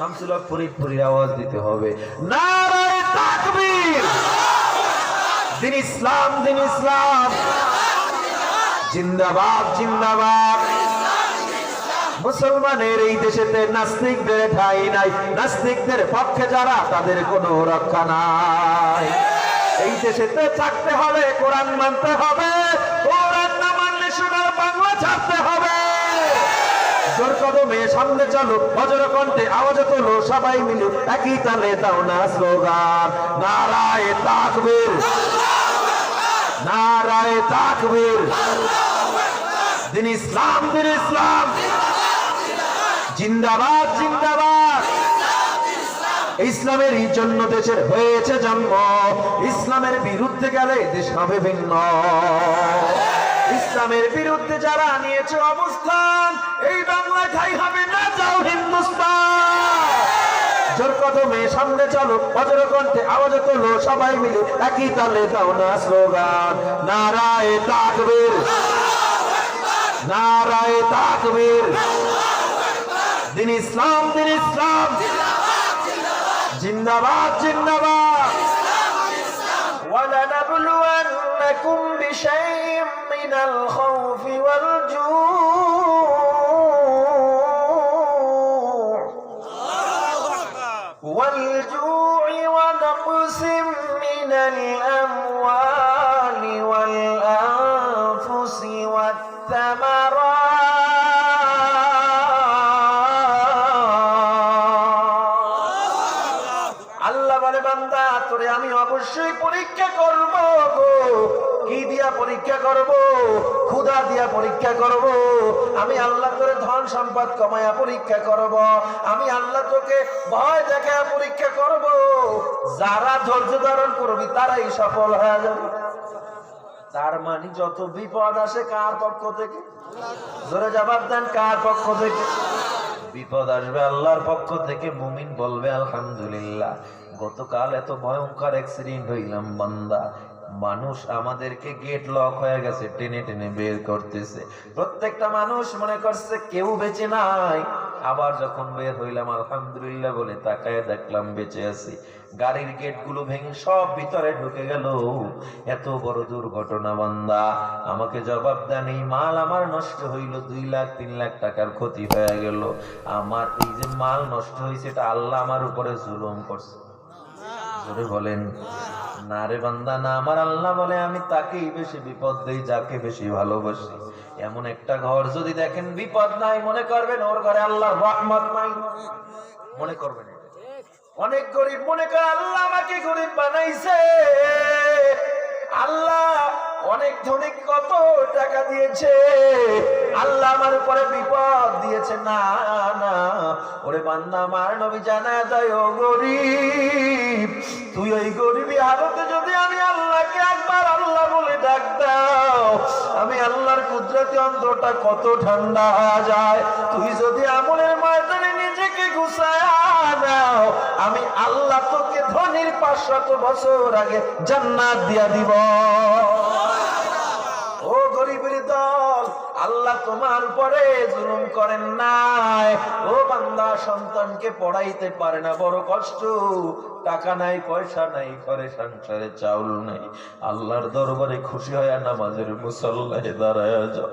শামসুল হক ফরিদপুরের আওয়াজ দিতে হবে, নারায়ে তাকবীর। দিন ইসলাম, দিন ইসলাম, জিন্দাবাদ, জিন্দাবাদ। মুসলমানের এই দেশেতে নাস্তিকদের ঠাঁই নাই, নাস্তিকদের পক্ষে যারা তাদের কোনো রক্ষা নাই। এই দেশেতে থাকতে হলে কোরআন মানতে হবে, কোরআন না মানলে সোনার বাংলা ছাড়তে হবে। জোর কদমে সামনে চলো, বজ্র কণ্ঠে আওয়াজ তোলো, সবাই মিলে একই তালে দাও না স্লোগান, নারায়ে তাকবীর, নারায়ে তাকবীর। দিন ইসলাম, দিন ইসলাম, জিন্দাবাদ, জিন্দাবাদ। ইসলামের জন্য দেশের হয়েছে জন্ম, ইসলামের বিরুদ্ধে গেলে দেশ হবে ভিন্ন। ইসলামের বিরুদ্ধে যারা নিয়েছে অবস্থান, এই বাংলা ঠাই হবে না যাও হিন্দুস্তান। জোর কদমে সামনে চলো, বজ্র কণ্ঠে আওয়াজ তোলো, সবাই মিলে একই তালে দাও না স্লোগান, নারায়ে তাকবীর, নারায়ে তাকবীর। দিন ইসলাম, দিন ইসলাম, জিন্দাবাদ, জিন্দাবাদ। وَلَنَبْلُوَنَّكُمْ بِشَيْءٍ مِّنَ الْخَوْفِ وَالْجُوعِ وَنَقْصٍ مِّنَ الْأَمْوَالِ وَالْأَنفُسِ وَالثَّمَرَاتِ। আল্লাহ বলে, বান্দা তোরে আমি অবশ্যই পরীক্ষা করব গো। কি দিয়া পরীক্ষা করব? ক্ষুধা দিয়া পরীক্ষা করব। আমি আল্লাহ তোরে ধন সম্পদ কমায়া পরীক্ষা করব। আমি আল্লাহ তোকে ভয় দেখায়া পরীক্ষা করব। যারা ধৈর্য ধারণ করবি তারাই সফল হয়ে যাবে। তার মানে যত বিপদ আসে কার পক্ষ থেকে? জোরে জবাব দেন, কার পক্ষ থেকে? বিপদ আসবে আল্লাহর পক্ষ থেকে। মুমিন বলবে আলহামদুলিল্লাহ। গতকাল এত ভয়ঙ্কর অ্যাক্সিডেন্ট হইলাম বান্দা, মানুষ আমাদেরকে গেট লক হয়ে গেছে, টেনে টেনে বের করতেছে। প্রত্যেকটা মানুষ মনে করছে কেউ বেঁচে নাই। আবার যখন বের হইলাম আলহামদুলিল্লাহ বলে তাকায় দেখলাম বেঁচে আছি। গাড়ির গেট গুলো ভেঙে সব ভিতরে ঢুকে গেল। এত বড় দুর্ঘটনা বান্দা, আমাকে জবাব দেন। এই মাল আমার নষ্ট হইল, 2 লাখ 3 লাখ টাকার ক্ষতি হয়ে গেল। আমার এই যে মাল নষ্ট হয়েছে, এটা আল্লাহ আমার উপরে জুলুম করছে। জোরে বলেন না রে বান্দা না। আমার আল্লাহ বলে আমি তাকেই বেশি বিপদ দেই যাকে বেশি ভালোবাসি। এমন একটা ঘর যদি দেখেন বিপদ নাই, মনে করবেন ওর ঘরে আল্লাহর রহমত নাই, মনে করবেন। অনেক গরিব মনে করে আল্লাহ আমাকে গরিব বানাইছে, আল্লাহ অনেক ধনিক কত টাকা দিয়েছে, আল্লাহ আমার উপরে বিপদ দিয়েছে। না না, ওরে বান্দা আমার নবী জানায় দেয়, ও গরিব, তুই ওই গরিবী হালতে যদি আমি আল্লাহকে একবার আল্লাহ বলে ডাক দাও, আমি আল্লাহর কুদরতি অন্তরটা কত ঠান্ডা হয়ে যায়। তুই যদি আমলের ময়দানে নিজেকে গুছায় নাও, আমি আল্লাহ তোকে ধনির 500 বছর আগে জান্নাত দিয়া দিব। ও গরিবের দল, আল্লাহ তোমার উপরে জুলুম করেন নাই। ও বান্দা, সন্তানকে পড়াইতে পারে না, বড় কষ্ট, টাকা নাই পয়সা নাই, ঘরে সংসারে চাউল নাই। আল্লাহর দরবারে খুশি হয় নামাজের মুসল্লায় দাঁড়ায় যাও,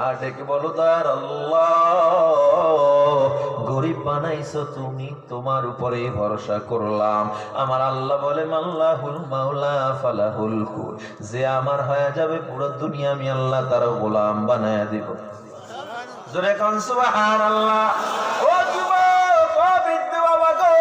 আর ডেকে বলো দয়ার আল্লাহ, গরিব বানাইছো তুমি, তোমার উপরে ভরসা করলাম। আমার আল্লাহ বলে মাল্লাহুল মাওলা ফালাহুল কুল, যে আমার হয়ে যাবে পুরো দুনিয়া আমি আল্লাহ তার গোলাম বানায়া দিব। জোরে কোন সুবহানাল্লাহ। ও যুবক, ও বৃদ্ধ বাবা গো,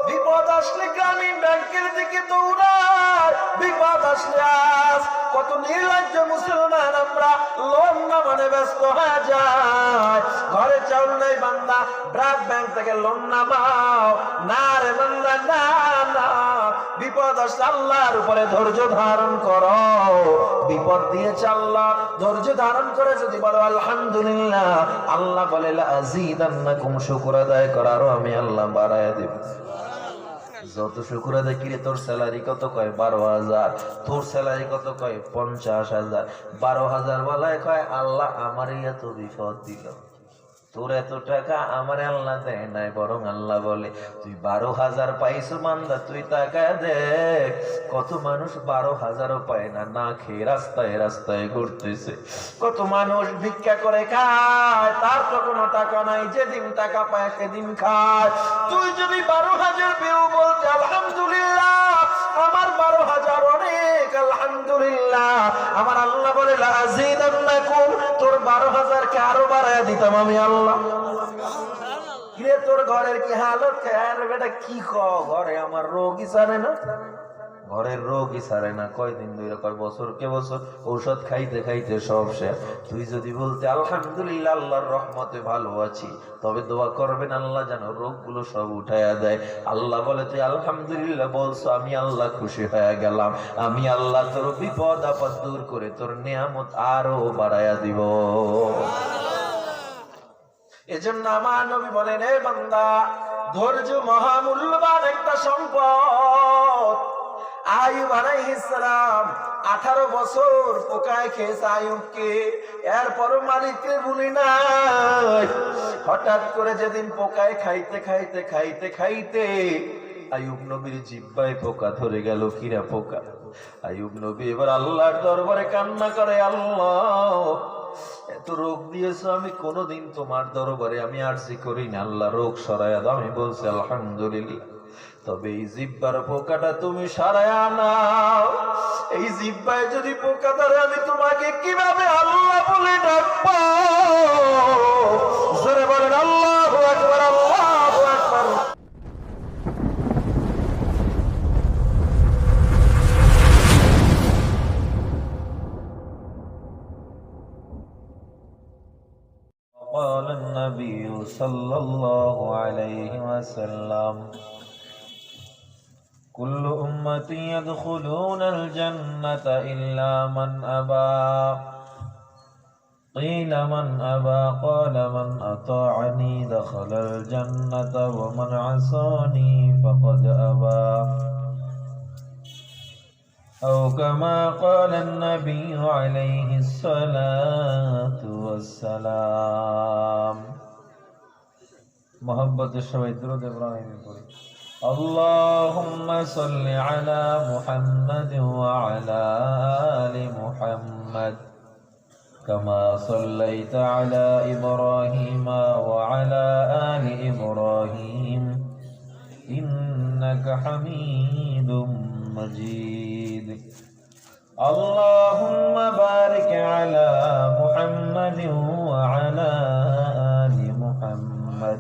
বিপদ আসলে গ্রামীণ ব্যাংকের দিকে দৌড়ায়। বিপদ আসলে আজ কত নির্লজ্জ মুসলমান আমরা লোন না মানে ব্যস্ত হয়ে যায়। ঘরে চাউল নাই বান্দা, ব্রাক ব্যাংক থেকে লোন নামাও। না রে বান্দা, না না, বিপদ আসলে আল্লাহর উপরে ধৈর্য ধারণ করো। বিপদ দিয়েছে আল্লাহ, ধৈর্য ধারণ করে যদি বলো আলহামদুলিল্লাহ, আল্লাহ বলে লাযীদান্নাকুম, শুকর আদায় করারও আমি আল্লাহ বাড়ায়া দেব। যত শুকর আদায় কিরে, তোর স্যালারি কত কয় 12,000, তোর স্যালারি কত কয় 50,000, 12,000 বলায় কয় আল্লাহ আমারই এত বিপদ দিল। তোর এত টাকা আমার আল্লাহ দেয় নাই, বরং আল্লাহ বলে তুই 12,000 পাইছো মান্দা, তুই টাকা দেখ। কত মানুষ 12,000ও পায় না, না খেয়ে রাস্তায় রাস্তায় ঘুরতেছে। কত মানুষ ভিক্ষা করে খায়, তার তো কোনো টাকা নাই, যেদিন টাকা পায় সেদিন খায়। তুই যদি 12,000 পেয়েও বলতে আলহামদুলিল্লাহ, আমার 12,000 অনেক, আলহামদুলিল্লাহ, আমার আল্লাহ বলে লাযিদান্নাকুম, তোর 12,000 কে আরো বাড়ায় দিতাম আমি আল্লাহ। কিরে তোর ঘরের কি হালত? বেটা কি ঘরে আমার রোগই সারে না, ঘরের রোগই সারে না। কয়দিন ধরে, কয় বছরকে বছর ঔষধ খাইতে খাইতে সব শেষ। তুই যদি বলতে আলহামদুলিল্লাহ আল্লাহর রহমতে ভালো আছি, তবে দোয়া করবেন আল্লাহ যেন রোগগুলো সব উঠাইয়া দেয়। আল্লাহ বলে তুই আলহামদুলিল্লাহ বলছো, আমি আল্লাহ খুশি হয়ে গেলাম, আমি আল্লাহ তোর বিপদ আপদ দূর করে তোর নিয়ামত আরো বাড়াইয়া দিব। এজন্য আমার নবী বলেন, এ বান্দা, ধৈর্য মহামূল্যবান একটা সম্পদ। আইয়ুব আলাইহিস সালাম 18 বছর পোকায় খেয়েছে আইয়ুবকে, এরপরও মালিককে ভুলি নাই। হঠাৎ করে যেদিন পোকায় খাইতে খাইতে খাইতে খাইতে আইয়ুব নবীর জিহ্বায় পোকা ধরে গেল। কিরা পোকা? আইয়ুব নবী এবার আল্লাহর দরবারে কান্না করে, আল্লাহ এত রোগ দিয়েছো, আমি কোনোদিন তোমার দরবারে আমি আরজি করি না, আল্লাহ রোগ সরাইয়া দাও। আমি বলছি আলহামদুলিল্লাহ, তবে এই জিহ্বার পোকাটা তুমি সারায়া নাও। এই জিহ্বায় যদি পোকা ধরে, আমি তোমাকে কিভাবে আল্লাহ বলে ডাকবো? জোরে বলেন আল্লাহু আকবার, আল্লাহু আকবার। قال النبي صلى الله عليه وسلم كل أمتي يدخلون الجنة إلا من أبى قيل من أبى قال من أطاعني دخل الجنة ومن عصاني فقد أبى أو كما قال النبي عليه الصلاة والسلام। محبت الشوي درود إبراهيم الكريم. اللهم صل على محمد وعلى آل محمد كما صليت على إبراهيم وعلى آل إبراهيم إنك حميد مجيد. اللهم بارك على محمد وعلى آل محمد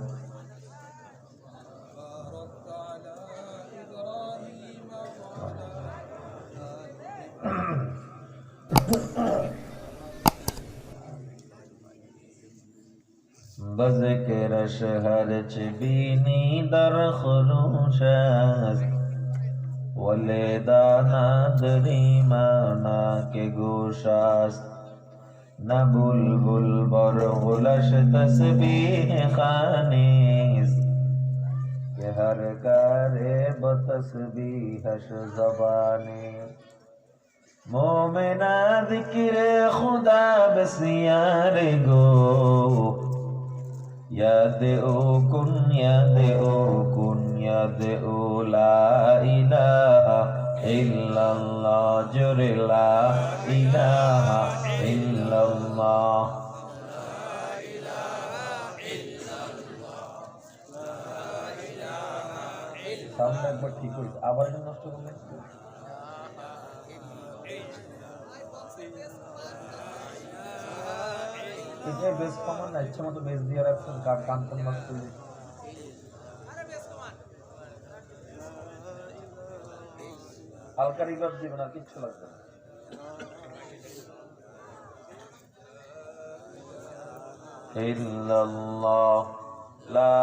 بذكر شهر چبینی در خروشت ولیدا ندری مانا کے گوش است نہ بلبل برغلش تسبیح خوانیست کہ ہر کار بتسبیحش زبانی مومنا ذکر خدا بسیار گو یاد او کن یاد او کن یاد او لا الہ الا اللہ جر لا الہ الا اللہ সাউন্ড একবার ঠিক হইছে আবার নষ্ট করলে এটা বেস কমান না ইচ্ছা মতো বেস দিয়ে রাখছেন কান কোন নষ্ট হয়ে হালকা রিভার্ব দিবেন আর কিচ্ছু লাগবে না ইল্লাল্লাহ লা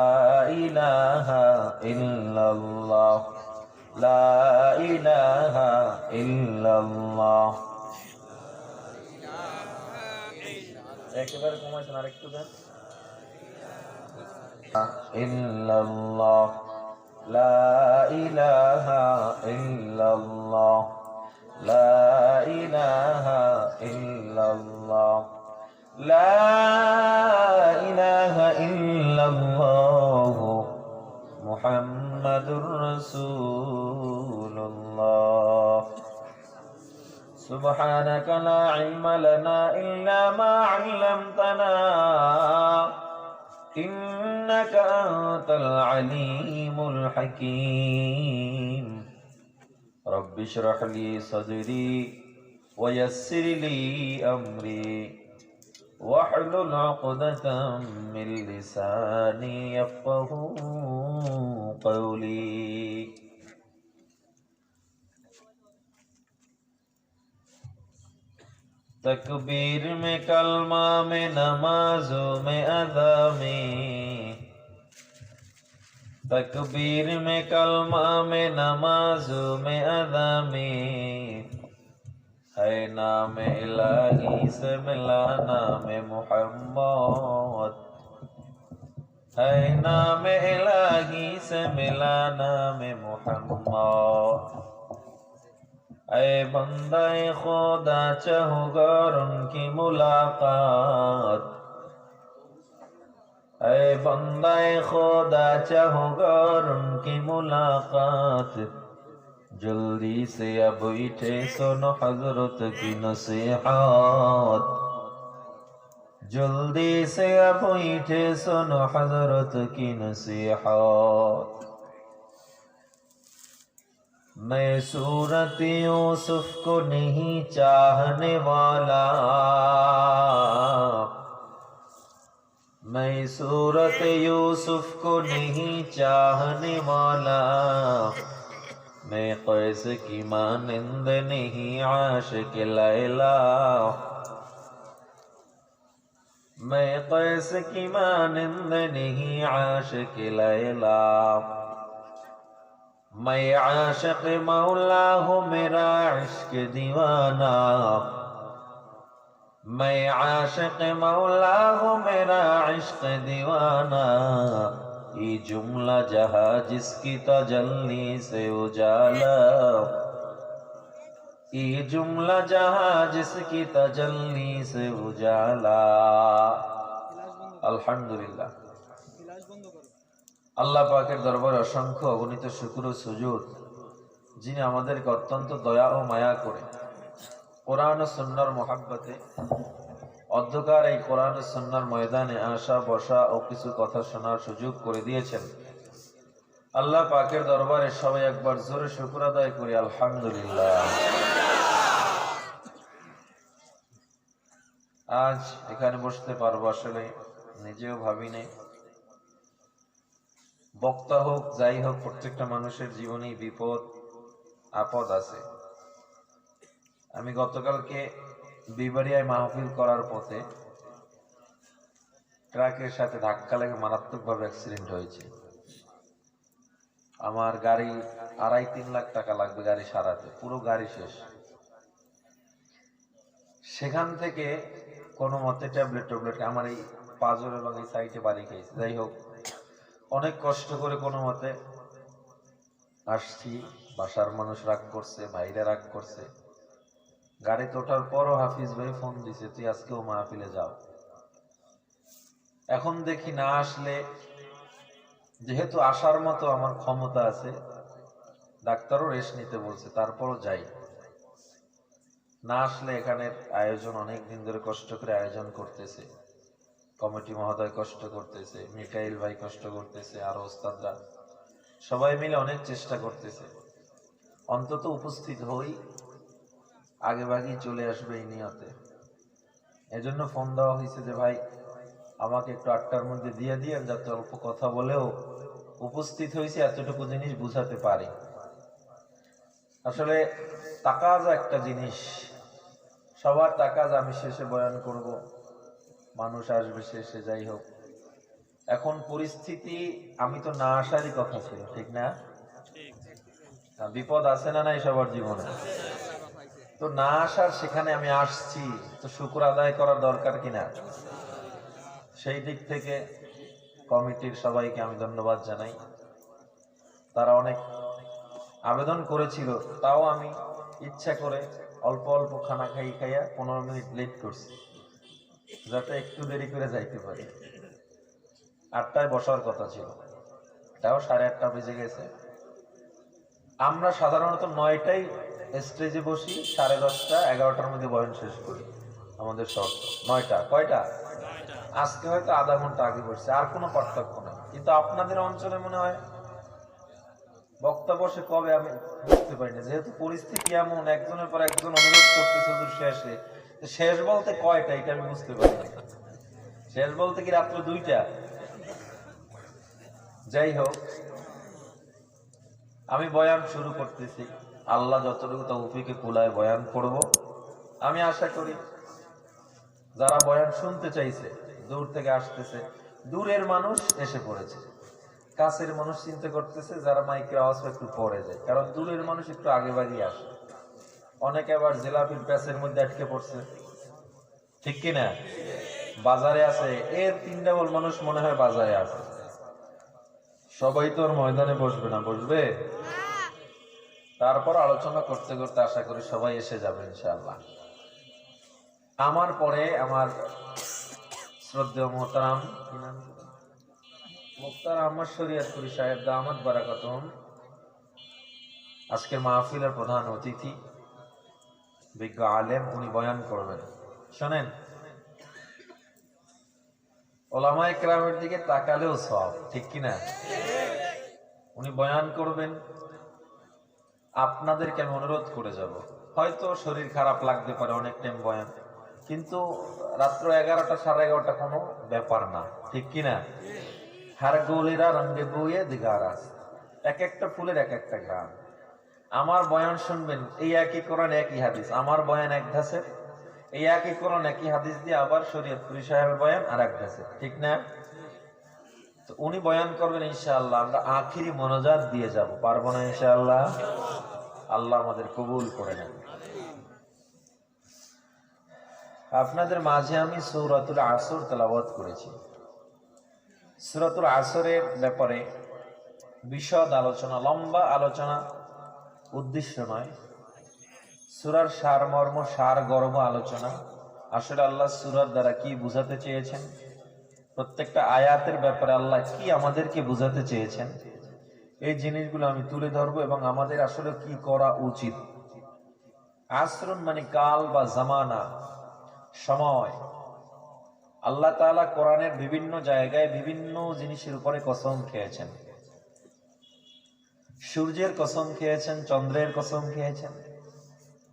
ইলাহা ইল্লাল্লাহ লা ইলাহা ইল্লাল্লাহ একেবারে কমাইছেন আরেকটু দেন ইল্লাল্লাহ লা ইলাহা ইল্লাল্লাহ লা ইলাহা ইল্লাল্লাহ লা ইলাহা ইল্লাল্লাহ মুহাম্মাদুর রাসূলুল্লাহ। সুবহানাকা লা ইলমা লানা ইল্লা মা 'আল্লামতানা ইন্নাকা আনতাল আলীমুল হাকীম। রব্বি ইশরাহ লি সাদরি ওয়া ইয়াসসির লি আমরি واحلل عقدة من لساني يفقهوا قولي। तकबीर में कलमा में नमाजों में अदा में, तकबीर में कलमा में नमाजों में अदा में है नाम इलाही से मिला नाम मुहम्मद, है नाम इलाही से मिला नाम मुहम्मद। ऐ बंदे खुदा चाहूँगर उनकी मुलाकात, ऐ बंदे खुदा चाहूँगर उनकी मुलाकात। जल्दी से अब उठे सुनो हजरत की नसीहत, जल्दी से अब उठे सुनो हजरत की नसीहत। मैं सूरत यूसुफ को नहीं चाहने वाला, मैं सूरत यूसुफ को नहीं चाहने वाला। मैं कैस की मानिंद नहीं आशिक लैला, मैं कैस की मानिंद नहीं आशिक लैला। मैं आशिक मौला हूँ मेरा इश्क दीवाना, मैं आशिक मौला हूँ मेरा इश्क दीवाना। ये जुमला जहाँ जिसकी तजल्ली से उजाला, ये जुमला जहाँ जिसकी तजल्ली से उजाला। अल्हम्दुलिल्लाह। আল্লাহ পাকের দরবারে অসংখ্য অগণিত শুকর ও সুজুদ, যিনি আমাদেরকে অত্যন্ত দয়া ও মায়া করে কোরআন ও সুন্নাহর মহব্বতে অন্ধকার এই কোরআন ও সুন্নাহর ময়দানে আসা বসা ও কিছু কথা শোনার সুযোগ করে দিয়েছেন। আল্লাহ পাকের দরবারে সবাই একবার জোরে শুকর আদায় করি আলহামদুলিল্লাহ। আজ এখানে বসতে পারবো আসলে নিজেও ভাবিনি। বক্তা হোক যাই হোক, প্রত্যেকটা মানুষের জীবনে বিপদ আপদ আছে। আমি গতকালকে বিবাড়িয়ায় মাহফিল করার পথে ট্রাকের সাথে ধাক্কা লেগে মারাত্মকভাবে অ্যাক্সিডেন্ট হয়েছে। আমার গাড়ি 2.5-3 লাখ টাকা লাগবে গাড়ি সারাতে, পুরো গাড়ি শেষ। সেখান থেকে কোনো মতে ট্যাবলেট আমার এই পাঁজর এবং এই সাইডে বাড়ি খেয়েছে। যাই হোক, অনেক কষ্ট করে কোনো মতে আসছি। বাসার মানুষ রাগ করছে, ভাইরা রাগ করছে। গাড়িতে ওঠার পরও হাফিজ ভাই ফোন দিছে, তুই আজকেও মাহফিলে যাও। এখন দেখি না আসলে, যেহেতু আসার মতো আমার ক্ষমতা আছে, ডাক্তারও রেস্ট নিতে বলছে, তারপরও যাই। না আসলে এখানের আয়োজন অনেক দিন ধরে কষ্ট করে আয়োজন করতেছে, কমিটি মহোদয় কষ্ট করতেছে, মিকাইল ভাই কষ্ট করতেছে, আরো ওস্তাদরা সবাই মিলে অনেক চেষ্টা করতেছে। অন্তত উপস্থিত হই, আগে ভাগেই চলে আসবে এই নিয়তে। এজন্য ফোন দেওয়া হয়েছে যে ভাই আমাকে একটু 8টার মধ্যে দিয়ে দিয়েন, যাতে অল্প কথা বলেও উপস্থিত হয়েছে এতটুকু জিনিস বুঝাতে পারি। আসলে তাকাজা একটা জিনিস, সবার তাকাজ আমি শেষে বয়ান করব, মানুষ আসবে শেষে। যাই হোক, এখন পরিস্থিতি, আমি তো না আসারই কথা ছিল, ঠিক না? বিপদ আছে না নাই সবার জীবনে? তো না আসার সেখানে আমি আসছি, তো শুকর আদায় করার দরকার কিনা? সেই দিক থেকে কমিটির সবাইকে আমি ধন্যবাদ জানাই। তারা অনেক আবেদন করেছিল, তাও আমি ইচ্ছা করে অল্প অল্প খানা খাইয়া 15 মিনিট লেট করছি। যাতে একটু দেরি করে যাইতে পারি। 8টায় বসার কথা ছিল, তাও 8:30 বেজে গেছে। আমরা সাধারণত 9টায় স্টেজে বসি, 10:30 11টার মধ্যে বয়ান শেষ করি। আমাদের শর্ত 9টা। কয়টা? আজকে হয়তো আধা ঘন্টা আগে বসছে, আর কোনো পার্থক্য নেই। কিন্তু আপনাদের অঞ্চলে মনে হয় বক্তা বসে কবে আমি বুঝতে পারি না, যেহেতু পরিস্থিতি এমন, একজনের পর একজন অনুরোধ করতেছে হুজুর শেষে। শেষ বলতে কয়টা এটা আমি বুঝতে পারি না। শেষ বলতে কি রাত্র 2টা? যাই হোক, আমি বয়ান শুরু করতেছি। আল্লাহ যতটুকু তৌফিকে কুলায় বয়ান করব। আমি আশা করি যারা বয়ান শুনতে চাইছে, দূর থেকে আসতেছে, দূরের মানুষ এসে পড়েছে, কাছের মানুষ চিন্তা করতেছে যারা মাইকের আওয়াজ একটু পরে যায়, কারণ দূরের মানুষ একটু আগে বাগিয়ে আসে। অনেকে আবার জেলাপির প্যাসের মধ্যে আটকে পড়ছে, ঠিক কিনা? বাজারে আছে, এর 3 ডাবল মানুষ মনে হয় বাজারে আছে। সবাই তো আর ময়দানে বসবে না, বসবে? তারপর আলোচনা করতে করতে আশা করি সবাই এসে যাবে ইনশাআল্লাহ। আমার পরে আমার শ্রদ্ধেয় মোহতারাম মুক্তার আহমদ শরীয়তপুরী সাহেব দামাত বারাকাতুহুম আজকের মাহফিলের প্রধান অতিথি, বিজ্ঞ আলেম, উনি বয়ান করবেন। শোনেন, ওলামায়ে কেরামের দিকে তাকালেও সওয়াব, ঠিক কিনা? উনি বয়ান করবেন, আপনাদেরকে আমি অনুরোধ করে যাব। হয়তো শরীর খারাপ লাগতে পারে, অনেক টাইম বয়ান, কিন্তু রাত্র 11টা 11:30 কোনো ব্যাপার না, ঠিক কিনা? হার গোলেরা রঙে বইয়ে দিগারাস, এক একটা ফুলের এক একটা ঘ্রাণ। আমার বয়ান শুনবেন, এই একই কোরআন একই হাদিস, আমার বয়ান এক ধাসের, এই একই কোরআন একই হাদিস দিয়ে আবার শরীয়তপুরী সাহেবের বয়ান আর এক ধাসের, ঠিক না? তো উনি বয়ান করবেন ইনশাআল্লাহ, আমরা আখিরি মোনাজাত দিয়ে যাব, পারবো না ইনশাআল্লাহ? আল্লাহ আমাদের কবুল করে নেন। আপনাদের মাঝে আমি সূরাতুল আসর তেলাওয়াত করেছি। সূরাতুল আসরের ব্যাপারে বিশদ আলোচনা, লম্বা আলোচনা উদ্দেশ্য নয়। সূরার সারমর্ম, সারগর্ভ আলোচনা, আসলে আল্লাহ সূরার দ্বারা কি বুঝাতে চেয়েছেন, প্রত্যেকটা আয়াতের ব্যাপারে আল্লাহ কি আমাদেরকে বুঝাতে চেয়েছেন, এই জিনিসগুলো আমি তুলে ধরবো এবং আমাদের আসলে কি করা উচিত। আসরুন মানে কাল বা জামানা, সময়। আল্লাহ তাআলা কোরআনের বিভিন্ন জায়গায় বিভিন্ন জিনিসের উপরে কসম খেয়েছেন। সূর্যের কসম খেয়েছেন, চন্দ্রের কসম খেয়েছেন।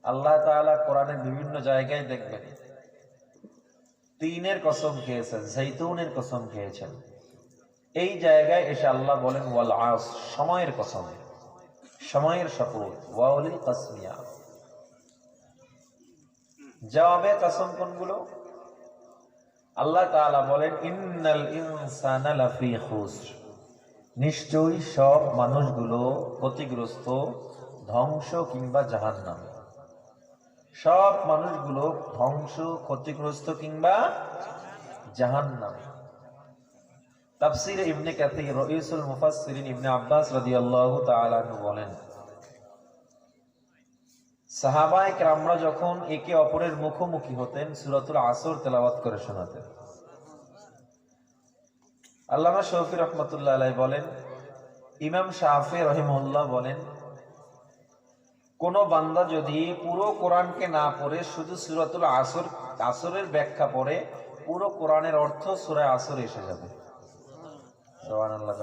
আল্লাহ তাআলা কোরআনের বিভিন্ন জায়গায় দেখবেন তিনের কসম খেয়েছেন, জৈতুনের কসম খেয়েছেন। এই জায়গায় এসে আল্লাহ বলেন ওয়াল আস, সময়ের কসম, সময়ের শপথ, ওয়াউলিল কাসমিয়া। জবাবে কসম কোনগুলো? আল্লাহ তাআলা বলেন ইন্নাল ইনসানা লাফি খুসর, নিশ্চয়ই সব মানুষগুলো ক্ষতিগ্রস্ত, ধ্বংস কিংবা জাহান্নামে। সব মানুষগুলো ধ্বংস, ক্ষতিগ্রস্ত কিংবা জাহান্নামে। তাফসীরে ইবনে কাসীর, রাইসুল মুফাসসিরিন ইবনে আব্বাস রাদিয়াল্লাহু তাআলা আনহু বলেন, সাহাবায়ে কেরামরা যখন একে অপরের মুখোমুখি হতেন, সূরাতুল আসর তেলাওয়াত করে শোনাতেন। আল্লামা শফি রহমাতুল্লাহ আলাইহি বলেন, ইমাম শাফি রাহিমাহুল্লাহ বলেন, কোন বান্দা যদি পুরো কোরআনকে না পড়ে শুধু সূরাতুল আসরের ব্যাখ্যা পড়ে, পুরো কোরআনের অর্থ সূরা আসর এসে যাবে। সুবহানাল্লাহ।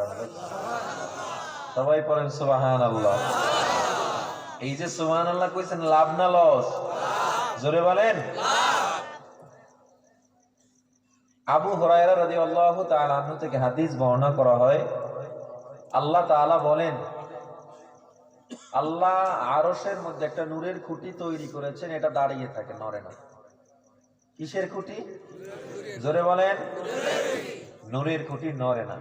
সবাই পড়েন সুবহানাল্লাহ। এই যে সুবহানাল্লাহ কইছেন, লাভ না লস? জোরে বলেন। আবু হুরায়রা রাদিয়াল্লাহু তাআলা আনহু থেকে হাদিস বর্ণনা করা হয়, আল্লাহ তাআলা বলেন, আল্লাহ আরশের মধ্যে একটা নূরের খুঁটি তৈরি করেছেন, এটা দাঁড়িয়ে থাকে, নড়ে না। কিসের খুঁটি? জোরে বলেন। নূরের খুঁটি নড়ে না।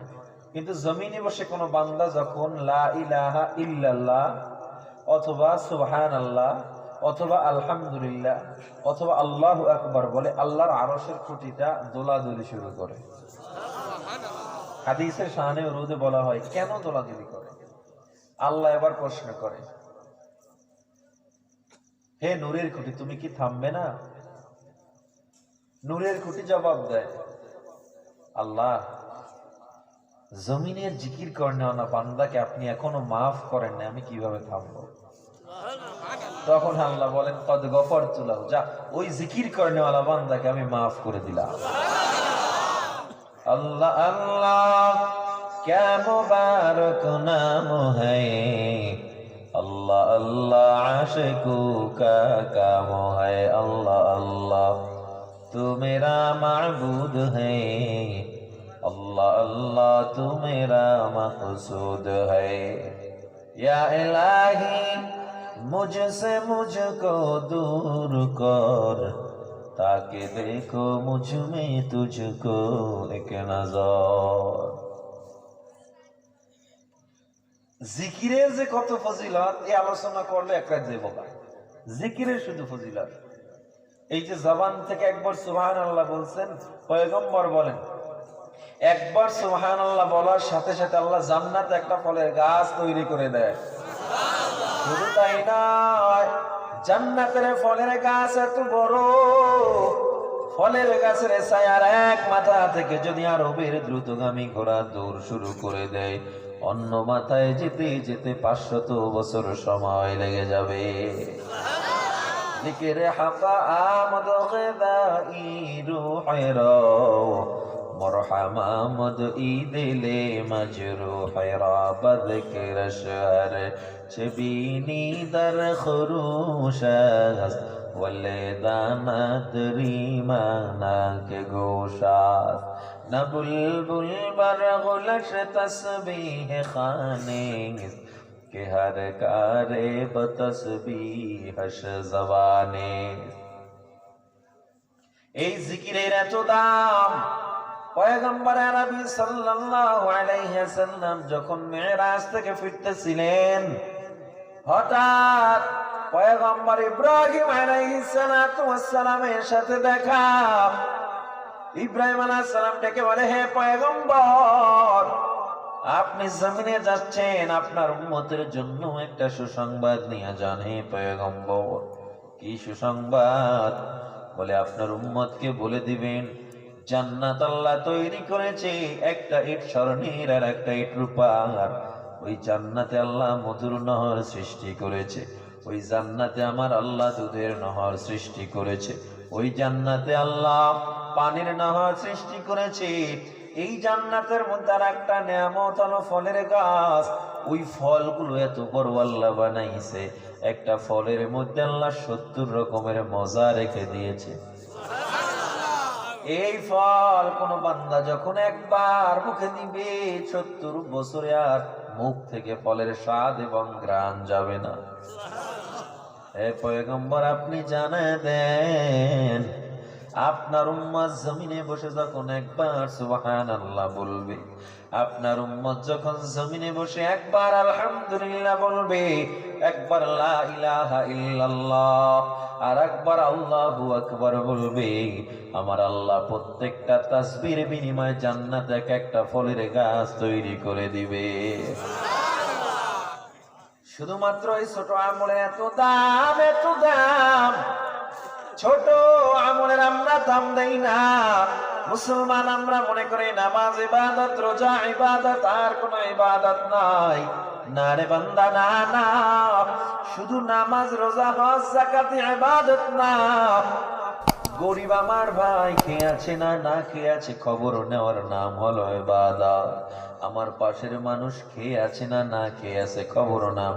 কিন্তু জমিনে বসে কোনো বান্দা যখন লা ইলাহা ইল্লাল্লাহ অথবা সুবহানাল্লাহ অথবা আলহামদুলিল্লাহ অথবা আল্লাহু আকবার বলে, আল্লাহর আরশের খুঁটিটা দোলাদুলি শুরু করে। হাদিসের শানে উরুদে বলা হয়, কেন দোলাদুলি করে? আল্লাহ এবার প্রশ্ন করে, হে নূরের খুঁটি, তুমি কি থামবে না? নূরের খুঁটি জবাব দেয়, আল্লাহ জমিনের জিকির করেনা বান্দাকে আপনি এখনো মাফ করেন না, আমি কিভাবে থামবো? তখন আল্লাহ বলেন, কদ গফরতু লাহু, যা ওই জিকির করেনেওয়ালা বান্দাকে আমি মাফ করে দিলাম। अल्लाह अल्लाह क्या मुबारक नाम है, अल्लाह अल्लाह आशिकों का काम है, अल्लाह अल्लाह तू मेरा माबूद है, अल्लाह अल्लाह तू मेरा मकसूद है, या इलाही मुझसे मुझको दूर कर, ताकि देखो मुझ में तुझको एक नजर। জিকিরের যে কত ফজিলত, এই আলোচনা করলে এক রাত যাইব না। জিকিরের শুধু ফজিলত, এই যে জবান থেকে একবার সুবহানাল্লাহ বলছেন, পয়গম্বর বলেন একবার সুবহানাল্লাহ বলার সাথে সাথে আল্লাহ জান্নাতে একটা ফলের গাছ তৈরি করে দেয়। শুধু তাই নয়, জান্নাতের ফলের গাছ এত বড়, ফলের গাছের ছায়ার এক মাথা থেকে যদি আরবের দ্রুতগামী ঘোড়া দৌড় শুরু করে দেয়, অন্য মাথায় যেতে যেতে 500 বছর সময় লেগে যাবে। জিকিরে হাকা আমদ গদাই রুহেরা মরহামা মদ ইদিলে মজরুহেরা বদকির শহর ছবিনি দর খুরুশাস वलेदानत रीमाना के गोशास न बुलबुल बरगुलश तस्बीह खाने के हर कारे बतस्बीहश जबाने। এই জিকিরের এত দাম, পয়গম্বর আরবি সাল্লাল্লাহু আলাইহি ওয়াসাল্লাম যখন মেরাজ থেকে ফিরতেছিলেন, হঠাৎ পয়গম্বর ইব্রাহিম আলাইহিস সালাতু ওয়াস সালামের সাথে দেখা। ইব্রাহিম আলাইহিস সালাম ডেকে বলে, হে পয়গম্বর, আপনি জমিনে যাচ্ছেন, আপনার উম্মতের জন্য একটা সুসংবাদ নিয়ে যান। হে পয়গম্বর, কি সুসংবাদ? বলে, আপনার উম্মতকে বলে দিবেন জান্নাত আল্লাহ তৈরি করেছে, একটা ইট স্বর্ণের আর একটা ইট রূপার। ওই জান্নাতে আল্লাহ মধুর নহর সৃষ্টি করেছে, ওই জান্নাতে আমার আল্লাহ দুধের নহর সৃষ্টি করেছে, ওই জান্নাতে আল্লাহ পানির নহর সৃষ্টি করেছে। এই জান্নাতের মধ্যে আর একটা নিয়ামত হলো ফলের গাছ। ওই ফলগুলো এত বড় আল্লাহ বানাইছে, একটা ফলের মধ্যে আল্লাহ 70 রকমের মজা রেখে দিয়েছে। এই ফল কোন বান্দা যখন একবার মুখে দিবে, 70 বছরে আর মুখ থেকে ফলের স্বাদ এবং ঘ্রাণ যাবে না। হে পয়গম্বর, আপনি জানায় দেন, আপনার উম্মত জমিনে বসে যখন একবার সুবহানাল্লাহ বলবে, আপনার উম্মত যখন জমিনে বসে একবার আলহামদুলিল্লাহ বলবে, একবার লা ইলাহা ইল্লাল্লাহ আর একবার আল্লাহু আকবার বলবে, আমার আল্লাহ প্রত্যেকটা তাসবির বিনিময়ে জান্নাতে একটা ফলের গাছ তৈরি করে দিবে। শুধুমাত্র এই ছোট আমলের এত দাম, এত দাম। ছোট আমলের আমরা দাম দেই না। মুসলমান আমরা মনে করি নামাজ ইবাদত, রোজা ইবাদত, আর কোন ইবাদত নাই। না রে বান্দা, না না, শুধু নামাজ, রোজা, হজ, যাকাত ইবাদত না। গরিব আমার ভাই খেয়ে আছে না না খেয়ে আছে খবর নেওয়ার নাম হলো ইবাদত। আমার পাশের মানুষ খেয়ে আছে না না খেয়ে আছে খবর নাম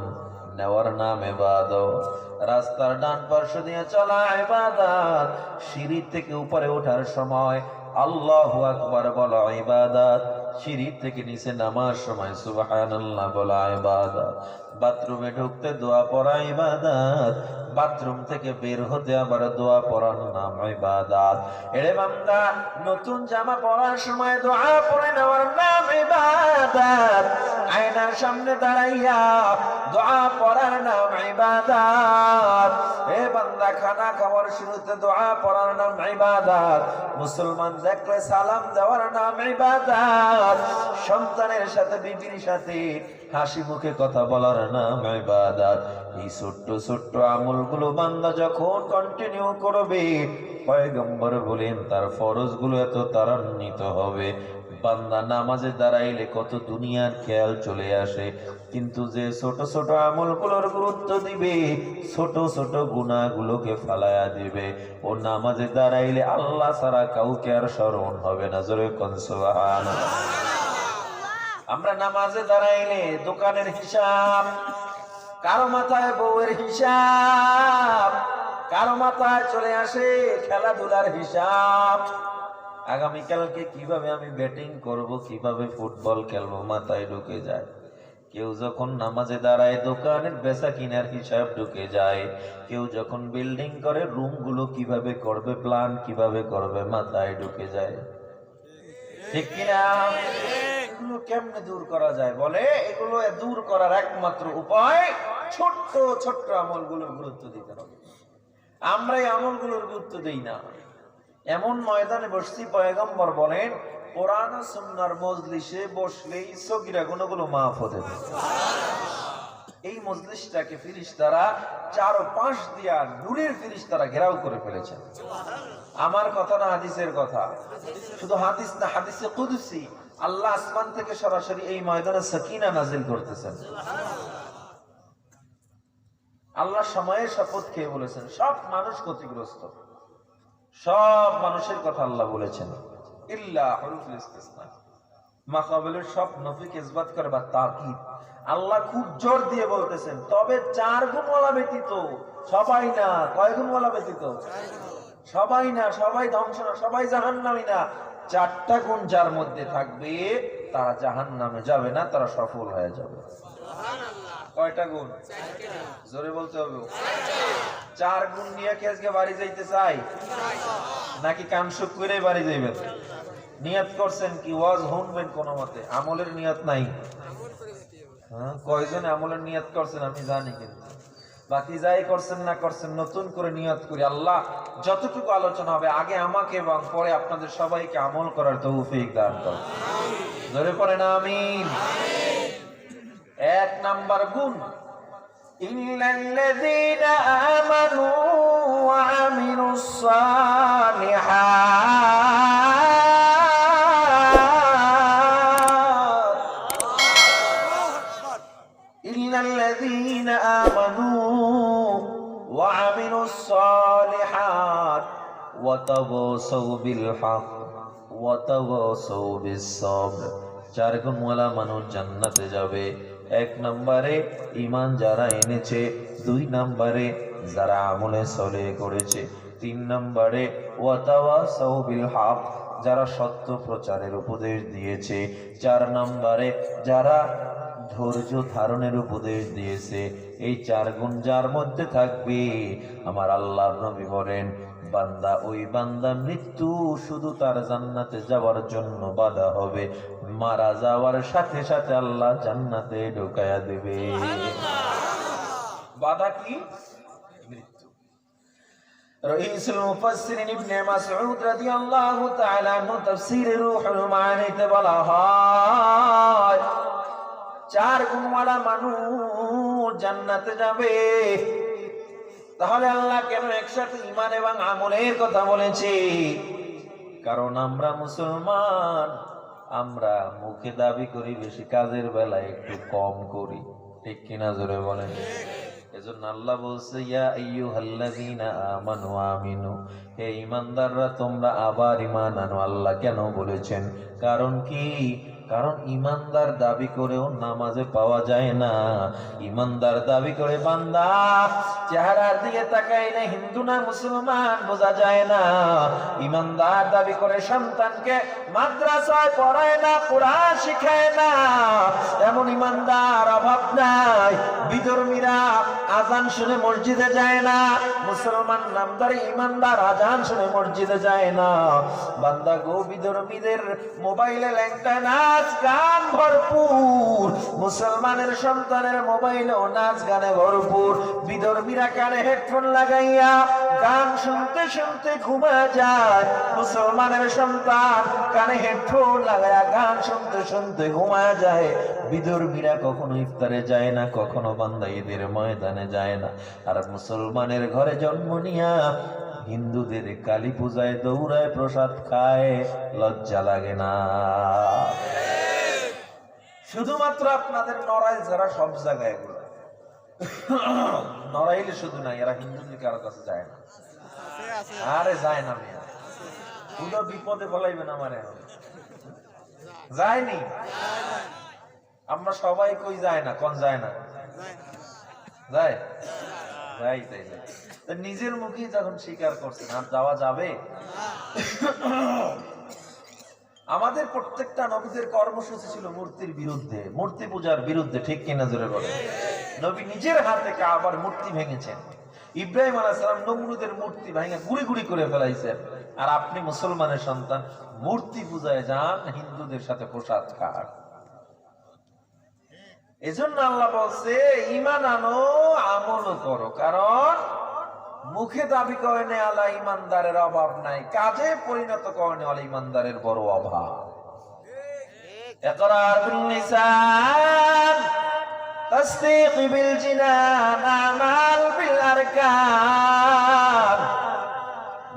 নেওয়ার নাম ইবাদত। রাস্তার ডান পার্শ্ব দিয়ে চলা ইবাদত। সিঁড়ি থেকে উপরে ওঠার সময় আল্লাহু আকবার বলা ইবাদত। সিঁড়ি থেকে নিচে নামার সময় সুবহানাল্লাহ বলা ইবাদত। বাথরুমে ঢুকতে দোয়া পড়া ইবাদত। বাথরুম থেকে বের হতে আবার দোয়া পড়ার নাম ইবাদত। এরে বান্দা, নতুন জামা পরার সময় দোয়া পড়ে নেওয়ার নাম ইবাদত। আয়নার সামনে দাঁড়াইয়া দোয়া পড়ার নাম ইবাদত। হে বান্দা, খানা খাওয়ার শুরুতে দোয়া পড়ার নাম ইবাদত। মুসলমান দেখলে সালাম দেওয়ার নাম ইবাদত। সন্তানের সাথে, বিবির সাথে হাসি মুখে কথা বলার নাম ইবাদত। এই ছোট্ট ছোট্ট আমলগুলো বান্দা যখন কন্টিনিউ করবে, পয়গম্বর বলেন তার ফরজগুলো এত ত্বরান্বিত হবে। বান্দা নামাজে দাঁড়াইলে কত দুনিয়ার খেয়াল চলে আসে, কিন্তু যে ছোট ছোট আমলগুলোর গুরুত্ব দিবে, ছোট ছোট গুনাহগুলোকে ফালায়া দিবে, ও নামাজে দাঁড়াইলে আল্লাহ ছাড়া কাউকে আর স্মরণ হবে না। জোরে কোন সুবহানাল্লাহ। আমরা নামাজে দাঁড়াইলে দোকানের হিসাব, কারো মাথায় বউয়ের হিসাব, কারো মাথায় চলে আসে খেলাধুলার হিসাব। আগামীকালকে কিভাবে আমি ব্যাটিং করব, কিভাবে ফুটবল খেলবো, মাথায় ঢুকে যায়। কেউ যখন নামাজে দাঁড়ায় দোকানের বেচা কিনার হিসাব ঢুকে যায়। কেউ যখন বিল্ডিং করে রুমগুলো কিভাবে করবে, প্ল্যান কিভাবে করবে, মাথায় ঢুকে যায়। ঠিক কিনা? এগুলো কেমনে দূর করা যায়? বলে এগুলো দূর করার একমাত্র উপায় ছোট্ট ছোট্ট আমলগুলোর গুরুত্ব দিতে হবে। আমরা এই আমলগুলোর গুরুত্ব দেই না। এমন ময়দানে বসছি, পয়গম্বর বলেন কোরআন ও সুন্নাহর মজলিসে বসলেই সগীরা গুনাহগুলো মাফ হতে থাকে। এই মজলিসটাকে ফেরেশতারা চারপাশ দিয়া নূরের ফেরেশতারা ঘেরাও করে ফেলেছেন। আমার কথা না, হাদিসের কথা। শুধু হাদিস না, হাদিসে কুদসি। আল্লাহ আসমান থেকে সরাসরি এই ময়দানে সাকিনা নাজিল করতেছেন। আল্লাহ সময়ের শপথ খেয়ে বলেছেন সব মানুষ ক্ষতিগ্রস্ত, সব মানুষের কথা আল্লাহ বলেছেন, ইল্লা হুরুফুল ইসতিসনা, মাকাবিলের সব নফিকে ইসবাত করে বা তাকিদ। আল্লাহ খুব জোর দিয়ে বলতেছেন তবে 4 গুণওয়ালা ব্যতীত সবাই না। কয় গুণওয়ালা ব্যতীত? সবাই না, সবাই ধ্বংস না, সবাই জাহান্নামী না। 4টা গুণ যার মধ্যে থাকবে তারা জাহান্নামে যাবে না, তারা সফল হয়ে যাবে। কয়টা গুণ? জোরে বলতে হবে। 4 গুণ নিয়ে কি আজকে বাড়ি যাইতে চাই, নাকি কান সুখ করে বাড়ি যাইবেন? নিয়ত করছেন কি ওয়াজ শুনবেন কোন মতে? আমলের নিয়ত নাই। কয়জন আমলের নিয়ত করছেন আমি জানি, কিন্তু বাকি যাই করছেন না করছেন নতুন করে নিয়ত করি, আল্লাহ যতটুকু আলোচনা হবে আগে আমাকে এবং পরে আপনাদের সবাইকে আমল করার তৌফিক দান করুন। জোরে পড়েন আমিন। 1 নাম্বার গুণ, ইল্লাল্লাযীনা আমানু ওয়া আমিলুস সালিহাত। ইল্লাল্লাযীনা আমানু ওয়া আমিলুস সালিহাত ওয়া তাওয়াসাউ বিল হক ওয়া তাওয়াসাউ বিস সাবর। 4 গুণওয়ালা মানুষ জান্নাতে যাবে। 1 নম্বরে ঈমান যারা এনেছে, 2 নম্বরে যারা আমলে সলেহ করেছে, 3 নম্বরে ওয়া তাওয়াসাউ বিল হক, যারা সত্য প্রচারের উপদেশ দিয়েছে, 4 নম্বরে যারা ধৈর্য ধারণের উপদেশ দিয়েছে। এই 4 গুণ যার মধ্যে থাকবে, আমার আল্লাহর নবী বলেন বান্দা, ওই বান্দা মৃত্যু শুধু তার জান্নাতে যাওয়ার জন্য বাধা হবে, মারা যাওয়ার সাথে সাথে আল্লাহ জান্নাতে ঢুকায়া দেবে। বাধা কি? মৃত্যু। রাইসুল মুফাসসিরিন ইবনে মাসউদ রাদিয়াল্লাহু তাআলা আনহু তাফসীরে রূহুল মাআনিতে বলা হয় 4 গুণওয়ালা মানুষ জান্নাতে যাবে। তাহলে আল্লাহ কেন একসাথে ঈমান এবং আমলের কথা বলেছে? কারণ আমরা মুসলমান, আমরা মুখে দাবি করি বেশি, কাজের বেলায় একটু কম করি। ঠিক কিনা? জোরে বলেন। এজন্য আল্লাহ বলছে ইয়া আইয়ুহাল্লাযীনা আমানু আমিনু, হে ঈমানদাররা তোমরা আবার ঈমান আনো। আল্লাহ কেন বলেছেন? কারণ কি? কারণ ঈমানদার দাবি করেও নামাজে পাওয়া যায় না। ঈমানদার দাবি করে বান্দা চেহারার দিকে তাকায় না, হিন্দু না মুসলমান বোঝা যায় না। ঈমানদার দাবি করে সন্তানকে মাদ্রাসায় পড়ায় না, কোরআন শিখায় না। এমন ঈমানদার অভাব নাই। বিধর্মীরা আজান শুনে মসজিদে যায় না, মুসলমান নামদারি ঈমানদার আজান শুনে মসজিদে যায় না। বান্দা গো, বিধর্মীদের মোবাইলে ল্যাংটা না, নাচ গান ভরপুর, মুসলমানের সন্তানের মোবাইলেও নাচ গানে ভরপুর। বিধর্মীরা কানে হেডফোন লাগাইয়া গান শুনতে শুনতে ঘুমা যায়, মুসলমানের সন্তান কানে হেডফোন লাগাইয়া গান শুনতে শুনতে ঘুমা যায়। বিধর্মীরা কখনো ইফতারে যায় না, কখনো বান্দা ঈদের ময়দানে যায় না, আর মুসলমানের ঘরে জন্ম নিয়া হিন্দুদের কালী পূজায় দৌড়ায় প্রসাদ খায়, লজ্জা লাগে না? শুধুমাত্র আপনাদের নড়াইল ছাড়া সব জায়গায় এগুলো। নড়াইলে শুধু নাই, এরা হিন্দুদের কারো কাছে যায় না। আরে যায় না মেয়া, পুরো বিপদে বলাইবেন আমার। এখন যায়নি, আমরা সবাই কই যায় না, কোন যায় না? যায় যাই, তাই যায়। নিজের মুখেই যখন স্বীকার করছেন, আর যাওয়া যাবে? আমাদের প্রত্যেকটা নবীদের কর্মসূচি ছিল মূর্তির বিরুদ্ধে, মূর্তি পূজার বিরুদ্ধে, ঠিক কিনা জোরে বলে? নবী নিজের হাতে কাবার মূর্তি ভেঙেছেন। ইব্রাহিম আলাইহিস সালাম নমরুদের মূর্তি ভেঙে গুড়ি গুড়ি করে ফেলাইছেন, আর আপনি মুসলমানের সন্তান মূর্তি পূজায় যান, হিন্দুদের সাথে প্রসাদ খান। এজন্য আল্লাহ বলছে ঈমান আনো, আমল করো। কারণ মুখে দাবি করেন আল্লাহ ঈমানদারের অভাব নাই, কাজে পরিণত করেন আল্লাহ ঈমানদারের বড় অভাব। ইকরার বিল লিসান, তাসদীক বিল জিনান, আমাল বিল আরকান।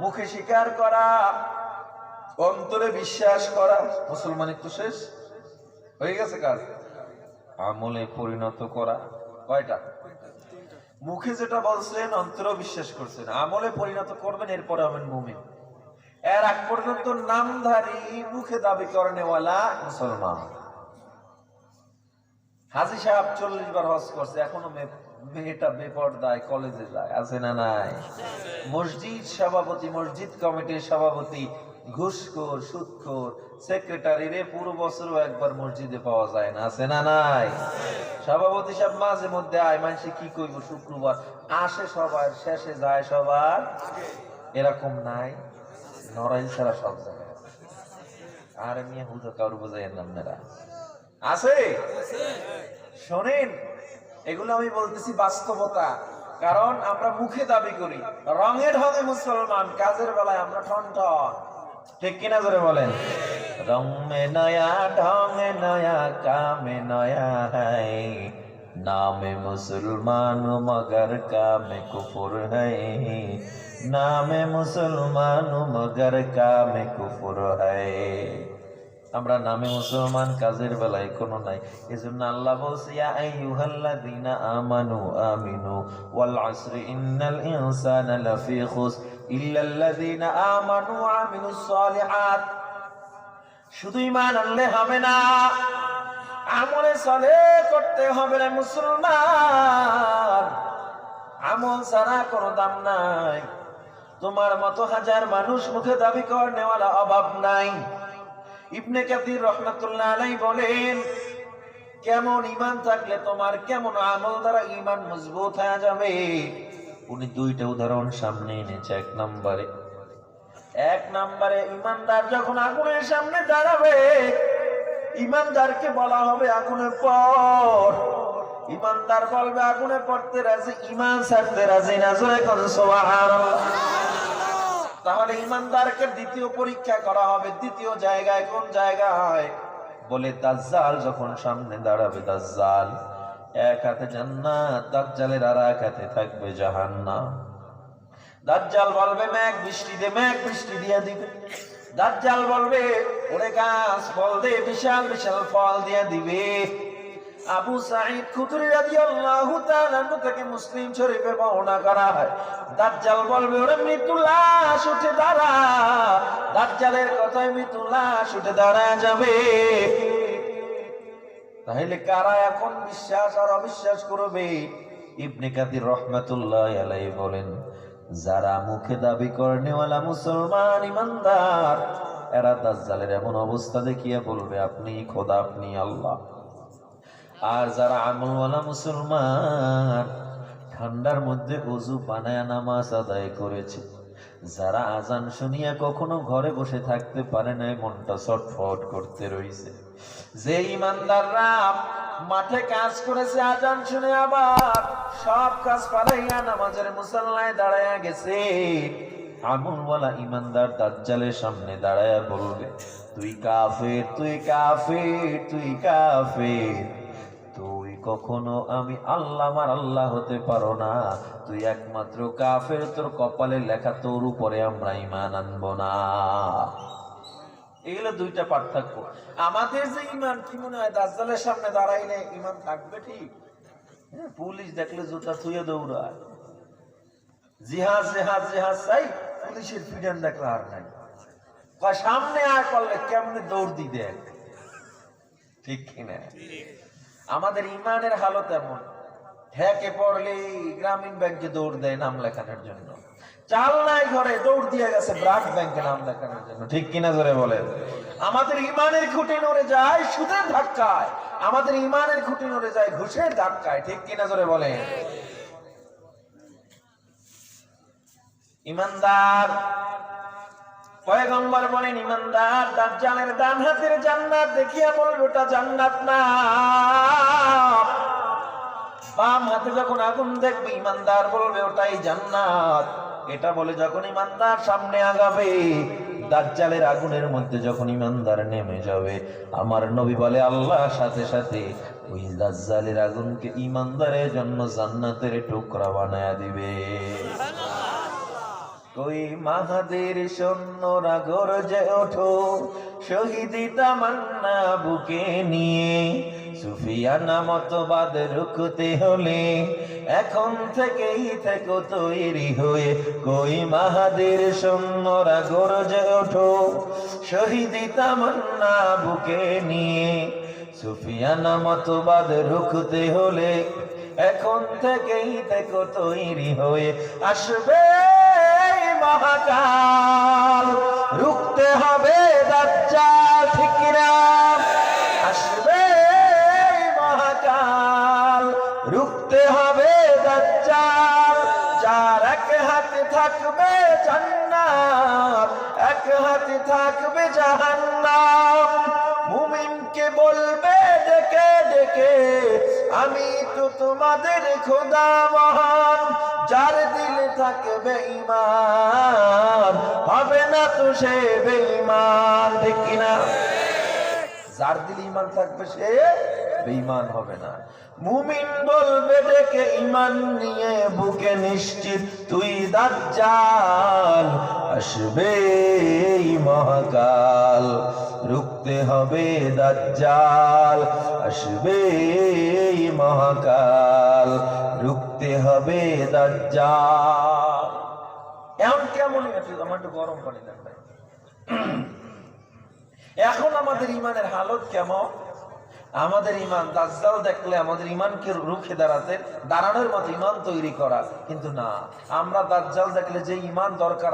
মুখে স্বীকার করা, অন্তরে বিশ্বাস করা, মুসলমান একটু শেষ হয়ে গেছে কাজ। আমলে পরিণত করা কয়টা? মুখে যেটা বলছেন অন্তরে বিশ্বাস করছেন, আমলে পরিণত করবেন, এরপরে হবেন মুমিন। এর আগ পর্যন্ত নামধারী, মুখে দাবি করেনেওয়ালা মুসলমান। হাজী সাহেব 40 বার হজ করছে, এখনো মেয়েটা বেপরদায় কলেজে যায়, আছে না নাই? মসজিদ সভাপতি, মসজিদ কমিটির সভাপতি ঘুষখোর, সুদখোর, সেক্রেটারি রে পুরো বছরও একবার মসজিদে পাওয়া যায় না, আছে না নাই? সভাপতি সাহেব মাঝে মধ্যে আয়, মানুষে কি করব, শুক্রবার আসে সবার, শেষে যায় সবার। এরকম নাই? নড়াইল ছাড়া সব জায়গায় আর মিয়া হুজুর কাউর বোঝাইয়ের নাম মেরা আছে। শোনেন, এগুলো আমি বলতেছি বাস্তবতা। কারণ আমরা মুখে দাবি করি রঙে ঢঙে মুসলমান, কাজের বেলায় আমরা ঠন ঠন, ঠিক কিনা জোরে বলেন? রং মে নয়া, ঢং মে নয়া, কামে নয়া হ্যায়, নামে মুসলমান মগর কামে কুফর হ্যায়, নামে মুসলমান মগর কামে কুফর হ্যায়। আমরা নামে মুসলমান, কাজের বেলায় কোনো নাই। এজন্য আল্লাহ বলছে ইয়া আইয়ুহাল্লাযীনা আমানু আমিনু ওয়াল আসরি ইন্নাল ইনসানা লাফি খুসর ইল্লাল্লাযীনা আমানু ওয়া আমিলুস সালিহাত। শুধু ঈমান আনলে হবে না, আমলে সালেহ করতে হবে রে মুসলমান। আমল ছাড়া কোনো দাম নাই। তোমার মতো হাজার মানুষ মুখে দাবি করেনেওয়ালা অভাব নাই। ইবনে কাসির রাহমাতুল্লাহ আলাইহি বলেন, কেমন ঈমান থাকলে তোমার কেমন আমল দ্বারা ঈমান মজবুত হয়ে যাবে। উনি দুইটা উদাহরণ সামনে এনেছে। এক নম্বরে ঈমানদার যখন আগুনের সামনে দাঁড়াবে, ঈমানদারকে বলা হবে আগুনে পড়। ঈমানদার বলবে আগুনে পড়তে রাজি, ঈমান ছাড়তে রাজি না। জোরে কোন সুবহানাল্লাহ। তাহলে ঈমানদারকে দ্বিতীয় পরীক্ষা করা হবে। দ্বিতীয় জায়গায় কোন জায়গায়? বলে দাজ্জাল যখন সামনে দাঁড়াবে। দাজ্জাল এক হাতে জান্নাত, দাজ্জালের আর এক হাতে থাকবে জাহান্নাম। দাজ্জাল বলবে মেঘ বৃষ্টি দে, মেঘ বৃষ্টি দিয়ে দিবে। দাজ্জাল বলবে ওরে গাছ ফল দে, বিশাল বিশাল ফল দিয়ে দিবে। আবু সাঈদ খুদরি রাদিয়াল্লাহু তাআলা থেকে মুসলিম শরীফে বর্ণনা করা হয়, দাজ্জাল বলবে ওরে মৃত্যু লাশ উঠে দাঁড়া। দাজ্জালের কথায় মৃত্যু লাশ উঠে দাঁড়া যাবে। তাহলে কারা এখন বিশ্বাস আর অবিশ্বাস করবে? ইবনে কাসির রাহমাতুল্লাহি আলাইহি বলেন, যারা মুখে দাবি করেনেওয়ালা মুসলমান ঈমানদার, এরা দাজ্জালের এমন অবস্থা দেখিয়ে বলবে আপনি খোদা, আপনি আল্লাহ। আর যারা আমলওয়ালা মুসলমান, ঠান্ডার মধ্যে ওযু বানায় নামাজ আদায় করেছে, যারা আজান শুনিয়া কখনো ঘরে বসে থাকতে পারে না, মনটা ছটফট করতে রইছে। যে ইমানদাররা মাঠে কাজ করেছে, আজান শুনে আবার সব কাজ পালাইয়া নামাজের মুসাল্লায় দাঁড়ায়া গেছে, আমলওয়ালা ইমানদার দাজ্জালের সামনে দাঁড়ায়া বলবে, তুই কাফের, তুই কাফের, তুই কাফের, তুই কখনো আমি আল্লাহ আমার আল্লাহ হতে পারো না, তুই একমাত্র কাফের, তোর কপালে লেখা, তোর উপরে আমরা ঈমান আনবো না। এগুলো দুইটা পার্থক্য। আমাদের যে ঈমান, কি মনে হয় দাজ্জালের সামনে দাঁড়াইলে ঈমান থাকবে? ঠিক, পুলিশ দেখলে জুতা থুয়ে দৌড়ায়, জিহাজ জিহাজ জিহাজ চাই, পুলিশের ফিডান দেখলে আর নাই, সামনে আয় করলে কেমনে দৌড় দি দেখ, ঠিক কিনা? আমাদের ইমানের হালত এমন, ঠেকে পড়লে গ্রামীণ ব্যাংকে দৌড় দেয় নাম লেখানোর জন্য, চাল নাই ঘরে দৌড় দিয়ে গেছে ব্রাক ব্যাংকে নাম লেখানোর জন্য, ঠিক কিনা জোরে বলেন? আমাদের ইমানের খুঁটি নড়ে যায় সুদের ধাক্কায়, আমাদের ইমানের খুঁটি নড়ে যায় ঘুষের ধাক্কায়, ঠিক কিনা জোরে বলেন? ইমানদার, পয়গম্বর বলেন, ইমানদার দাজ্জালের ডান হাতের জান্নাত দেখিয়া বলবে ওটা জান্নাত না, বাম হাতে যখন আগুন দেখবে ইমানদার বলবে ওটাই জান্নাত। এটা বলে যখন ইমানদার সামনে আগাবে, দাজ্জালের আগুনের মধ্যে যখন ইমানদার নেমে যাবে, আমার নবী বলে আল্লাহর সাথে সাথে ওই দাজ্জালের আগুনকে ইমানদারের জন্য জান্নাতের টুকরা বানায়া দিবে। ওই মাহাদের সৈন্যরা গর্জে ওঠো, শহীদি তামান্না বুকে নিয়ে, সুফিয়ানা মতবাদ রুখতে হলে এখন থেকেই থেকো তৈরি হয়ে। কই মাহাদের সৈন্যরা গর্জে ওঠো, শহীদি তামান্না বুকে নিয়ে, সুফিয়ানা মতবাদ রুখতে হলে এখন থেকেই থেকো তৈরি হয়ে। আসবে মহাকাল, রুখতে হবে দাজ্জাল, ঠিক কিনা? আসবে মহাকাল, রুখতে হবে দাজ্জাল, যার এক হাতে থাকবে জান্নাত, এক হাতে থাকবে জাহান্নাম। মুমিনকে বলবে ডেকে ডেকে, আমি তো তোমাদের খোদা মহান, যার দিলে থাকবে ঈমান হবে না তো সে বেঈমান, ঠিক কিনা? যার দিলে ঈমান থাকবে সে বেঈমান হবে না। মুমিন বলবে ডেকে ঈমান নিয়ে বুকে নিশ্চিত, তুই দাজ্জাল আসবে মহাকাল, রুখতে হবে দাজ্জাল, আসবে মহাকাল, রুখতে হবে দাজ্জাল। এখন কেমন আমার একটু গরম পানি দেন ভাই। এখন আমাদের ইমানের হালত কেমন? আমাদের ইমান দাজ্জাল দেখলে আমাদের ইমানকে রুখে দাঁড়ানোর মতো ইমান তৈরি করা, কিন্তু না, আমরা দাজ্জাল দেখলে যে ইমান দরকার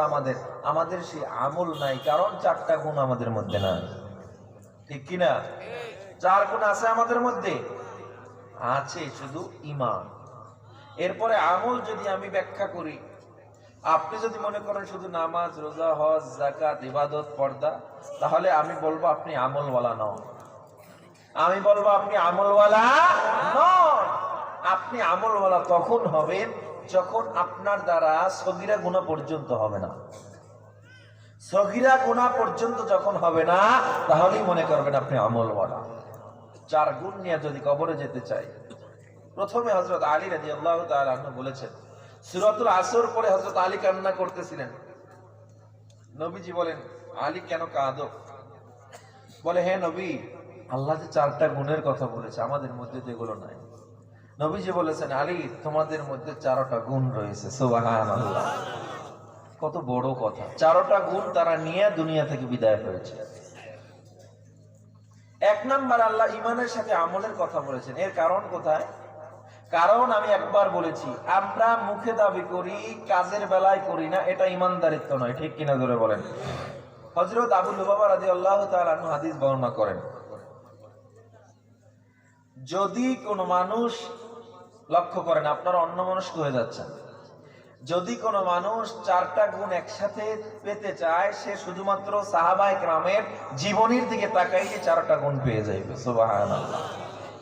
আমাদের সেই আমল নাই, কারণ 4টা গুণ আমাদের মধ্যে নাই, ঠিক কিনা? 4 গুণ আছে আমাদের মধ্যে, আছে শুধু ইমান। এরপরে আমল যদি আমি ব্যাখ্যা করি, আপনি যদি মনে করেন শুধু নামাজ, রোজা, হজ, যাকাত, ইবাদত, পর্দা, তাহলে আমি বলবো আপনি আমলওয়ালা নন। আমি বলবো আপনি আমলওয়ালা নন। আপনি আমলওয়ালা তখন হবেন যখন আপনার দ্বারা সগীরা গুনাহ পর্যন্ত হবে না। সগীরা গুনাহ পর্যন্ত যখন হবে না, তাহলেই মনে করবেন আপনি আমলওয়ালা। 4 গুণ নিয়ে যদি কবরে যেতে চাই, প্রথমে হযরত আলী রাদিয়াল্লাহু তাআলা আনহু বলেছেন, সূরাতুল আসর পরে হযরত আলী কান্না করতেছিলেন। নবীজি বলেন, আলী কেন কাঁদো? বলে, হে নবী, আল্লাহ যে 4টা গুণের কথা বলেছে, আমাদের মধ্যে তো এগুলো নাই। নবীজি বলেছেন, আলী তোমাদের মধ্যে 4টা গুণ রয়েছে। সুবহানাল্লাহ, কত বড় কথা! 4টা গুণ তারা নিয়ে দুনিয়া থেকে বিদায় হয়েছে। 1 নাম্বার, আল্লাহ ইমানের সাথে আমলের কথা বলেছেন। এর কারণ কোথায়? কারণ আমি একবার বলেছি, আমরা মুখে দাবি করি, কাজের বেলায় করি না, এটা ইমানদারিত্ব নয়, ঠিক কিনা জোরে বলেন? হযরত আবু লুবাবা রাদিয়াল্লাহু তাআলা আনহু হাদিস বর্ণনা করেন, যদি কোনো মানুষ, লক্ষ্য করেন আপনারা অন্যমনস্ক হয়ে যাচ্ছেন, যদি কোনো মানুষ 4টা গুণ একসাথে পেতে চায়, সে শুধুমাত্র সাহাবায়ে কেরামের জীবনীর দিকে তাকাইলে 4টা গুণ পেয়ে যাবে। সুবহানাল্লাহ।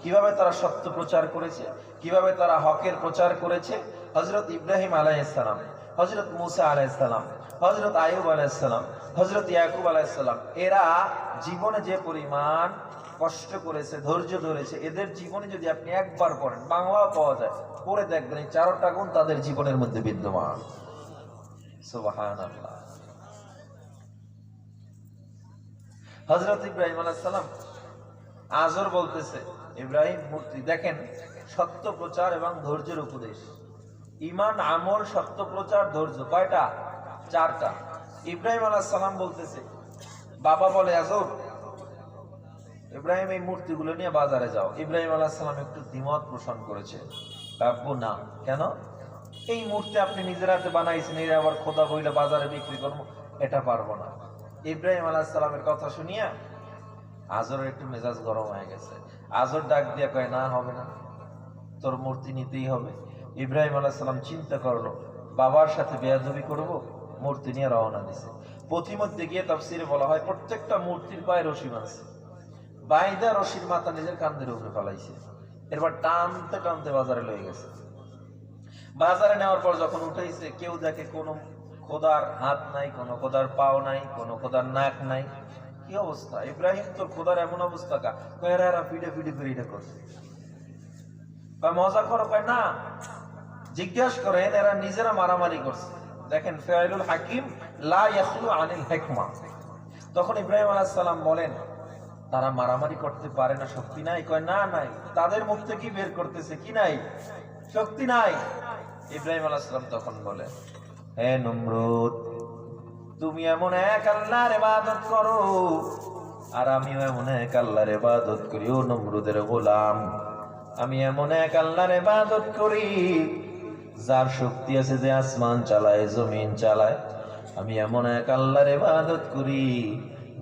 কিভাবে তারা সত্য প্রচার করেছে, কিভাবে তারা হকের প্রচার করেছে। হযরত ইব্রাহিম আলাইহিস সালাম, হযরত মুসা আলাইহিস সালাম, হযরত আইয়ুব আলাইহিস সালাম, হযরত ইয়াকুব আলাইহিস সালাম, এরা জীবনে যে পরিমাণ কষ্ট করেছে, ধৈর্য ধরেছে, এদের জীবনে যদি আপনি একবার পড়েন, বাংলাও পাওয়া যায়, পড়ে দেখবেন এই 4টা গুণ তাদের জীবনের মধ্যে বিদ্যমান। সুবহানাল্লাহ। হযরত ইব্রাহিম আলাইহিস সালাম, আজর বলতেছে, ইব্রাহিম মূর্তি দেখেন, সত্য প্রচার এবং ধৈর্যের উপদেশ। ঈমান, আমল, সত্য প্রচার, ধৈর্য, কয়টা? 4টা। ইব্রাহিম আলাইহিস সালাম বলতেছে, বাবা বলে আজর, ইব্রাহিম এই মূর্তিগুলো নিয়ে বাজারে যাও। ইব্রাহিম আলাইহিস সালাম একটু দ্বিমত পোষণ করেছে, আব্বু না। কেন? এই মূর্তি আপনি নিজের হাতে বানাইছেন, এর আবার খোদা বইলে বাজারে বিক্রি করবো, এটা পারবো না। ইব্রাহিম আলাইহিস সালামের কথা শুনিয়া আজরের একটু মেজাজ গরম হয়ে গেছে। আজর ডাক দিয়া কয়, না হবে না, তোর মূর্তি নিতেই হবে। ইব্রাহিম আলাইহিস সালাম চিন্তা করলো, বাবার সাথে বেয়াদবি করব, মূর্তি নিয়ে রওনা দিছে। পথিমধ্যে গিয়ে তাফসীরে বলা হয়, প্রত্যেকটা মূর্তির পায়ে রশি বাঁধছে, বাইদা রশির মাথা নিজের কাঁধের উপরে ফেলাইছে। এরপর টানতে টানতে বাজারে লয়ে গেছে। বাজারে নেওয়ার পর যখন উঠাইছে, কেউ দেখে কোনো খোদার হাত নাই, কোনো খোদার পাও নাই, কোনো খোদার নাক নাই। কি অবস্থা? ইব্রাহিম, তোর খোদার এমন অবস্থা কা? এরা পিড়ে পিড়ে করে এটা করছে। মজা করো? কয় না, জিজ্ঞাসা করেন, এরা নিজেরা মারামারি করছে। দেখেন, ফাইলুল হাকিম লা ইয়াখলু আনিল হিকমা। তখন ইব্রাহিম আলাইহিস সালাম বলেন, তারা মারামারি করতে পারে না, শক্তি নাই? কয় না, নাই। তাদের মুখ থেকে বের করতেছে, কি নাই? শক্তি নাই। ইব্রাহিম আলাইহিস সালাম তখন বলে, হে নমরুদ, তুমি এমন এক আল্লাহর ইবাদত করো, আর আমিও এমন এক আল্লাহর ইবাদত করি। ও নমরুদের গোলাম, আমি এমন এক আল্লাহর ইবাদত করি যার শক্তি আছে, যে আসমান চালায়, জমিন চালায়। আমি এমন এক আল্লাহর ইবাদত করি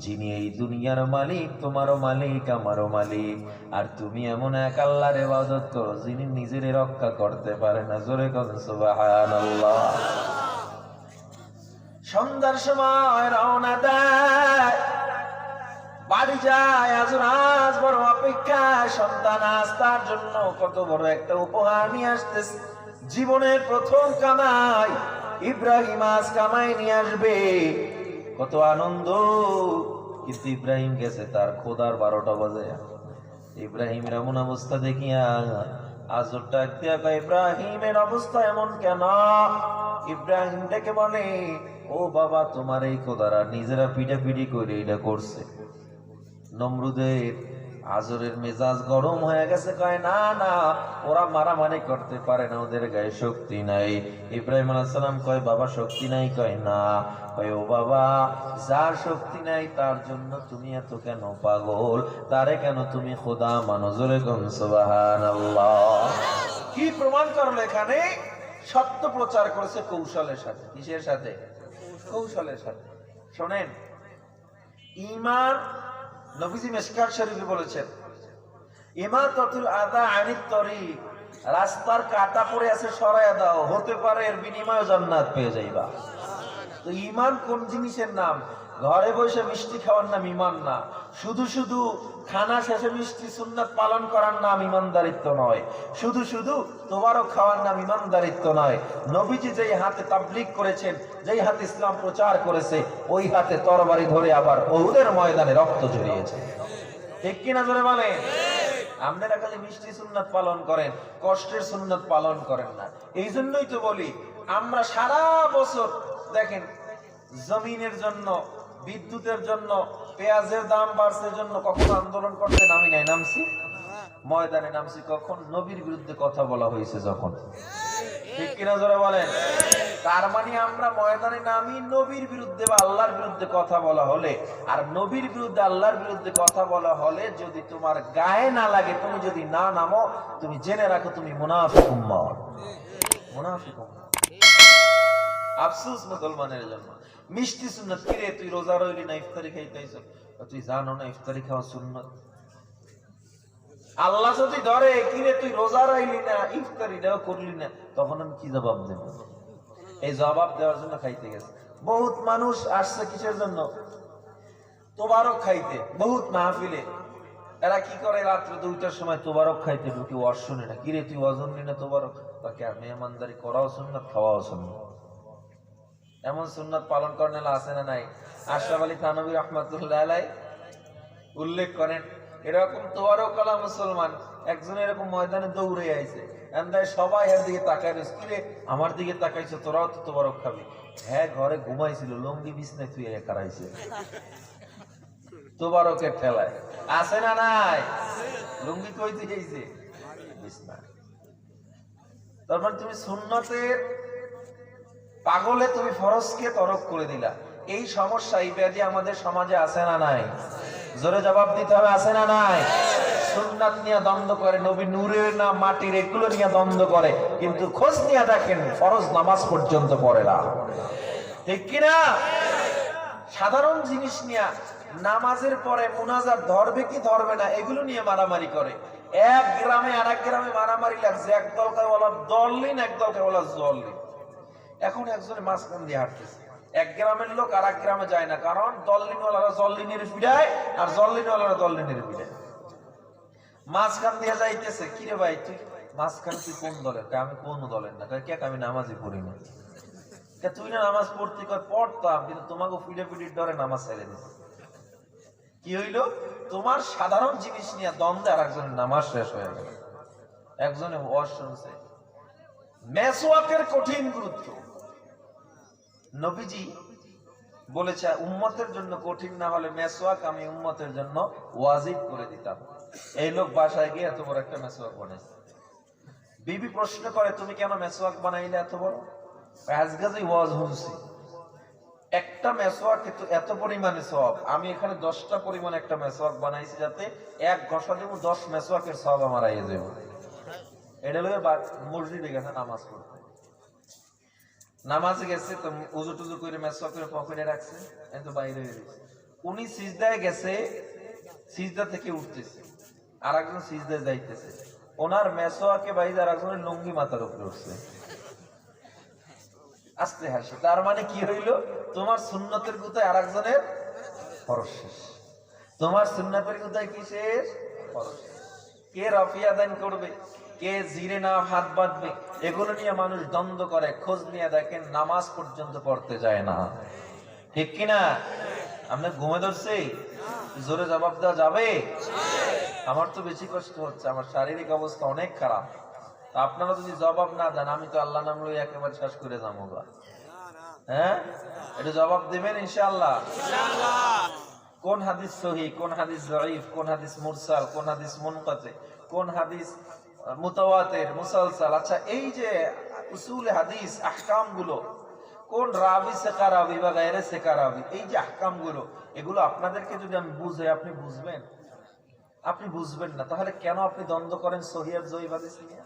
যিনি এই দুনিয়ার মালিক, তোমারও মালিক, আমারও মালিক। আর তুমি এমন এক আল্লাহর ইবাদত করো যিনি নিজের রক্ষা করতে পারে না। জোরে বলেন সুবহানাল্লাহ। সন্ধ্যার সময় রওনা দেয়, বাড়ি যায়। আজ বড় অপেক্ষা, সন্তান আজ তার জন্য কত বড় একটা উপহার নিয়ে আসতেছে। জীবনের প্রথম কামাই ইব্রাহিম আজ কামাই নিয়ে আসবে, কত আনন্দ। কিন্তু ইব্রাহিম গেছে তার খোদার 12টা বাজে। ইব্রাহিমের এমন অবস্থা দেখিয়া আজর ডাক দিয়া কয়, ইব্রাহিমের অবস্থা এমন কেন? ইব্রাহিম ডেকে বলে, ও বাবা, তোমার এই খোদারা নিজেরা পিটাপিটি করে এটা করছে। নমরুদের আজরের মেজাজ গরম হয়ে গেছে। কয় না না, ওরা মারামারি করতে পারে না, ওদের গায়ে শক্তি নাই। ইব্রাহিম আলাইহিস সালাম কয়, বাবা শক্তি নাই? কয় না। কয়, ও বাবা, যার শক্তি নাই তার জন্য তুমি এত কেন পাগল? তারে কেন তুমি খোদা মানো? জোরে কোন সুবহানাল্লাহ। কি প্রমাণ করলো এখানে? সত্য প্রচার করেছে কৌশলের সাথে। কিসের সাথে? কৌশলের সাথে। শোনেন, ঈমান, নবীজি মিশকাত শরীফে বলেছেন, ইমাতাতুল আযা আনিত তরিক, রাস্তার কাটা পড়ে আছে, সরায়া দাও, হতে পারে এর বিনিময়ে জান্নাত পেয়ে যাইবা। তো ঈমান কোন জিনিসের নাম? ঘরে বসে মিষ্টি খাওয়ার নাম ঈমান না। শুধু শুধু খানা শেষে মিষ্টি সুন্নাত পালন করার নাম ঈমানদারিত্ব নয়। শুধু শুধু তোবারক খাওয়ার নাম ঈমানদারিত্ব নয়। নবীজি যেই হাতে তাবলীগ করেছেন, যেই হাতে ইসলাম প্রচার করেছে, ওই হাতে তরবারি ধরে আবার উহুদের ময়দানে রক্ত ঝরিয়েছে। ঠিক কিনা জোরে বলেন? আপনারা খালি মিষ্টি সুন্নাত পালন করেন, কষ্টের সুন্নাত পালন করেন না। এই জন্যই তো বলি, আমরা সারা বছর দেখেন, জমিনের জন্য, বিদ্যুতের জন্য, পেঁয়াজের দাম বাড়ছে জন্য কখন আন্দোলন করতে নামি নাই? নামছি। ময়দানে নামছি কখন? নবীর বিরুদ্ধে কথা বলা হয়েছে যখন। ঠিক কিনা জোরে বলেন? তার মানে আমরা ময়দানে নামি নবীর বিরুদ্ধে বা আল্লাহর বিরুদ্ধে কথা বলা হলে। আর নবীর বিরুদ্ধে, আল্লাহর বিরুদ্ধে কথা বলা হলে যদি তোমার গায়ে না লাগে, তুমি যদি না নামো, তুমি জেনে রাখো তুমি মুনাফিক উম্মত। মুনাফিক উম্মত। আফসোস মুসলমানের জন্য। মিষ্টি সুন্নাত। কিরে, তুই রোজা রইলি না, ইফতারি খাইতেছ? তুই জানো না ইফতারি খাওয়া সুন্নাত? আল্লাহ যদি ধরে, কিরে তুই রোজা রাইলি না, ইফতারিটাও করলি না, তখন আমি কি জবাব দেব? এই জবাব দেওয়ার জন্য খাইতে গেছে। বহুত মানুষ আসছে কিসের জন্য? তোবারক খাইতে। বহুত মাহফিলে এরা কি করে, রাত্রে 2টার সময় তোবারক খাইতে ঢুকে, ওয়াজ শুনে না। কিরে তুই ওয়াজন নি না তোবারক? তাকে মেহমানদারি করাও সুন্নাত, খাওয়াও সুন্নাত। এমন সুন্নাত পালন করেন আছে না নাই? আশরাফ আলী থানভী রাহমাতুল্লাহ আলাইহি উল্লেখ করেন, এরকম তোবারক কলা মুসলমান একজন এরকম ময়দানে দৌড়ে আইছে, সবাই এর দিকে তাকায় রয়েছে। কিরে আমার দিকে তাকাইছো, তোরাও তো তোবারক খাবি? হ্যাঁ, ঘরে ঘুমাইছিল, লঙ্গি বিছনায় তুই কারাইছে তোবারকের ঠেলায়। আছে না নাই? লুঙ্গি কই দিয়েছে? বিছনায়। তারপর তুমি সুন্নতের পাগলে তুমি ফরজকে তরক করে দিলা। এই সমস্যা, এই ব্যাধি আমাদের সমাজে আছে না নাই? জোরে জবাব দিতে হবে, আছে না নাই? সুন্নাত নিয়ে দ্বন্দ্ব করে, নবী নূরের না মাটির, এগুলো নিয়ে দ্বন্দ্ব করে, কিন্তু খোঁজ নিয়ে দেখেন ফরজ নামাজ পর্যন্ত পড়ে না। ঠিক কিনা? সাধারণ জিনিস নিয়ে, নামাজের পরে মুনাজাত ধরবে কি ধরবে না, এগুলো নিয়ে মারামারি করে। এক গ্রামে আর এক গ্রামে মারামারি লাগছে, এক দলকে বলা দললিন, এক দলকে বলা জললিন। এখন একজনের মাঝখান দিয়ে হাঁটতেছে, এক গ্রামের লোক আর এক গ্রামে যায় না, কারণ দললিনওয়ালারা জললিনের পিড়ায় আর জললিনওয়ালারা দললিনের পিড়ায়। মাঝখান দিয়ে যাইতেছে, কিরে ভাই তুই মাঝখান, তুই কোন দলের? আমি কোন দলের না। কে? আমি নামাজই পড়ি না। তুই না নামাজ পড়তে? পড়তাম, কিন্তু তোমাকে পিড়ে পিড়ির ডরে নামাজ ছেড়ে দিচ্ছে। কি হইলো? তোমার সাধারণ জিনিস নিয়ে দ্বন্দ্বে আর একজনের নামাজ শেষ হয়ে গেল। একজনে ওয়াজ শুনছে, মেসওয়াকের কঠিন গুরুত্ব। নবীজি বলেছে উম্মতের জন্য কঠিন না হলে মেসওয়াক আমি উম্মতের জন্য ওয়াজিব করে দিতাম। এই লোক বাসায় গিয়ে এত বড় একটা মেসওয়াক বানাইছে। বিবি প্রশ্ন করে, তুমি কেন মেসওয়াক বানাইলে এত বড়? আজগাজই ওয়াজ শুনছি, একটা মেসওয়াক এত পরিমাণে সওয়াব, আমি এখানে 10টা পরিমাণে একটা মেসওয়াক বানাইছি, যাতে এক ঘষা দেব 10 মেসওয়াকের সওয়াব আমার আইয়ে যাব। এটা লয়ে মসজিদে গেছে নামাজ পড়তে। নামাজে গেছে তো উজু টুজু করে মেসওয়াক করে পকেটে রাখছে, এত বাইরে হয়ে গেছে। উনি সিজদায় গেছে, সিজদা থেকে উঠতেছে, আর একজন সিজদায় যাইতেছে, ওনার মেসওয়াকে বাইরে আর একজনের লুঙ্গি মাথার উপরে উঠছে। আস্তে হাসি। তার মানে কি হইল? তোমার সুন্নতের গুতায় আর একজনের ফরজ শেষ, তোমার সুন্নতের গুতায় কি শেষ? ফরজ। কে রফিয়া দান করবে, কে জিরে না হাত বাঁধবে, এগুলো নিয়ে মানুষ দ্বন্দ্ব করে। খোঁজ নিয়ে দেখেন নামাজ পর্যন্ত পড়তে যায় না। ঠিক কিনা? আপনার ঘুমে ধরছে? জোরে জবাব দেওয়া যাবে? আমার তো বেশি কষ্ট হচ্ছে, আমার শারীরিক অবস্থা অনেক খারাপ। আপনারা যদি জবাব না দেন, আমি তো আল্লাহ নাম লই একেবারে শেষ করে যাবো। হ্যাঁ, এটা জবাব দেবেন ইনশাআল্লাহ। কোন হাদিস সহিহ, কোন হাদিস যায়ীফ, কোন হাদিস মুরসাল, কোন হাদিস মুনকাতি, কোন হাদিস মুতাওয়াতির, মুসালসাল। আচ্ছা, এই যে উসুল হাদিস আহকাম গুলো, কোন রাবি সিকা রাবি বা গায়রে সিকা রাবি, এই যে আহকাম গুলো, এগুলো আপনাদেরকে যদি আমি বুঝাই, আপনি বুঝবেন? আপনি বুঝবেন না। তাহলে কেন আপনি দ্বন্দ্ব করেন সহিহ আর যায়ীফ হাদিস নিয়ে?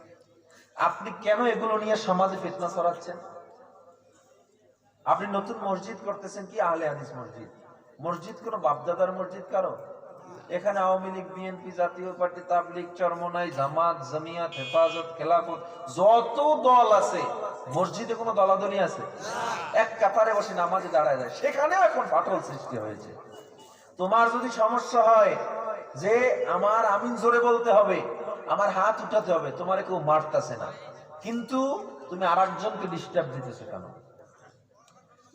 আপনি কেন এগুলো নিয়ে সমাজে ফিতনা ছড়াচ্ছেন? আপনি নতুন মসজিদ করতেছেন কি আহলে হাদিস মসজিদ? মসজিদ কোন বাপদাদার মসজিদ কারো? এখানে আওয়ামী লীগ, বিএনপি, জাতীয় পার্টি, তাবলীগ, চরমনাই, জামাত, জামিয়াত, হেফাজত, খেলাফত, যত দল আছে, মসজিদে কোনো দলাদলি আছে? এক কাতারে বসে নামাজে দাঁড়ায় যায়, সেখানেও এখন ফাটল সৃষ্টি হয়েছে। তোমার যদি সমস্যা হয় যে আমার আমিন জোরে বলতে হবে, আমার হাত উঠাতে হবে, তোমার কেউ মারতেছে না, কিন্তু তুমি আর একজনকে ডিস্টার্ব দিতেছো কেন?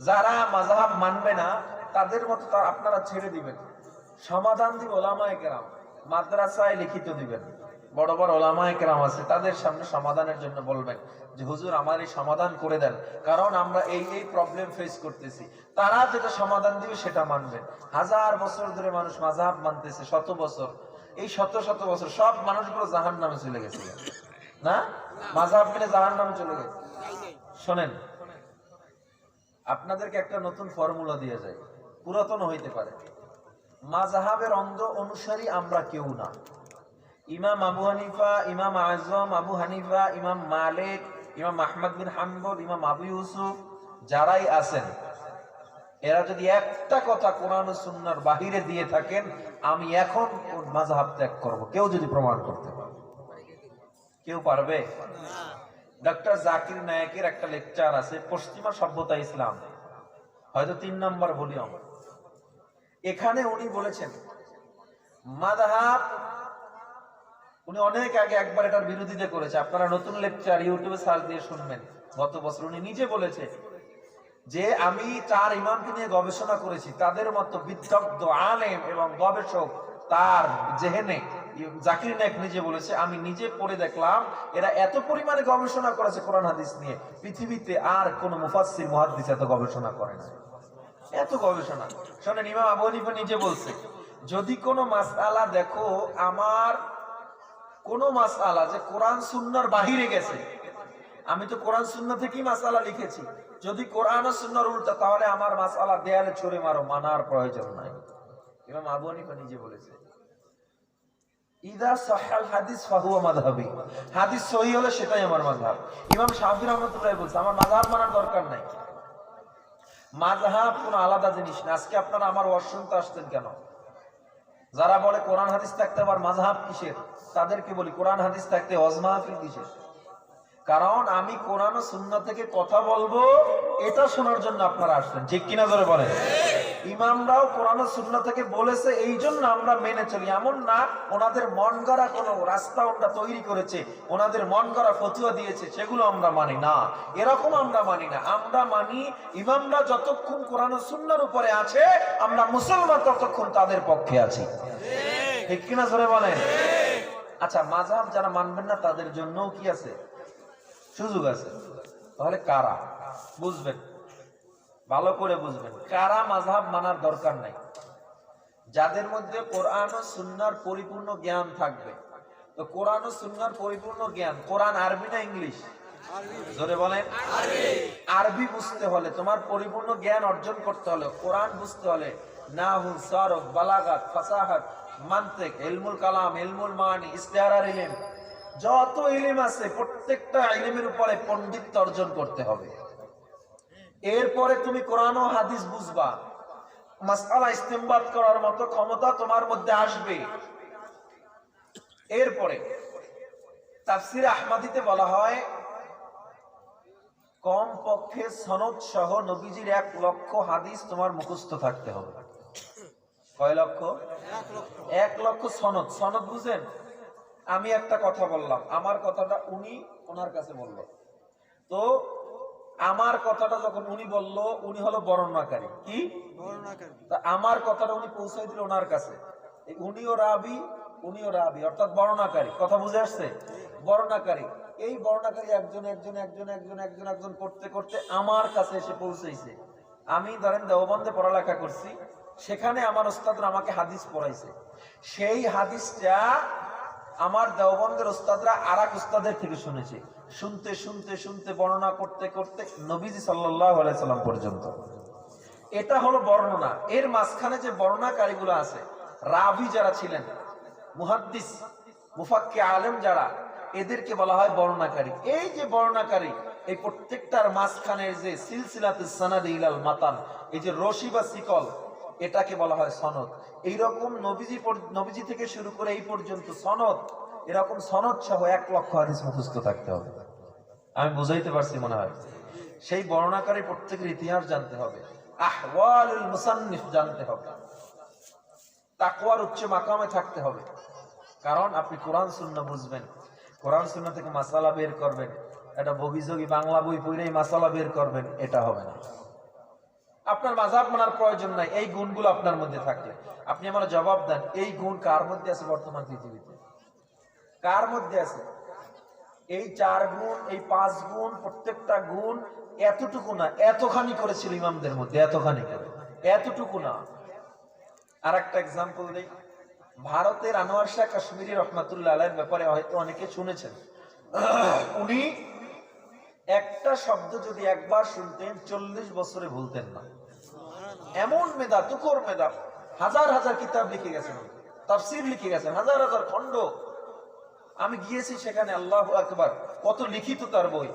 যারা মাযহাব মানবে না তাদের মতো আপনারা ছেড়ে দিবেন, সমাধান দিব ওলামায়ে কেরাম, মাদ্রাসায় লিখিত দিবেন। বড় বড় ওলামায়ে কেরাম আছে, তাদের সামনে সমাধানের জন্য বলবেন যে হুজুর আমার এই সমাধান করে দেন, কারণ আমরা এই এই প্রবলেম ফেস করতেছি। তারা যেটা সমাধান দিবে সেটা মানবেন। 1000 বছর ধরে মানুষ মাযহাব মানতেছে, শত বছর, এই শত শত বছর সব মানুষগুলো জাহান্নামে চলে গেছে না? মাযহাব মেনে জাহান্নামে চলে গেছে। শোনেন, আপনাদেরকে একটা নতুন ফর্মুলা দিয়ে যায়, পুরাতন হইতে পারে। মাযহাবের অন্ধ অনুসারী আমরা কেউ না। ইমাম আবু হানিফা, ইমাম আজম আবু হানিফা, ইমাম মালিক, ইমাম আহমদ বিন হাম্বল, ইমাম আবু ইউসুফ, যারাই আছেন, এরা যদি একটা কথা কোরআন ও সুন্নাহর বাহিরে দিয়ে থাকেন, আমি এখন মাযহাব ত্যাগ করব, কেউ যদি প্রমাণ করতে পারে? কেউ পারবে? ডক্টর জাকির নায়েকের একটা লেকচার আছে, পশ্চিমা সভ্যতা ইসলাম, হয়তো 3 নম্বর ভলিউম। এখানে উনি বলেছেন মাযহাব, উনি অনেক আগে একবার এটার বিরোধিতা করেছে, আপনারা নতুন লেকচার ইউটিউবে সার্চ দিয়ে শুনবেন। গত বছর উনি নিজে বলেছে যে আমি 4 ইমামকে নিয়ে গবেষণা করেছি, তাদের মতো বিদগ্ধ আলেম এবং গবেষক তার জেহেনে, জাকির নায়েক নিজে বলেছে, আমি নিজে পড়ে দেখলাম এরা এত পরিমাণে গবেষণা করেছে কোরআন হাদিস নিয়ে, পৃথিবীতে আর কোন মুফাসসির মুহাদ্দিস এত গবেষণা করে না, এত গবেষণা। শোনেন, ইমাম আবু হানিফা নিজে বলছে, যদি কোনো মাসআলা দেখো আমার কোন মাসআলা যে কোরআন সুন্নাহর বাহিরে গেছে, আমি তো কোরআন সুন্নাহ থেকেই মাসআলা লিখেছি, যদি কোরআন ও সুন্নাহর উল্টা, তাহলে আমার মাসআলা দেয়ালে ছুঁড়ে মারো, মানার প্রয়োজন নাই। ইমাম আবু হানিফা নিজে বলেছে ইদা সাহাল হাদিস ফাহুয়া মাযহাবি, হাদিস সহিহ হলে সেটাই আমার মাযহাব। ইমাম শাফিঈ রাহমাতুল্লাহ বলছে আমার মাযহাব মানার দরকার নাই। মাযহাব কোন আলাদা জিনিস না। আজকে আপনারা আমার ওয়াজ শুনতে আসছেন কেন? যারা বলে কোরআন হাদিস থাকতে আবার মাযহাব কিসের, তাদেরকে বলি কোরআন হাদিস থাকতে ওয়াজ মাহফিল কিসের? কারণ আমি কোরআন ও সুন্নাহ থেকে কথা বলবো, এটা শোনার জন্য আপনারা আসছেন, ঠিক কিনা জোরে বলেন। ইমামরাও কোরআন ও সুন্নাহ থেকে বলেছে, এই জন্য আমরা মেনে চলি। এমন না ওনাদের মন গড়া কোনো রাস্তা ওরা তৈরি করেছে, ওনাদের মন গড়া ফতোয়া দিয়েছে, সেগুলো আমরা মানি না, এরকম আমরা মানি না। আমরা মানি ইমামরা যতক্ষণ কোরআন ও সুন্নাহর উপরে আছে, আমরা মুসলমান ততক্ষণ তাদের পক্ষে আছি, ঠিক কিনা জোরে বলেন। আচ্ছা, মাযহাব যারা মানবেন না তাদের জন্যও কি আছে? সুযোগ আছে। তাহলে কারা? বুঝবেন, ভালো করে বুঝবেন, কারা মাযহাব মানার দরকার নাই। যাদের মধ্যে কোরআন ও সুন্নাহর পরিপূর্ণ জ্ঞান থাকবে। তো কোরআন ও সুন্নাহর পরিপূর্ণ জ্ঞান, কোরআন আরবি না ইংলিশ? জোরে বলেন। আরবি বুঝতে হলে, তোমার পরিপূর্ণ জ্ঞান অর্জন করতে হলে, কোরআন বুঝতে হলে নাহু, সরফ, বালাগাত, ফাসাহাত, মানতিক, ইলমুল কালাম, ইলমুল মানি, ইস্তিহারার ইলম, যত ইলম আছে প্রত্যেকটা ইলমের উপরে পণ্ডিত অর্জন করতে হবে। এরপরে তুমি কোরআন ও হাদিস বুঝবা, মাসআলা ইস্তেমবাদ করার মতো ক্ষমতা তোমার মধ্যে আসবে। এরপরে তাফসীর আহমদীতে বলা হয় কম পক্ষে সনদ সহ নবীজির 1 লক্ষ হাদিস তোমার মুখস্থ থাকতে হবে। কয় লক্ষ? 1 লক্ষ সনদ। সনদ বুঝেন? আমি একটা কথা বললাম, আমার কথাটা উনি ওনার কাছে বলল, তো আমার কথাটা যখন উনি বলল, উনি হলো বর্ণনাকারী, কি বর্ণনাকারী, তা আমার কথাটা উনি পৌঁছে দিল ওনার কাছে, উনিও রাবি উনিও রাবি, অর্থাৎ বর্ণনাকারী। কথা বুঝে আসছে? বর্ণনাকারী, এই বর্ণনাকারী একজন একজন একজন একজন একজন একজন করতে করতে আমার কাছে এসে পৌঁছেছে। আমি ধরেন দেওবন্দে পড়ালেখা করছি, সেখানে আমার ওস্তাদরা আমাকে হাদিস পড়াইছে, সেই হাদিসটা আমার দেওবন্দের ওস্তাদরা আরেক ওস্তাদের থেকে শুনেছে, শুনতে শুনতে শুনতে বর্ণনা করতে করতে নবীজি সাল্লাল্লাহু আলাইহি সাল্লাম পর্যন্ত। এটা হলো বর্ণনা। এর মাঝখানে যে বর্ণনাকারীগুলো আছে, রাবি যারা ছিলেন, মুহাদ্দিস, মুফাক্কি আলেম যারা, এদেরকে বলা হয় বর্ণনাকারী। এই যে বর্ণনাকারী, এই প্রত্যেকটার মাঝখানের যে সিলসিলাতুস সানাদি ইলাল মাতান, এই যে রশি বা শিকল, এটাকে বলা হয় সনদ। এইরকম নবীজি থেকে শুরু করে এই পর্যন্ত সনদ, এরকম সনদ সহ 1 লক্ষ হাদিস মুখস্থ থাকতে হবে। আমি বুঝাইতে পারছি মনে হয়? সেই বর্ণনাকারী প্রত্যেকের ইতিহাস জানতে হবে, আহওয়ালুল মুসান্নিফ জানতে হবে, তাকওয়ার উচ্চ মাকামে থাকতে হবে। কারণ আপনি কোরআন সুন্নাহ বুঝবেন, কোরআন সুন্নাহ থেকে মাসালা বের করবেন, এটা বহিযোগী বাংলা বই পড়েই মাসালা বের করবেন, এটা হবে না। আপনার মাযহাব মানার প্রয়োজন নাই এই গুণগুলো আপনার মধ্যে থাকলে। আপনি আমার জবাব দেন, এই গুণ কার মধ্যে আছে বর্তমান পৃথিবীতে? কার মধ্যে আছে? এই 4 গুণ, এই 5 গুণ, প্রত্যেকটা গুণ এতটুকু না, এতখানি করেছিল ইমামদের মধ্যে, এতখানি করে, এতটুকু না। আর একটা এক্সাম্পল দেই, ভারতের আনোয়ার শাহ কাশ্মীরি রহমাতুল্লাহ আলাইহির ব্যাপারে হয়তো অনেকে শুনেছেন। উনি একটা শব্দ যদি একবার শুনতেন 40 বছরে ভুলতেন না, এমন মেধা, তুখর মেধা। হাজার হাজার কিতাব লিখে গেছেন, তাফসীর লিখে গেছেন, হাজার হাজার খণ্ড। আমি গিয়েছি সেখানে, আল্লাহু আকবার, কত লিখিত তার বই।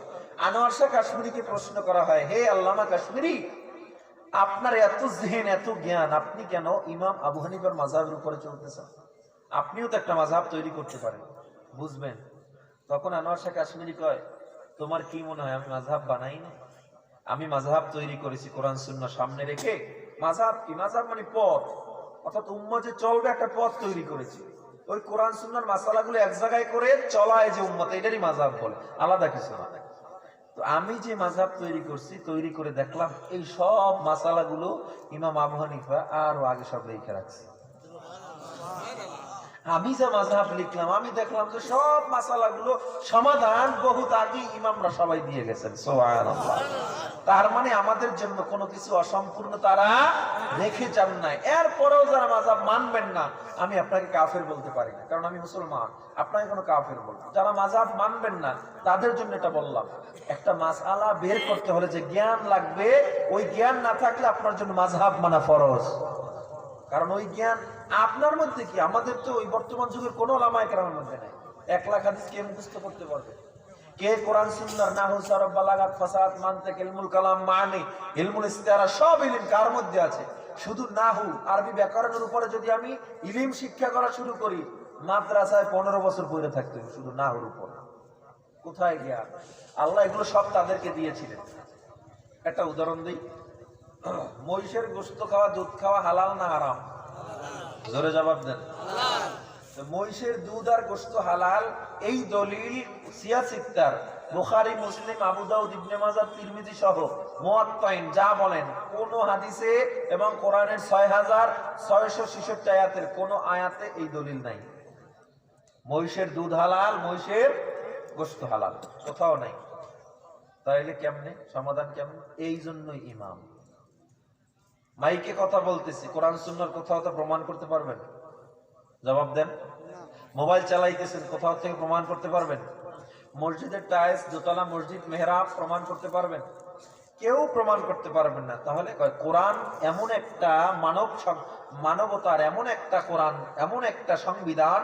আনোয়ার শাহ কাশ্মীরিকে প্রশ্ন করা হয়, হে আল্লামা কাশ্মীরি, আপনার এত জেহেন, এত জ্ঞান, আপনি কেন ইমাম আবু হানিফার মাযহাবের উপরে চলতেছেন? আপনিও তো একটা মাযহাব তৈরি করতে পারেন, বুঝবেন। তখন আনোয়ার শাহ কাশ্মীরি কয়, তোমার কি মনে হয় আমি মাযহাব বানাই না? আমি মাযহাব তৈরি করেছি কোরআন সুন্নাহ সামনে রেখে। মাযহাব কি? মাযহাব মানে পথ, অর্থাৎ উম্মত যে চলবে একটা পথ তৈরি করেছি। ওই কোরআন সুন্নাহর মাসালাগুলো এক জায়গায় করে চলায় যে উম্মত, এটারই মাযহাব বলে, আলাদা কিছু না। তো আমি যে মাযহাব তৈরি করছি, তৈরি করে দেখলাম এই সব মাসালাগুলো ইমাম আবু হানিফা আরো আগে সব লিখে রাখছে। আমি যে মাযহাব লিখলাম, আমি দেখলাম যে সব মাসালাগুলো সমাধান বহুত আগে ইমামরা সবাই দিয়ে গেছেন। সুবহানাল্লাহ। তার মানে আমাদের জন্য কোনো কিছু অসম্পূর্ণ তারা রেখে যান নাই। এরপরেও যারা মাযহাব মানবেন না, আমি আপনাকে কাফের বলতে পারি না, কারণ আমি মুসলমান, আপনাকে কোনো কাফের বলবো। যারা মাযহাব মানবেন না তাদের জন্য এটা বললাম। একটা মাসআলা বের করতে হলে যে জ্ঞান লাগবে, ওই জ্ঞান না থাকলে আপনার জন্য মাযহাব মানা ফরজ। কারণ ওই জ্ঞান আপনার মধ্যে কি, আমাদের তো ওই বর্তমান যুগের কোন ওলামায়ে কেরামের মধ্যে নাই। 1 লাখ হাদিস কে মুখস্থ করতে পারবে? কে কোরআন সুন্নাহর নাহু সরফ বালাগাত ফাসাহাত মানতিক ইলমুল কালাম মানি ইলমুল ইস্তিআরা সব ইলম কার মধ্যে আছে? শুধু নাহু আরবি ব্যাকরণের উপরে যদি আমি ইলম শিক্ষা করা শুরু করি, মাদ্রাসায় 15 বছর পড়ে থাকতে হবে শুধু নাহুর উপর। কোথায় জ্ঞান? আল্লাহ এগুলো সব তাদেরকে দিয়েছিলেন। একটা উদাহরণ দিই, মহিষের গোশত খাওয়া, দুধ খাওয়া হালাল না হারাম? জোরে জবাব দেন। মহিষের দুধ আর গোশত হালাল, এই দলিল সিয়াসিত্তার বুখারী, মুসলিম, আবু দাউদ, ইবনে মাজাহ, তিরমিজি সহ মুওয়াত্তাইন যা বলেন, কোন হাদিসে এবং কোরআনের 6666 আয়াতের কোন আয়াতে এই দলিল নাই মহিষের দুধ হালাল, মহিষের গোশত হালাল, কোথাও নাই। তাইলে কেমনে সমাধান? কেমন? এই জন্যই ইমাম মাইকে কথা বলতেছি, কোরআন সুন্নাহর কোথাও তো প্রমাণ করতে পারবেন? জবাব দেন। মোবাইল চালাইতেছেন, কোথাও থেকে প্রমাণ করতে পারবেন? মসজিদের টাইলস, দোতলা মসজিদ, মেহরাব প্রমাণ করতে পারবেন? কেউ প্রমাণ করতে পারবেন না। তাহলে কোরআন এমন একটা মানবতার এমন একটা কোরআন, এমন একটা সংবিধান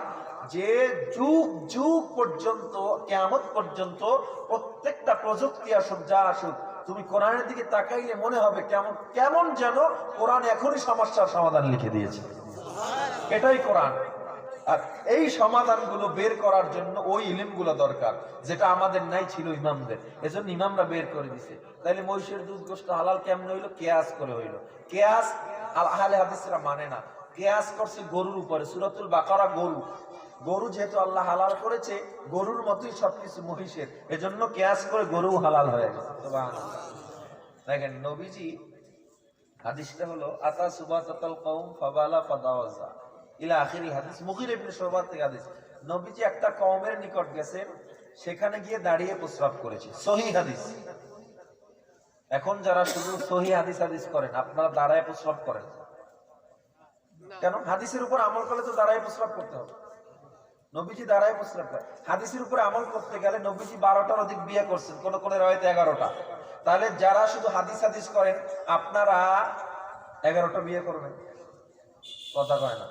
যে যুগ যুগ পর্যন্ত, কিয়ামত পর্যন্ত প্রত্যেকটা প্রযুক্তি আসুক, যা আসুক, তুমি কোরআনের দিকে তাকাইলে মনে হবে কেমন কেমন যেন কোরআন এখনই সমস্যার সমাধান লিখে দিয়েছে। এটাই কোরআন। আর এই সমাধানগুলো বের করার জন্য ওই ইলমগুলো দরকার, যেটা আমাদের নাই, ছিল ইমামদের। এজন্য ইমামরা বের করে দিছে। তাইলে মহিষের দুধ গোশত হালাল কেমনে হইলো? কিয়াস করে হইলো। কিয়াস আহলে হাদিসরা মানে না। কিয়াস করছে গরুর উপরে। সূরাতুল বাকারা গরু, গরু যেহেতু আল্লাহ হালাল করেছে, গরুর মতোই সবকিছু মহিষের, এজন্য কিয়াস করে গরু হালাল হয়ে গেছে। সুবহানাল্লাহ। দেখেন নবীজি, হাদিসটা হলো আতা সুবাতাল কওম ফাবালা ফাদাওয়াজা ইলা আখিরি হাদিস, মুগীরা ইবনে শুবা থেকে হাদিস। নবীজি একটা কওমের নিকট গেছেন, সেখানে গিয়ে দাঁড়িয়ে প্রস্রাব করেছে। সহিহ হাদিস। এখন যারা শুধু সহিহ হাদিস করেন, আপনারা দাঁড়ায় প্রস্রাব করেন কেন? হাদিসের উপর আমল করলে তো দাঁড়ায় প্রস্রাব করতে হবে। নবীজি দাঁড়ায় প্রস্রাব করে। হাদিসের উপরে আমল করতে গেলে নবীজি 12টার অধিক বিয়ে করছেন, কোন কোন রাওয়ায়াতে 11টা। তাহলে যারা শুধু হাদিস করেন, আপনারা 11টা বিয়ে করবেন? কথা কয় না।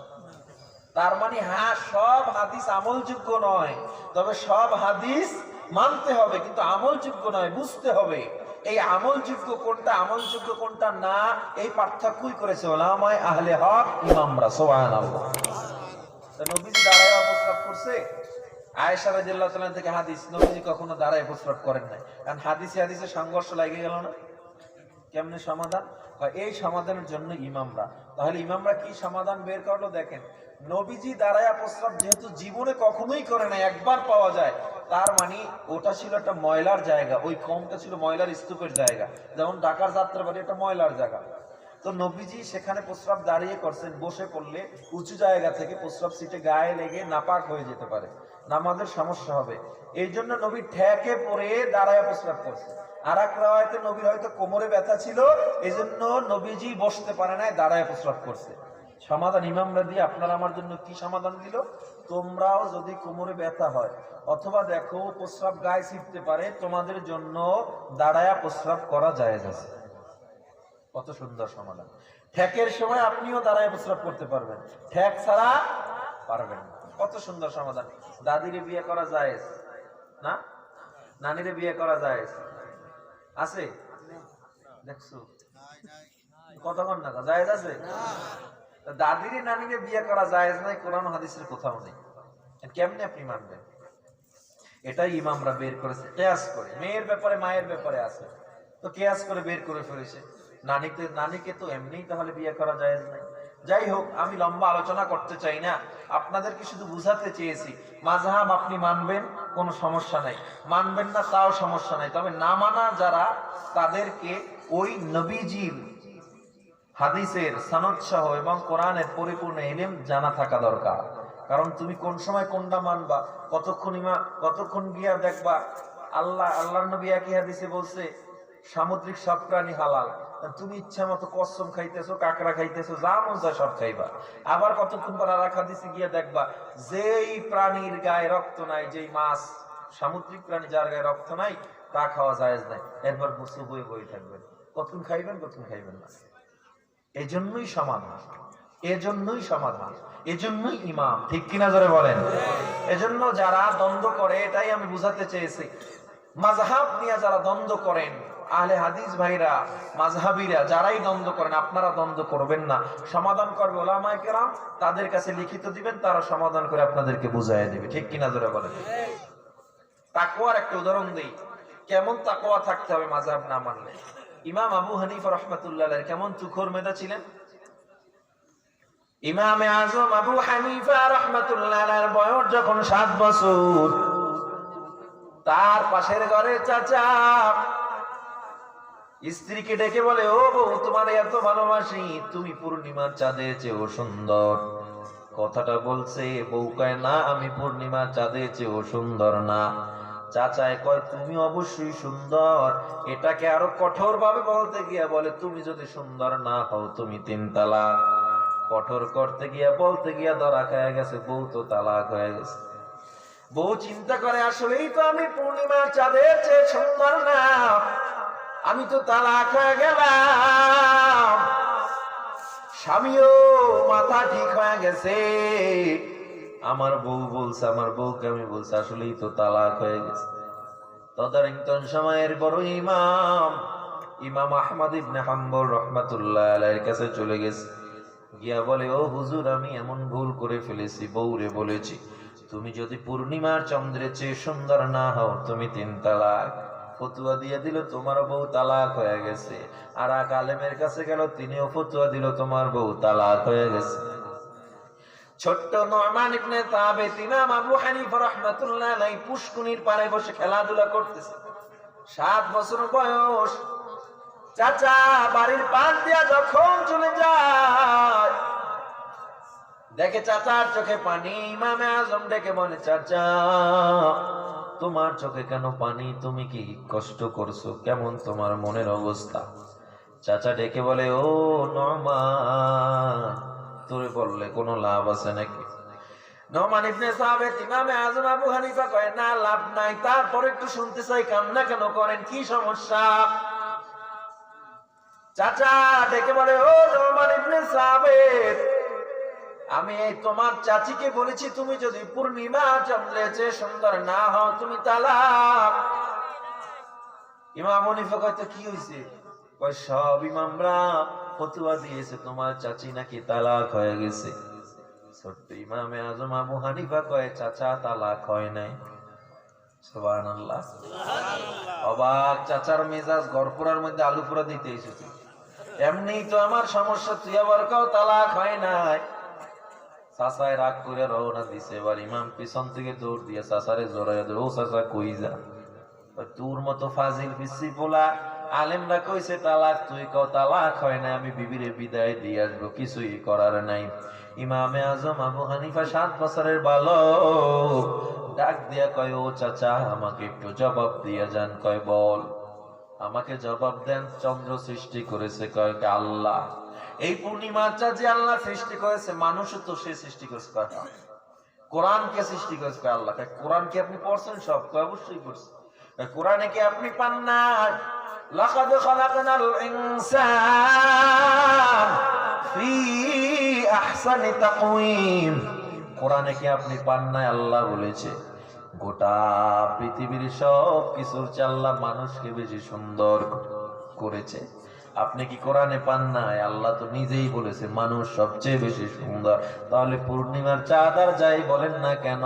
তার মানে হ্যাঁ, সব হাদিস আমলযোগ্য নয়, তবে সব হাদিস মানতে হবে, কিন্তু আমলযোগ্য নয়, বুঝতে হবে এই আমলযোগ্য কোনটা, আমলযোগ্য কোনটা না, এই পার্থক্যই করেছে উলামায়ে আহলে হক, ইমামরা। সুবহানাল্লাহ। নবীজি দাঁড়ায় প্রস্রাব করছে। আয়েশা রাদিয়াল্লাহু তাআলা থেকে হাদিস, নবীজি কখনো দাঁড়ায় প্রস্রাব করেন নাই। কারণ হাদিসে সংঘর্ষ লাগে গেল না। কেমনে সমাধান? এই সমাধানের জন্য ইমামরা। তাহলে ইমামরা কি সমাধান বের করলো? দেখেন, নবীজি দাঁড়ায় প্রস্রাব যেহেতু জীবনে কখনোই করে নাই, একবার পাওয়া যায়, তার মানে ওটা ছিল একটা ময়লার জায়গা, ওই কমটা ছিল ময়লার স্তূপের জায়গা। যেমন ঢাকার যাত্রাবাড়ি একটা ময়লার জায়গা। তো নবীজি সেখানে প্রস্রাব দাঁড়িয়ে করছেন। বসে পড়লে উঁচু জায়গা থেকে প্রস্রাব সিটে গায়ে লেগে নাপাক হয়ে যেতে পারে, নামাজের সমস্যা হবে। এই জন্য নবী ঠেকে পড়ে দাঁড়ায় প্রস্রাব করছে। আর এক রাওয়ায়াতে নবীর হয়তো কোমরে ব্যথা ছিল, এই জন্য নবীজি বসতে পারে নাই, দাঁড়ায় প্রস্রাব করছে। সমাধান ইমামরা দিয়ে আপনার আমার জন্য কি সমাধান দিল? তোমরাও যদি কোমরে ব্যথা হয় অথবা দেখো প্রস্রাব গায়ে ছিটতে পারে, তোমাদের জন্য দাঁড়ায়া প্রস্রাব করা জায়েজ আছে। কত সুন্দর সমাধান। ঠেকের সময় আপনিও দাঁড়ায় প্রস্রাব করতে পারবেন, ঠেক ছাড়া পারবেন না। কত সুন্দর সমাধান। দাদিরে বিয়ে করা জায়েজ না? নানিরে বিয়ে করা জায়েজ আছে? দেখছো কতক্ষণ না জায়েজ আছে? দাদিরে নানিরে বিয়ে করা জায়েজ নাই, কোরআন হাদিসের কোথাও নেই। কেমনে আপনি মানবেন? এটাই ইমামরা বের করেছে কেয়াস করে। মেয়ের ব্যাপারে মায়ের ব্যাপারে আছে, তো কেয়াস করে বের করে ফেলেছে। নানিকে তো এমনিই তাহলে বিয়ে করা জায়েজ নাই। যাই হোক, আমি লম্বা আলোচনা করতে চাই না, আপনাদেরকে শুধু বুঝাতে চেয়েছি মাযহাব আপনি মানবেন, কোনো সমস্যা নাই, মানবেন না তাও সমস্যা নাই, তবে না মানা যারা তাদেরকে ওই নবীজির হাদিসের সনদ সহ এবং কোরআনের পরিপূর্ণ ইলম জানা থাকা দরকার। কারণ তুমি কোন সময় কোনটা মানবা, কতক্ষণ গিয়া দেখবা আল্লাহর নবী একই হাদিসে বলছে সামুদ্রিক সব প্রাণী হালাল, তুমি ইচ্ছা মতো কসম খাইতেছো, কাকড়া খাইতেছো, যা মন চায় সব খাইবা। আবার কতক্ষণ পর আর এক হাদিসে গিয়া দেখবা যেই প্রাণীর গায়ে রক্ত নাই, যেই মাছ সামুদ্রিক প্রাণী যার গায়ে রক্ত নাই তা খাওয়া জায়েজ নাই। এরপর বসে বই বই থাকবেন, কতক্ষণ খাইবেন কতক্ষণ খাইবেন না। এজন্যই সমাধান, এজন্যই সমাধান, এজন্যই ইমাম, ঠিক কিনা জোরে বলেন। এজন্য যারা দ্বন্দ্ব করে, এটাই আমি বুঝাতে চেয়েছি, মাযহাব নিয়ে যারা দ্বন্দ্ব করেন, আহলে হাদিস ভাইরা, মাযহাবীরা যারাই দ্বন্দ্ব করেন, আপনারা দ্বন্দ্ব করবেন না, সমাধান করবে উলামায়ে কেরাম, তাদের কাছে লিখিত দিবেন, তারা সমাধান করে আপনাদেরকে বুঝাইয়া দিবে, ঠিক কিনা জোরে বলেন। তাকওয়ার একটা উদাহরণ দেই, কেমন তাকওয়া থাকতে হবে মাযহাব না মানলে। ইমাম আবু হানিফা রাহমাতুল্লাহ আলাইহি কেমন তুখর মেধা ছিলেন। ইমামে আজম আবু হানিফা রাহমাতুল্লাহ আলাইহির বয়স যখন 7 বছর, তার পাশের ঘরে চাচা স্ত্রীকে ডেকে বলে, ও বউ, তোমার এত ভালোবাসি, তুমি পূর্ণিমার চাঁদের চেয়েও সুন্দর। কথাটা বলছে, বউ কয় না, আমি পূর্ণিমার চাঁদের চেয়েও সুন্দর না। চাচায় কয়, তুমি অবশ্যই সুন্দর। এটাকে আরো কঠোর ভাবে বলতে গিয়া বলে, তুমি যদি সুন্দর না হও তুমি 3 তালাক। কঠোর করতে গিয়া বলতে গিয়া ধরা খায় গেছে, বউ তো তালাক হয়ে গেছে। বউ চিন্তা করে, আসলেই তো আমি পূর্ণিমার চাঁদের চেয়ে সুন্দর না, আমি তো তালাক হয়ে গেলাম। স্বামীও মাথা ঠিক হয়ে গেছে, আমার বউ বলছে, আমার বউকে আমি বলছি আসলেই তো তালাক হয়ে গেছে। তদানীন্তন সময়ের বড় ইমাম আহমদ ইবনে হাম্বল রাহমাতুল্লাহ আলাইহির কাছে চলে গেছে, গিয়া বলে, ও হুজুর, আমি এমন ভুল করে ফেলেছি, বউরে বলেছি তুমি যদি পূর্ণিমার চন্দ্রের চেয়ে সুন্দর না হও তুমি 3 তালাক। ফতুয়া দিয়ে দিল, তোমার বউ তালাক হয়ে গেছে। আর এক আলেমের কাছে গেল, তিনিও ফতুয়া দিল, তোমার বউ তালাক হয়ে গেছে। ছোট্ট নুমান ইবনে সাবিত ইমাম আবু হানিফা রাহমাতুল্লাহ আলাইহি পুষ্কুনির পাড়ে বসে খেলাধুলা করতেছে, 7 বছর বয়স। চাচা বাড়ির পাশ দিয়া যখন চলে যায়, দেখে চাচার চোখে পানি। ইমামে আজম ডেকে বলে, চাচা তোমার চোখে কেন পানি, তুমি কি কষ্ট করছো, কেমন তোমার মনের অবস্থা? চাচা ডেকে বলে, ও নুমান, তোরে বললে কোনো লাভ আছে নাকি? নুমান ইবনে সাবিত ইমামে আজম আবু হানিফা কয়, না লাভ নাই, তারপর একটু শুনতে চাই, কান্না কেন করেন, কি সমস্যা? চাচা ডেকে বলে, ও নুমান ইবনে সাবিত, আমি এই তোমার চাচিকে বলেছি তুমি যদি পূর্ণিমা চন্দ্রের চেয়ে সুন্দর না হও তুমি তালাক। ইমাম হানিফা কয়, তো কি হইছে? কয়, সব ইমামরা ফতোয়া দিয়েছে তোমার চাচি নাকি তালাক হয়ে গেছে। ছোট্ট ইমামে আজম আবু হানিফা কয়, চাচা তালাক হয় নাই। সুবহানাল্লাহ। অবাক চাচার মেজাজ গড়পুরার মধ্যে আলু পোড়া দিতে এসেছে। এমনি তো আমার সমস্যা, তুই আবার কাও তালাক হয় নাই। চাচায় রাগ করে রওনা দিছে, এবার ইমাম পিছন থেকে দৌড় দিয়ে চাচারে জড়াইয়া ধরে, ও চাচা কই যা? তোর মতো ফাজিল পিসি পোলা আলেমরা কইছে তালাক, তুই কও তালাক হয় না, আমি বিবিরে বিদায় দিয়ে আসবো, কিছুই করার নাই। ইমামে আজম আবু হানিফা 7 বছরের বালক ডাক দিয়া কয়, ও চাচা আমাকে একটু জবাব দিয়া যান। কয়, বল। আমাকে জবাব দেন। চন্দ্র সৃষ্টি করেছে কয় আল্লাহ। এই পূর্ণিমার চাঁদ যে আল্লাহ সৃষ্টি করেছে, মানুষও তো সে সৃষ্টি করেছে কয় কোরআন কে সৃষ্টি করেছে কয় আল্লাহ। কোরআন কি আপনি পড়ছেন? সব কয় অবশ্যই পড়ছি। কোরআনে কি আপনি পান না? লাকাদ খালাকনাল ইনসান ফি আহসানি তাকওয়িম। কোরআনে কি আপনি পান না? আল্লাহ বলেছে গোটা পৃথিবীর সব কিছুর চেয়ে আল্লাহ মানুষকে বেশি সুন্দর করেছে। আপনি কি কোরআনে পান নাই? আল্লাহ তো নিজেই বলেছে মানুষ সবচেয়ে বেশি সুন্দর। তাহলে পূর্ণিমার চাঁদ আর যাই বলেন না কেন,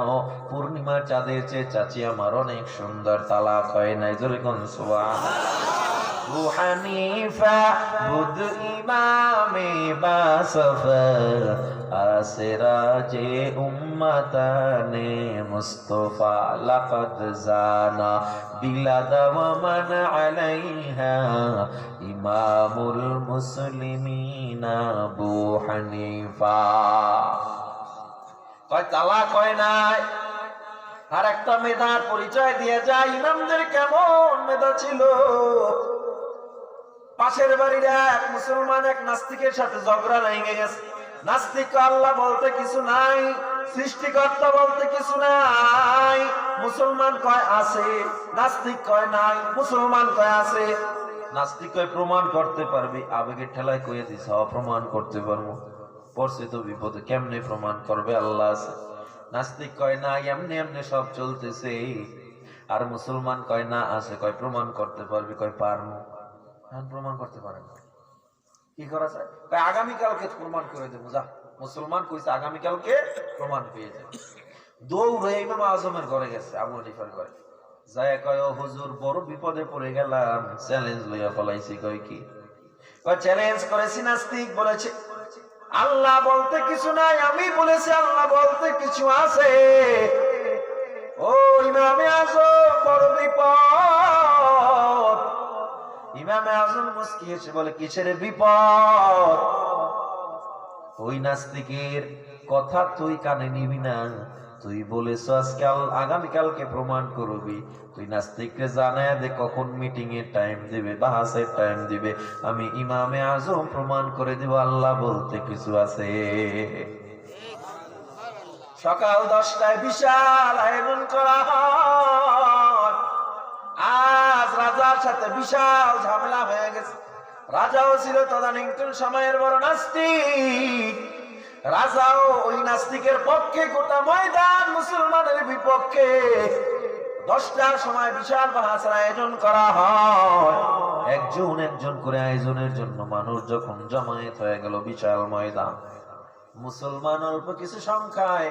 পূর্ণিমার চাঁদের চেয়ে চাচি আমার অনেক সুন্দর। তালাক হয় নাই, জোরে কোন সুবহানাল্লাহ। अबू हनीफा बुध इमाम बासफर आसराजे उम्मताने मुस्तफा लक़द जाना बिलाद वमन अलैहा इमामुल मुस्लिमीन अबू हनीफा। কয় তালাক হয় নাই। আর একটা মেধার পরিচয় দিয়ে যায়, ইমামদের কেমন মেধা ছিল। পাশের বাড়ির এক মুসলমান এক নাস্তিকের সাথে ঝগড়া লেগে গেছে। নাস্তিক আল্লাহ বলতে কিছু নাই, সৃষ্টিকর্তা বলতে কিছু নাই। মুসলমান কয় আছে, নাস্তিক কয় নাই। মুসলমান কয় আছে, নাস্তিক কয় প্রমাণ করতে পারবি। আবেগের ঠেলায় কয়ে দিস প্রমাণ করতে পারবো। পড়ছে তো বিপদে, কেমনে প্রমাণ করবে? আল্লাহ আছে। নাস্তিক কয় না, এমনি এমনি সব চলতেছে। আর মুসলমান কয় না আছে। কয় প্রমাণ করতে পারবি? কয় পারবো। প্রমাণ করতে পারেন, কি করা যায়? আগামীকালকে প্রমাণ করে দেবো। যা, মুসলমান কইছে আগামীকালকে প্রমাণ পেয়ে যাবে। দৌড়ে ইমাম আজমের ঘরে গেছে, আবু হানিফার ঘরে। যায় কয়, ও হুজুর বড় বিপদে পড়ে গেলাম, চ্যালেঞ্জ লইয়া ফলাইছি। কয় কি? কয় চ্যালেঞ্জ করেছি। নাস্তিক বলেছে আল্লাহ বলতে কিছু নাই, আমি বলেছি আল্লাহ বলতে কিছু আছে। ও ইমামে আজম বড় বিপদ। ইমামে আজম মুস্কি এসে বলে, কিসের বিপদ? ওই নাস্তিকের কথা তুই কানে নিবি না। তুই বলেছ আজকে আগামীকালকে প্রমাণ করবি। তুই নাস্তিককে জানায় দে কখন মিটিং এর টাইম দিবে, বাহাসের টাইম দিবে। আমি ইমামে আজম প্রমাণ করে দিব আল্লাহ বলতে কিছু আছে। সকাল 10টায় বিশাল আয়োজন করা হয়। আজ রাজার সাথে বিশাল ঝামেলা হয়ে গেছে। রাজাও ছিল তদানীন্তন সময়ের বড় নাস্তিক। রাজাও ওই নাস্তিকের পক্ষে, গোটা ময়দান মুসলমানের বিপক্ষে। 10টার সময় বিশাল বাহাসের আয়োজন করা হয়। একজন একজন করে আয়োজনের জন্য মানুষ যখন জমায়েত হয়ে গেল বিশাল ময়দান, মুসলমান অল্প কিছু সংখ্যায়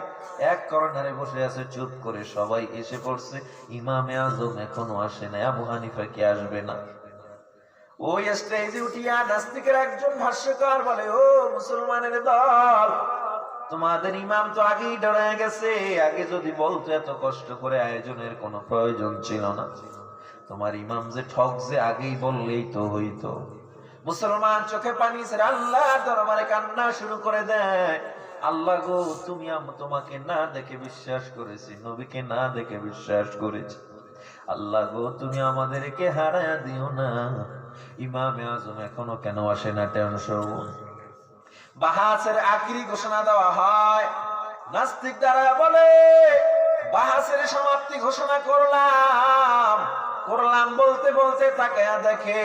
এক কর্নারে বসে আছে চুপ করে। সবাই এসে পড়ছে, ইমামে আজম এখনো আসে না, আবু হানিফা কি আসবে না? ওই স্টেজে উঠিয়া নাস্তিকের একজন ভাষ্যকার বলে, ও মুসলমানের দল, তোমাদের ইমাম তো আগেই ডরে গেছে। আগে যদি বলতো এত কষ্ট করে আয়োজনের কোনো প্রয়োজন ছিল না। তোমার ইমাম যে ঠকছে, আগেই বললেই তো হইতো। মুসলমান চোখে পানি ছেড়ে আল্লাহর দরবারে কান্না শুরু করে দেয়। আল্লাহ গো, তুমি তোমাকে না দেখে বিশ্বাস করেছি, নবীকে না দেখে বিশ্বাস করেছি। আল্লাহ গো, তুমি আমাদেরকে হারায়া দিও না। ইমামে আজম এখনো কেন আসে না? টেনশন। বাহাসের আখিরি ঘোষণা দেওয়া হয়। নাস্তিক দ্বারা বলে, বাহাসের সমাপ্তি ঘোষণা করলাম। বলতে বলতে তাকায়া দেখে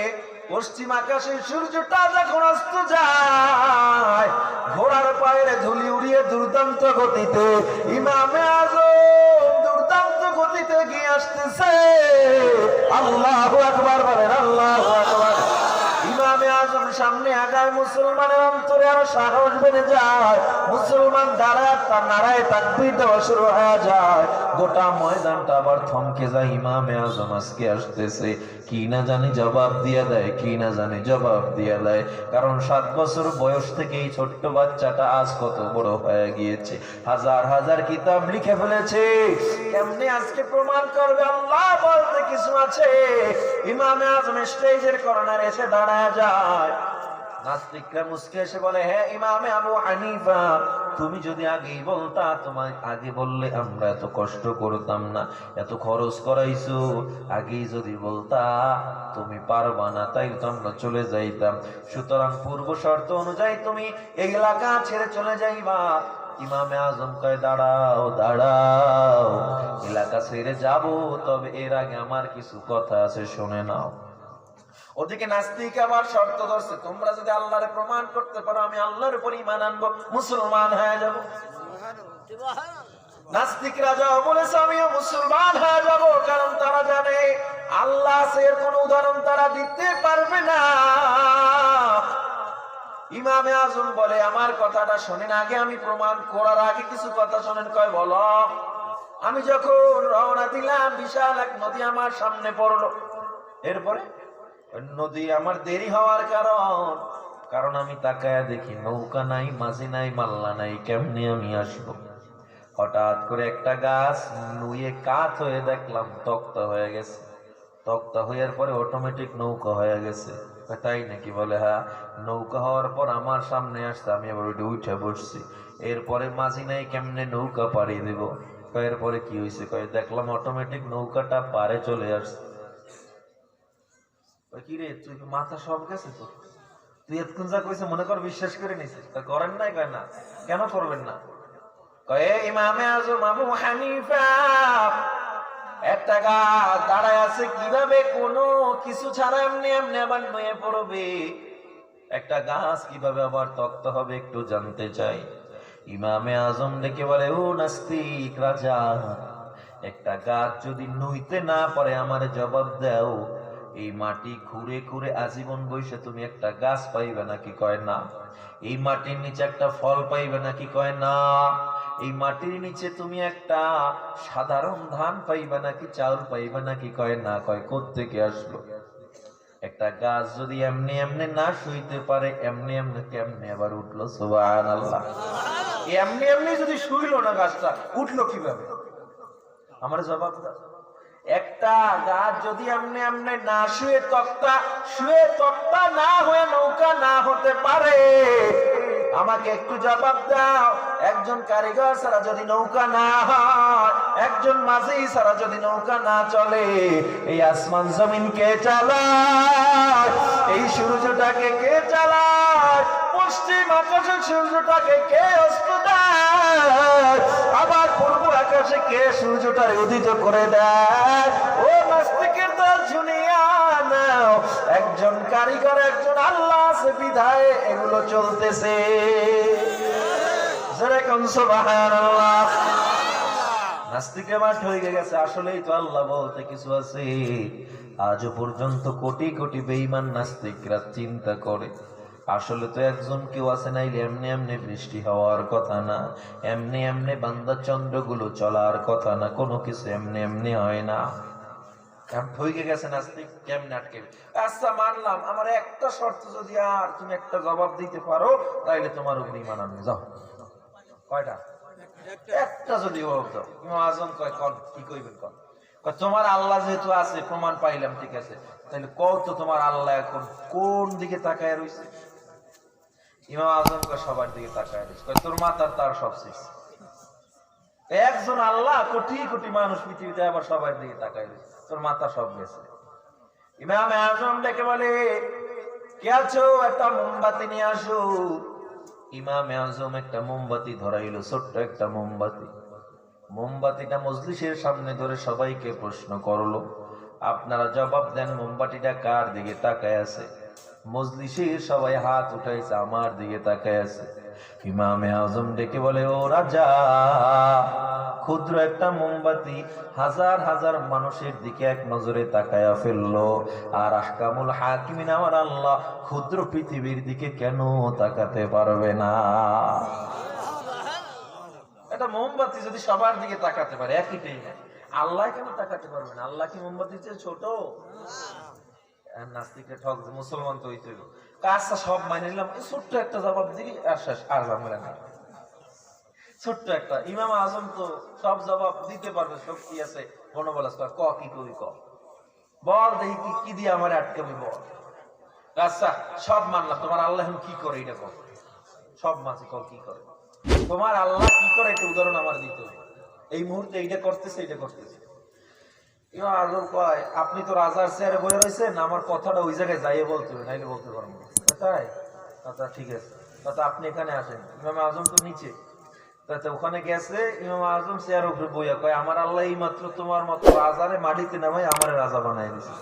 পশ্চিম আকাশে সূর্যটা যখন অস্ত যায়, ঘোড়ার পায়ের ধুলি উড়িয়ে দুর্দান্ত গতিতে ইমামে আজম দুর্দান্ত গতিতে গিয়ে আসতেছে। আল্লাহু আকবার বলেন, আল্লাহু আকবার। ইমামে আজম সামনে আগায়, মুসলমানের অন্তরে আরো সাহস বেড়ে যায়। মুসলমান দাঁড়ায়, তার নারায় তাকবীর দেওয়া শুরু হয়ে যায়। গোটা ময়দানটা আবার থমকে যায়। ইমামে আজম আজকে আসতেছে, কি না জানি জবাব দিয়ে দেয়, কি না জানি জবাব দিয়ে দেয়। কারণ 7 বছর বয়স থেকে এই ছোট্ট বাচ্চাটা আজ কত বড় হয়ে গিয়েছে, হাজার হাজার কিতাব লিখে ফেলেছে। কেমনে আজকে প্রমাণ করবে আল্লাহ বলতে কিছু আছে? ইমামে আজম স্টেজের কর্নারে এসে দাঁড়ায় যায়। নাস্তিকরা মুস্কে এসে বলে, হ্যাঁ ইমামে আবু হানিফা, তুমি যদি আগেই বলতা, তোমায় আগে বললে আমরা এত কষ্ট করতাম না, এত খরচ করাইছো। আগেই যদি বলতা তুমি পারবা না, তাই তো আমরা চলে যাইতাম। সুতরাং পূর্ব শর্ত অনুযায়ী তুমি এই এলাকা ছেড়ে চলে যাইবা। ইমামে আজম কয়, দাঁড়াও দাঁড়াও, এলাকা ছেড়ে যাবো, তবে এর আগে আমার কিছু কথা আছে, শুনে নাও। ওদিকে নাস্তিক আবার শর্ত ধরছে, তোমরা যদি আল্লাহরে প্রমাণ করতে পারো, আমি আল্লাহর উপর ঈমান আনবো, মুসলমান হয়ে যাব। নাস্তিক রাজাও বলেছে, আমিও মুসলমান হয়ে যাব। কারণ তারা জানে আল্লাহ আছে এর কোন উদাহরণ তারা দিতে পারবে না। ইমামে আজম বলে আমার কথাটা শোনেন, আগে আমি প্রমাণ করার আগে কিছু কথা শোনেন। কয় বলো। আমি যখন রওনা দিলাম বিশাল এক নদী আমার সামনে পড়লো। এরপরে নদী আমার দেরি হওয়ার কারণ আমি তাকায়া দেখি নৌকা নাই, মাঝি নাই, মাল্লা নাই, কেমনে আমি আসবো। হঠাৎ করে একটা গাছ নুয়ে কাত হয়ে দেখলাম তক্তা হয়ে গেছে। তক্তা হওয়ার পরে অটোমেটিক নৌকা হয়ে গেছে। তাই নাকি? বলে হ্যাঁ। নৌকা হওয়ার পর আমার সামনে আসছে, আমি আবার ওইটা উঠে বসছি। এরপরে মাঝি নাই, কেমনে নৌকা পাড়ি দিব। এরপরে কি হয়েছে? কয়ে দেখলাম অটোমেটিক নৌকাটা পারে চলে আসছে। কি রে তুই মাথা সব গেছে তো, তুই এতক্ষণ যা কইছে মনে কর বিশ্বাস করে নিছিস, করেন নাই? কয় না। কেন করবেন না? কয়ে ইমামে আজম আবু হানিফা একটা গাছ দাঁড়ায় আছে, কিভাবে কোনো কিছু ছাড়া এমনি এমনি আবার নয়ে পড়বে? একটা গাছ কিভাবে আবার তক্ত হবে একটু জানতে চাই। ইমামে আজম ডেকে বলে, ও নাস্তিক রাজা, একটা গাছ যদি নইতে না পারে আমার জবাব দাও। এই মাটি খুঁড়ে খুঁড়ে আজীবন বসে তুমি একটা গাছ পাইবে নাকি? কয় না। এই মাটির নিচে একটা ফল পাইবে নাকি? কয় না। এই মাটির নিচে তুমি একটা সাধারণ ধান পাইবে নাকি, চাউল পাইবে নাকি? কয় না। কয় কোত্থেকে আসলো? একটা গাছ যদি এমনি এমনি না শুইতে পারে, এমনি এমনি কেমনে আবার উঠলো? সুবহানাল্লাহ। এমনি এমনি যদি শুইলো না, গাছটা উঠলো কিভাবে? আমার জবাব দাও। একটা গাছ যদি এমনি এমনি না শুয়ে তক্তা না হয়ে নৌকা না হতে পারে, আমাকে একটু জবাব দাও। একজন কারিগর ছাড়া যদি নৌকা না হয়, একজন মাঝি ছাড়া যদি নৌকা না চলে, এই আসমান জমিন কে চালায়? এই সূর্যটাকে কে চালায়? পশ্চিম আকাশের সূর্যটাকে কে অস্ত দেয়? আবার পূর্ব আকাশে কে সূর্যটারে উদিত করে দেয়? ও নাস্তিকের দল শুনিয়া নাও, একজন কারিগর একজন আল্লাহ আছে বিধায় এগুলো চলতেছে। যেরকম সুবহানাল্লাহ। নাস্তিকের মাঠ হয়ে গেছে, আসলেই তো আল্লাহ বলতে কিছু আছে। আজও পর্যন্ত কোটি কোটি বেঈমান নাস্তিকরা চিন্তা করে আসলে তো একজন কেউ আছে, নাইলে এমনি এমনি বৃষ্টি হওয়ার কথা না, এমনি এমনি বান্দা চন্দ্রগুলো চলার কথা না, কোনো কিছু এমনি এমনি হয় না। হয়ে গেছে নাস্তিক, কেমনে আটকে? আচ্ছা মানলাম, আমার একটা শর্ত যদি আর তুমি একটা জবাব দিতে পারো, তাইলে তোমার উপর ঈমান আনবো। যাও। কয়টা? একটা যদি জবাব দাও। ইমাম আজম কয়, কোন কি কইবেন? কোন? তোমার আল্লাহ যেহেতু আছে, প্রমাণ পাইলাম, ঠিক আছে, তাহলে কত তোমার আল্লাহ এখন কোন দিকে তাকায় রয়েছে? ইমাম আজম কয়, সবার দিকে তাকায় রয়েছে। কয় তোর মাতার তার সব শেষ। একজন আল্লাহ, কোটি কোটি মানুষ পৃথিবীতে, আবার সবার দিকে তাকায় রয়েছে, তোর মাথা সব গেছে। ইমাম আজম ডেকে বলে, কে আছো? একটা মোমবাতি নিয়ে আসো। ইমাম আজম একটা মোমবাতি ধরাইলো, ছোট্ট একটা মোমবাতি। মোমবাতিটা মজলিসের সামনে ধরে সবাইকে প্রশ্ন করলো, আপনারা জবাব দেন, মোমবাতিটা কার দিকে তাকায় আছে? মজলিসের সবাই হাত উঠাইছে, আমার দিকে তাকায় আছে। ইমামে আজম ডেকে বলে, ও রাজা, ক্ষুদ্র একটা মোমবাতি হাজার হাজার মানুষের দিকে এক নজরে তাকায়া ফেললো, আর আহকামুল হাকিমিন আমার আল্লাহ ক্ষুদ্র পৃথিবীর দিকে কেন তাকাতে পারবে না? একটা মোমবাতি যদি সবার দিকে তাকাতে পারে, একই টাইমে, আল্লাহ কেন তাকাতে পারবে না? আল্লাহ কি মোমবাতির চেয়ে ছোট? নাস্তিকরা ঠক, মুসলমান তো হইতে কাজটা সব মাইনে নিলাম, ছোট্ট একটা জবাব দিই আর শেষ, আর ঝামেলা নেই। ছোট্ট একটা। ইমাম আজম তো সব জবাব দিতে পারবে, শক্তি আছে। বনবলাস ক কি করি, ক বল দেখি, কি কি দিয়ে আমার আটকাবি, বল। আচ্ছা সব মানলাম, তোমার আল্লাহ কি করে এটা কর, সব মাঝে ক কি করে, তোমার আল্লাহ কি করে একটা উদাহরণ আমার দিতে হবে। এই মুহূর্তে এইটা করতেছে, এইটা করতেছে। ইমাম আজম কয়, আপনি তো রাজার চেয়ারে বসে রয়েছেন, আমার কথাটা ওই জায়গায় যাইয়ে বলতে হবে, নাইলে বলতে পারবো না। তাই? আচ্ছা ঠিক আছে, তাতে আপনি এখানে আসেন। ইমাম আজম তো নিচে, তাতে ওখানে গেছে। ইমাম আজম চেয়ার উপরে বইয়া কয়, আমার আল্লাহ এই মাত্র তোমার মতো রাজারে মাটিতে নামাই আমার রাজা বানাই দিছে।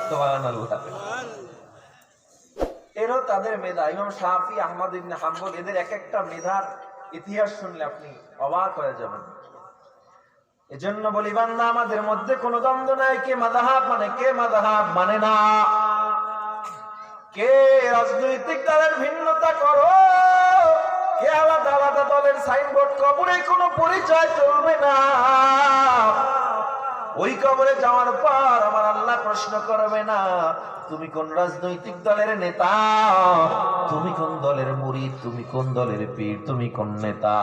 সুবহানাল্লাহ। এরও তাদের মেধা। ইমাম শাফি, আহমদ ইবনে হাম্বল, এদের এক একটা মেধার ইতিহাস শুনলে আপনি অবাক হয়ে যাবেন। এজন্য বলি বান্দা, আমাদের মধ্যে কোনো দ্বন্দ্ব নাই। কে মাযহাব মানে, কে মাযহাব মানে না। কে রাজনৈতিক দলের ভিন্নতা করো, কে আলাদা আলাদা দলের সাইনবোর্ড, কবরে কোনো পরিচয় চলবে না। ওই কবরে যাওয়ার পর আমার আল্লাহ প্রশ্ন করবে না তুমি কোন রাজনৈতিক দলের নেতা, তুমি কোন দলের মুরিদ, তুমি কোন দলের পীর, তুমি কোন নেতা,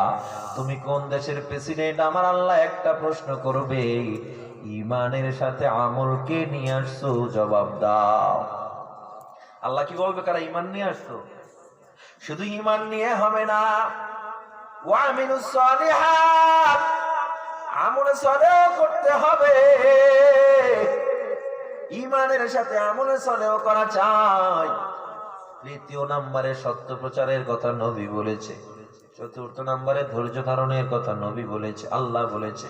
তুমি কোন দেশের প্রেসিডেন্ট। আমার আল্লাহ একটা প্রশ্ন করবে, ঈমানের সাথে আমলকে নিয়ে আসছো, জবাব দাও। আল্লাহ কি বলবে, কারা ঈমান নিয়ে আসছো? শুধু ঈমান নিয়ে হবে না, ওয়া আমিলুস সালিহাত, আমল সালেহ করতে হবে। ঈমানের সাথে আমল সালেহ করা চাই। তৃতীয় নম্বরে সত্য প্রচারের কথা নবী বলেছে। চতুর্থ নম্বরে ধৈর্য ধারণের কথা নবী বলেছে, আল্লাহ বলেছে।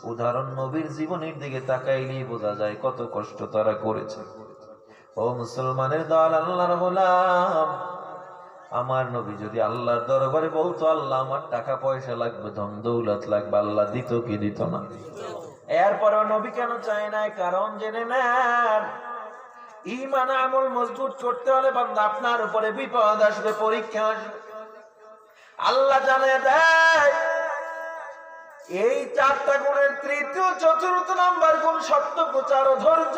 উদাহরণ নবীর জীবনের দিকে তাকাইলেই বোঝা যায় কত কষ্ট তারা করেছে। ও মুসলমানের দল, আল্লাহর গোলাম, আমার নবী যদি আল্লাহর দরবারে বলতো, আল্লাহ আমার টাকা পয়সা লাগবে, ধন দৌলত লাগবে, আল্লাহ দিত কি দিত না? এরপরেও নবী কেন চায় না? কারণ জেনে নেন, ঈমান আমল মজবুত করতে হলে বান্দা আপনার উপরে বিপদ আসবে, পরীক্ষা আসবে। আল্লাহ জানিয়ে দেয় এই চারটা গুণের তৃতীয় চতুর্থ নাম্বার গুণ সত্য প্রচার ও ধৈর্য।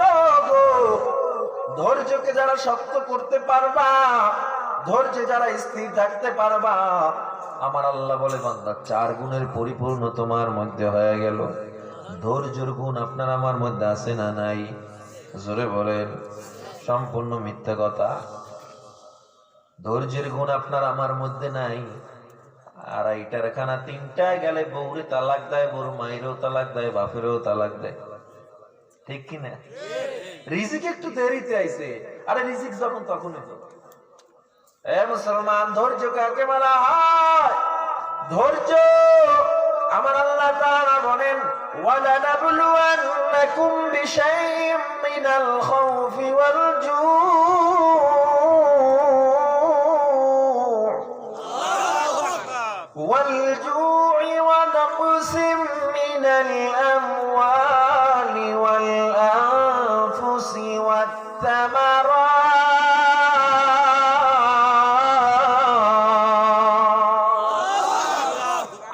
ধৈর্যকে যারা শক্ত করতে পারবা, ধৈর্যে যারা স্থির থাকতে পারবা, আমার আল্লাহ বলে বান্দা চার গুণের পরিপূর্ণ তোমার মধ্যে হয়ে গেল। ধৈর্যের গুণ আপনার আমার মধ্যে আছে না নাই? জোরে বলেন। সম্পূর্ণ মিথ্যা কথা। ধৈর্যের গুণ আপনার আমার মধ্যে নাই। আর এইটার খানা তিনটায় গেলে বউরে তালাক দেয়, বউর মায়েরও তালাক দেয়, বাপেরও তালাক দেয়, ঠিক কিনা? রিজিক একটু দেরিতে আইছে, আরে রিজিক যখন তখনই তো। এ মুসলমান, ধৈর্য কাকে বলা হয়? ধৈর্য আমার আল্লাহ তাআলা বলেন, ওয়ালানাবলুওয়ান্নাকুম বিশাইইম মিনাল খাউফি ওয়াল والجوع ونقص من الأموال والأنفس والثمرات।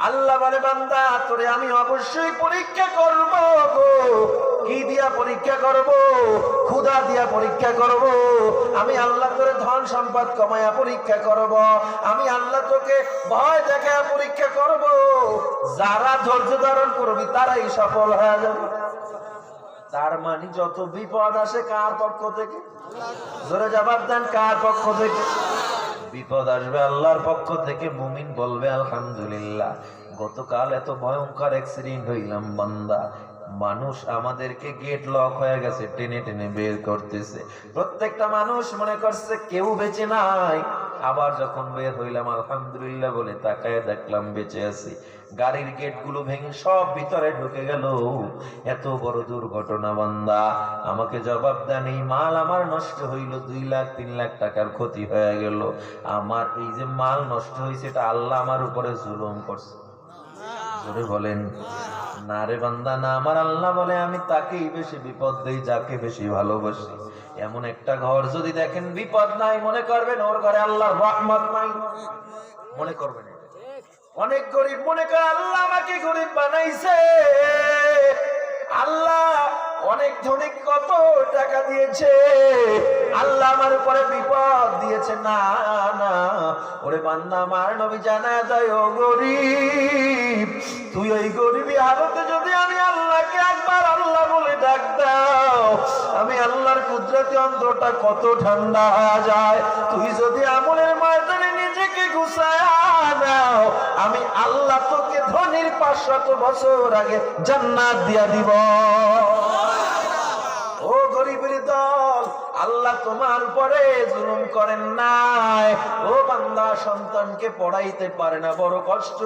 আল্লাহ বলে বান্দা, তোরে আমি অবশ্যই পরীক্ষা করব গো। কি দিয়া পরীক্ষা করব? ক্ষুধা দিয়া পরীক্ষা করব। আমি আল্লাহ তোরে ধন সম্পদ কমায়া পরীক্ষা করব। আমি আল্লাহ তোকে ভয় দেখায়া পরীক্ষা করব। যারা ধৈর্য ধারণ করবি তারাই সফল হয়ে যাবে। তার মানে যত বিপদ আসে কার পক্ষ থেকে? জোরে জবাব দেন, কার পক্ষ থেকে? বিপদ আসবে আল্লাহর পক্ষ থেকে। মুমিন বলবে আলহামদুলিল্লাহ। গতকাল এত ভয়ঙ্কর অ্যাক্সিডেন্ট হইলাম বান্দা, মানুষ আমাদেরকে গেট লক হয়ে গেছে, টেনে টেনে বের করতেছে। প্রত্যেকটা মানুষ মনে করছে কেউ বেঁচে নাই। আবার যখন বের হইলাম আলহামদুলিল্লাহ বলে তাকায় দেখলাম বেঁচে আছি। গাড়ির গেট গুলো ভেঙে সব ভিতরে ঢুকে গেল। এত বড় দুর্ঘটনা বান্দা, আমাকে জবাব দেন, এই মাল আমার নষ্ট হইল, 2 লাখ 3 লাখ টাকার ক্ষতি হয়ে গেল। আমার এই যে মাল নষ্ট হয়েছে, এটা আল্লাহ আমার উপরে জুলুম করছে। জোরে বলেন না রে বান্দা না। আমার আল্লাহ বলে আমি তাকেই বেশি বিপদ দেই যাকে বেশি ভালোবাসি। এমন একটা ঘর যদি দেখেন বিপদ নাই, মনে করবেন ওর ঘরে আল্লাহর রহমত নাই, মনে করবেন। অনেক গরিব মনে করে আল্লাহ আমাকে গরিব বানাইছে, আল্লাহ অনেক ধনিক কত টাকা দিয়েছে, আল্লাহ আমার উপরে বিপদ দিয়েছে। না না, ওরে বান্দা আমার নবী জানায় দেয়, ও গরিব, তুই ওই গরিবী হালতে যদি আমি আল্লাহকে একবার আল্লাহ বলে ডাক দাও, আমি আল্লাহর কুদরতি অন্তরটা কত ঠান্ডা হয়ে যায়। তুই যদি আমলের ময়দানে নিজেকে গুছায় নাও, আমি আল্লাহ তোকে ধনির 500 বছর আগে জান্নাত দিয়া দিব। ও গরিবের দল, আল্লাহ তোমার উপরে জুলুম করেন নাই। ও বান্দা, সন্তানকে পড়াইতে পারে না, বড় কষ্ট,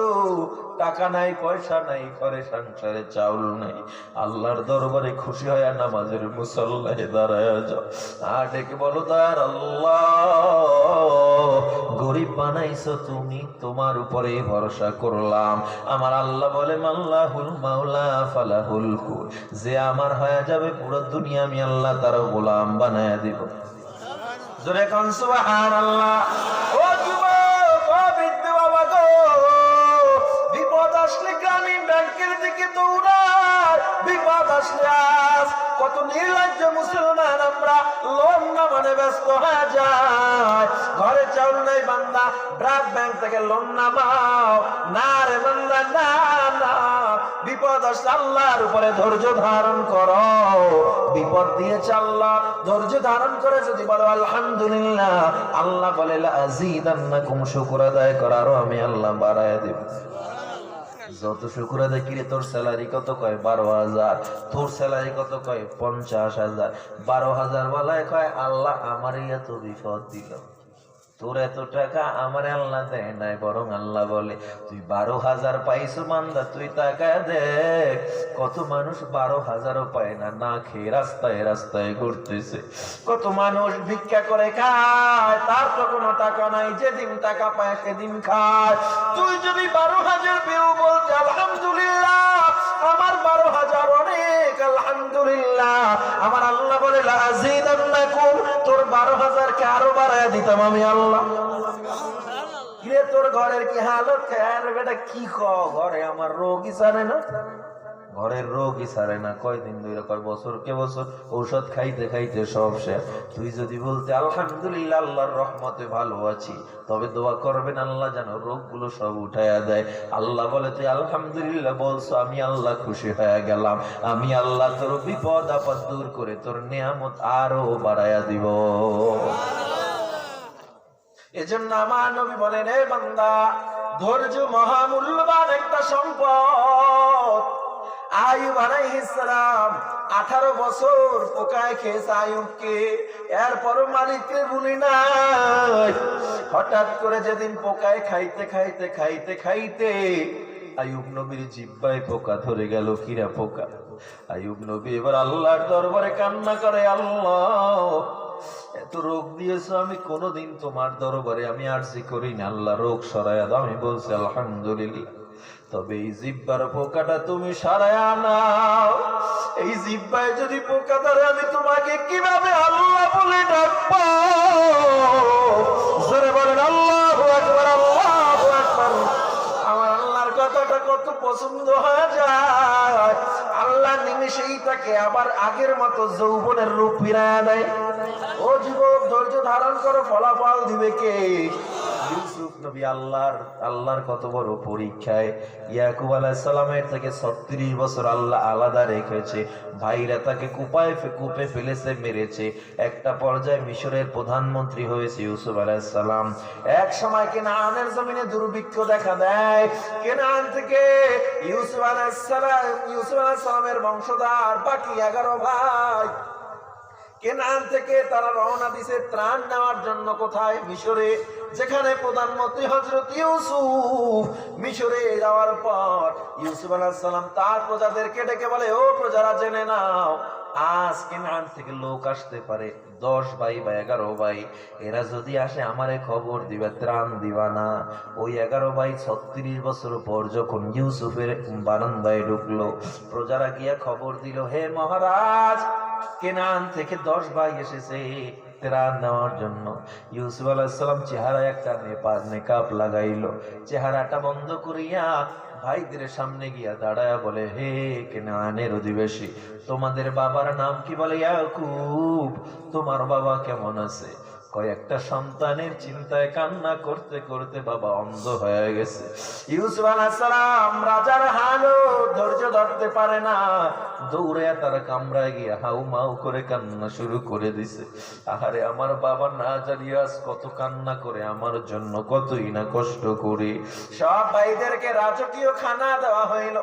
টাকা নাই, পয়সা নাই, ঘরে সংসারে চাউল নাই, আল্লাহর দরবারে খুশি হয় নামাজের মুসল্লায় দাঁড়ায় যাও আর ডেকে বলো তার আল্লাহ, গরিব বানাইছো তুমি, তোমার উপরে ভরসা করলাম। আমার আল্লাহ বলে মাল্লাহুল মাওলা ফালাহুল কুল, যে আমার হয়ে যাবে পুরো দুনিয়া আমি আল্লাহ তার গোলাম বানায়া দিব। জোরে কোন সুবহানাল্লাহ। ও যুবক, ও বৃদ্ধ বাবা গো, বিপদ আসলে গ্রামীণ ব্যাংকের দিকে দৌড়ায়, বিপদ আসলে আজ কত নির্লজ্জ মুসলমান আমরা লোন না মানে ব্যস্ত হয়ে যায়। ঘরে চাউল নাই বান্দা, ব্রাক ব্যাংক থেকে লোন নামাও না রে বান্দা, না না। বিপদ আসলে আল্লাহর উপরে ধৈর্য ধারণ করো, বিপদ দিয়েছে আল্লাহ, ধৈর্য ধারণ করে যদি বলো আলহামদুলিল্লাহ, আল্লাহ বলে লাযীদান্নাকুম, শুকর আদায় করারও আমি আল্লাহ বাড়ায় দেব। যত শুকর আদায় কিরে, তোর স্যালারি কত কয় 12,000, তোর স্যালারি কত কয় 50,000, 12,000 বলায় কয় আল্লাহ আমারই এত বিপদ দিল, তোর এত টাকা আমার আল্লাহ দেয় নাই, বরং আল্লাহ বলে তুই 12,000 পাইছো বান্দা, তুই তাকায় দেখ কত মানুষ 12,000ও পায় না, না খেয়ে রাস্তায় রাস্তায় ঘুরতেছে। কত মানুষ ভিক্ষা করে খায়, তার তো কোনো টাকা নাই, যেদিন টাকা পায় সেদিন খায়। তুই যদি 12,000 পেয়েও বলতে আলহামদুলিল্লাহ, আমার 12,000 অনেক, আলহামদুলিল্লাহ, আমার আল্লাহ বলে লাযীদান্নাকুম, তোর 12,000 কে আরো বাড়ায় দিতাম আমি আল্লাহ। তোর ঘরের কি হালত, বেটা কি ঘরে আমার রোগই সারে না, ঘরের রোগই সারে না, কয়দিন ধরে কয় বছরকে বছর ঔষধ খাইতে খাইতে সব শেষ। তুই যদি বলতে আলহামদুলিল্লাহ আল্লাহর রহমতে ভালো আছি, তবে দোয়া করবেন আল্লাহ যেন রোগগুলো সব উঠাইয়া দেয়। আল্লাহ বলে তুই আলহামদুলিল্লাহ বলছো, আমি আল্লাহ খুশি হয়ে গেলাম, আমি আল্লাহ তোর বিপদ আপদ দূর করে তোর নিয়ামত আরো বাড়াইয়া দিব। এজন্য আমার নবী বলেন, এ বান্দা, ধৈর্য মহামূল্যবান একটা সম্পদ। আইয়ুব আলাইহিস সালাম 18 বছর পোকায় খেয়েছে আইয়ুবকে, এরপরও মালিককে ভুলি নাই। হঠাৎ করে যেদিন পোকায় খাইতে খাইতে খাইতে খাইতে আইয়ুব নবীর জিহ্বায় পোকা ধরে গেল, কিরা পোকা। আইয়ুব নবী এবার আল্লাহর দরবারে কান্না করে, আল্লাহ এত রোগ দিয়েছো, আমি কোনোদিন তোমার দরবারে আমি আরজি করি না, আল্লাহ রোগ সরাইয়া দাও। আমি বলছি আলহামদুলিল্লাহ, তবে এই জিহ্বার পোকাটা তুমি সারায়া নাও। এই জিহ্বায় যদি পোকা ধরে আমি তোমাকে কিভাবে আল্লাহ বলে ডাকবো? জোরে বলেন আল্লাহু আকবার, আল্লাহু আকবার। আমার আল্লাহর কথাটা কত পছন্দ হয়ে যায়, আল্লাহ নিমেষেই তাকে আবার আগের মতো যৌবনের রূপ ফিরায় দেয়। ও যুবক, ধৈর্য ধারণ করো, ফলাফল দিবে কে? ইউসুফ নবী আল্লাহর কত বড় পরীক্ষায় ইয়াকুব আলাইহিস সালামের থেকে 36 বছর আল্লাহ আলাদা রেখেছে। ভাইরা তাকে কূপে ফেলেছে, মেরেছে। একটা পর্যায়ে মিশরের প্রধানমন্ত্রী হয়েছে ইউসুফ আলাইহিস সালাম। এক সময় কেনানের জমিনে দুর্ভিক্ষ দেখা দেয়। কেনান থেকে ইউসুফ আলাইহিস সালামের বংশধর বাকি 11 ভাই কেনান থেকে তারা রওনা দিছে ত্রাণ নেওয়ার জন্য। কোথায়? মিশরে, যেখানে প্রধানমন্ত্রী হযরত ইউসুফ। মিশরে যাওয়ার পর ইউসুফ আলাইহিস সালাম তার প্রজাদেরকে ডেকে বলে, ও প্রজারা, জেনে নাও আজ কেনান থেকে লোক আসতে পারে, 10 ভাই বা 11 ভাই। এরা যদি আসে আমারে খবর দিবা, ত্রাণ দিবা না। ওই 11 ভাই 36 বছর পর যখন ইউসুফের বারান্দায় ঢুকলো, প্রজারা গিয়া খবর দিল, হে মহারাজ, কেনান থেকে 10 ভাই এসেছে ত্রাণ নেওয়ার জন্য। ইউসুফ আলাইহিস সালাম চেহারায় একটা নেকাব লাগাইলো, চেহারাটা বন্ধ করিয়া ভাইদের সামনে গিয়া দাঁড়ায়া বলে, হে কেনানের অধিবাসী, তোমাদের বাবার নাম কি? বলে ইয়াকুব। তোমার বাবা কেমন আছে? কয়েকটা সন্তানের চিন্তায় কান্না করতে করতে বাবা অন্ধ হয়ে গেছে। ইউসুফ আলাইহিস সালাম রাজার হালও ধৈর্য ধরতে পারে না, দৌড়ে তার কামরায় গিয়ে হাউ মাউ করে কান্না শুরু করে দিছে। আহারে, আমার বাবা না জানিয়ে আজ কত কান্না করে আমার জন্য, কতই না কষ্ট করে। সব ভাইদেরকে রাজকীয় খানা দেওয়া হইল।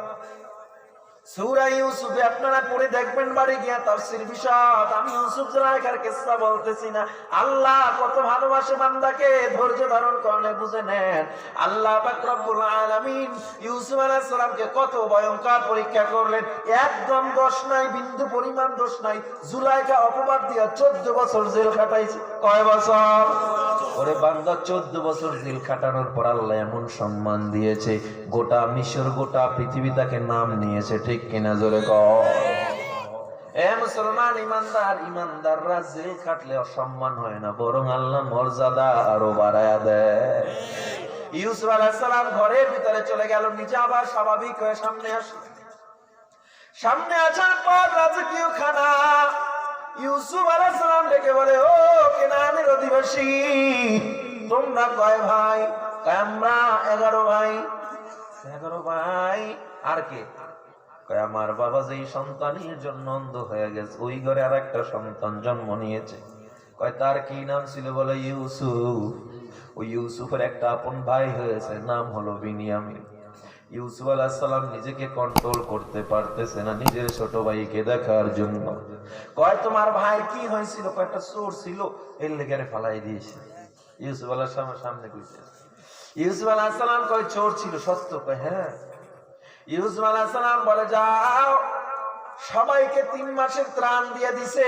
সূরা ইউসুফে আপনারা পড়ে দেখবেন বাড়ি গিয়া তাফসীর বিশদ। আমি ইউসুফ জুলাইখার কিসসা বলতেছি না। আল্লাহ কত ভালোবাসে বান্দাকে, ধৈর্য ধারণ করলে বুঝে নেন। আল্লাহ পাক রব্বুল আলামিন ইউসুফ আলাইহিস সালামকে কত ভয়ঙ্কর পরীক্ষা করলেন। একদম দোষ নাই, বিন্দু পরিমাণ দোষ নাই। জুলাইখা অপবাদ দিয়া 14 বছর জেল খাটাইছে। কয় বছর? ওরে বান্দা, 14 বছর জেল খাটানোর পর আল্লাহ এমন সম্মান দিয়েছে, গোটা মিশর, গোটা পৃথিবী তাকে নাম নিয়েছে। ঠিক কিনা জোরে কও। এ মুসলমান ইমানদার, ইমানদাররা জেল খাটলে অসম্মান হয় না, বরং আল্লাহ মর্যাদা আরো বাড়ায়া দেয়। ইউসুফ আলাইহিস সালাম ঘরের ভিতরে চলে গেল, নিজে আবার স্বাভাবিক হয়ে সামনে আসলো। সামনে আসার পর রাজকীয় খানা। ইউসুফ আলাইহিস সালাম ডেকে বলে, ও কেনানের অধিবাসী, তোমরা কয় ভাই? আমরা 11 ভাই। 11 ভাই। আর কে? কয় আমার বাবা যেই সন্তানের জন্য অন্ধ হয়ে গেছে, ওই ঘরে আর একটা সন্তান জন্ম নিয়েছে। কয় তার কি নাম ছিল? বলে ইউসুফ। ওই ইউসুফের একটা আপন ভাই হয়েছে, নাম হলো বিনিয়ামিন। ইউসুফ আলাইহিস সালাম নিজেকে কন্ট্রোল করতে পারতেছে না নিজের ছোট ভাইকে দেখার জন্য। কয় তোমার ভাই কি হয়েছিল? কয়টা চোর ছিল, এর লেগে ফালাই দিয়েছে। ইউসুফ আলাইহিস সালামের সামনে কইছে। ইউসুফ আলাইহিস সালাম কয় চোর ছিল সত্য? কয় হ্যাঁ। ইউসুফ আলাইহিস সালাম বলে, যাও, সবাইকে 3 মাসের ত্রাণ দিয়ে দিছে,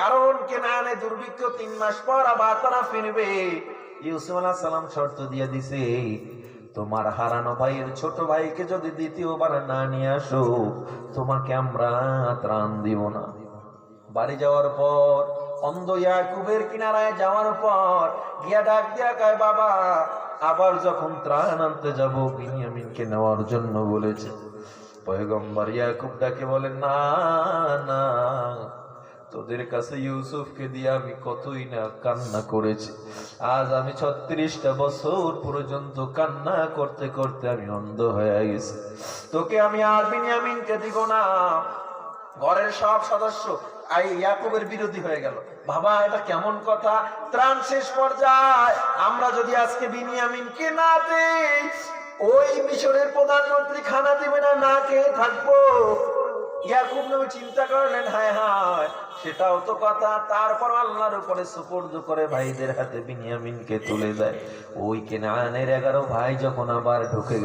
কারণ কেনানে দুর্ভিক্ষ 3 মাস পর আবার তারা ফিরবে। ইউসুফ আলাইহিস সালাম শর্ত দিয়ে দিছে, তোমার হারানো ভাইয়ের ছোট ভাইকে যদি দ্বিতীয়বার না নিয়ে আসো, তোমাকে আমরা ত্রাণ দিব না। বাড়ি যাওয়ার পর, অন্ধ ইয়াকুবের কিনারায় যাওয়ার পর গিয়া ডাক দিয়া কয়, বাবা, আবার যখন ত্রাণ আনতে যাব, বিনিয়ামিনকে নেওয়ার জন্য বলেছে। পয়গম্বর ইয়াকুব ডাকে বলে, না না, তোদের কাছে ইউসুফকে দিয়ে আমি কতই না কান্না করেছি। আজ আমি 36টা বছর পর্যন্ত কান্না করতে করতে আমি অন্ধ হয়ে গেছি। তোকে আমি আর বিনিয়ামিনকে দিব না। ঘরের সব সদস্য ইয়াকুবের বিরোধী হয়ে গেল। বাবা, এটা কেমন কথা? ত্রাণ শেষ পর্যায়ে আমরা যদি আজকে বিনিয়ামিনকে না দেই, ওই মিশরের প্রধানমন্ত্রী খানা দিবে না, না খেয়ে থাকবো। ইয়াকুব নবী চিন্তা করলেন, হায় হায়, সেটাও তো কথা। তারপর আল্লাহর উপরে সুপর্দ করে ভাইদের হাতে বিনিয়ামিনকে তুলে দেয়। ওই কেনানের 11 ভাই যখন আবার ঢুকে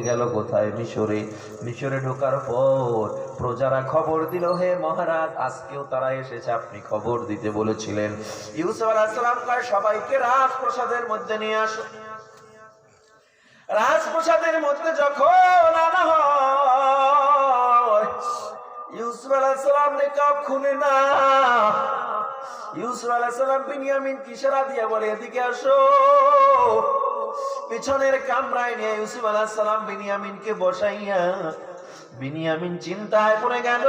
গেল কোথায়? মিশরে। মিশরে ঢোকার পর প্রজারা খবর দিল, হে মহারাজ, আজকেও তারা এসেছে, আপনি খবর দিতে বলেছিলেন। ইউসুফ আলাইহিস সালাম কয়, সবাইকে রাজপ্রাসাদের মধ্যে নিয়ে আসো। রাজপ্রাসাদের মধ্যে যখন আনা হয়, ইউসুফ আলাইহিস সালাম নিকাব খুলে না। ইউসুফ আলাইহিস সালাম বিনিয়ামিন ইশারা দিয়ে বলে, এদিকে আসো। পিছনের কামরায় নিয়ে ইউসুফ আলাইহিস সালাম বিনিয়ামিনকে বসাইয়া, বিনিয়ামিন চিন্তায় পড়ে গেল,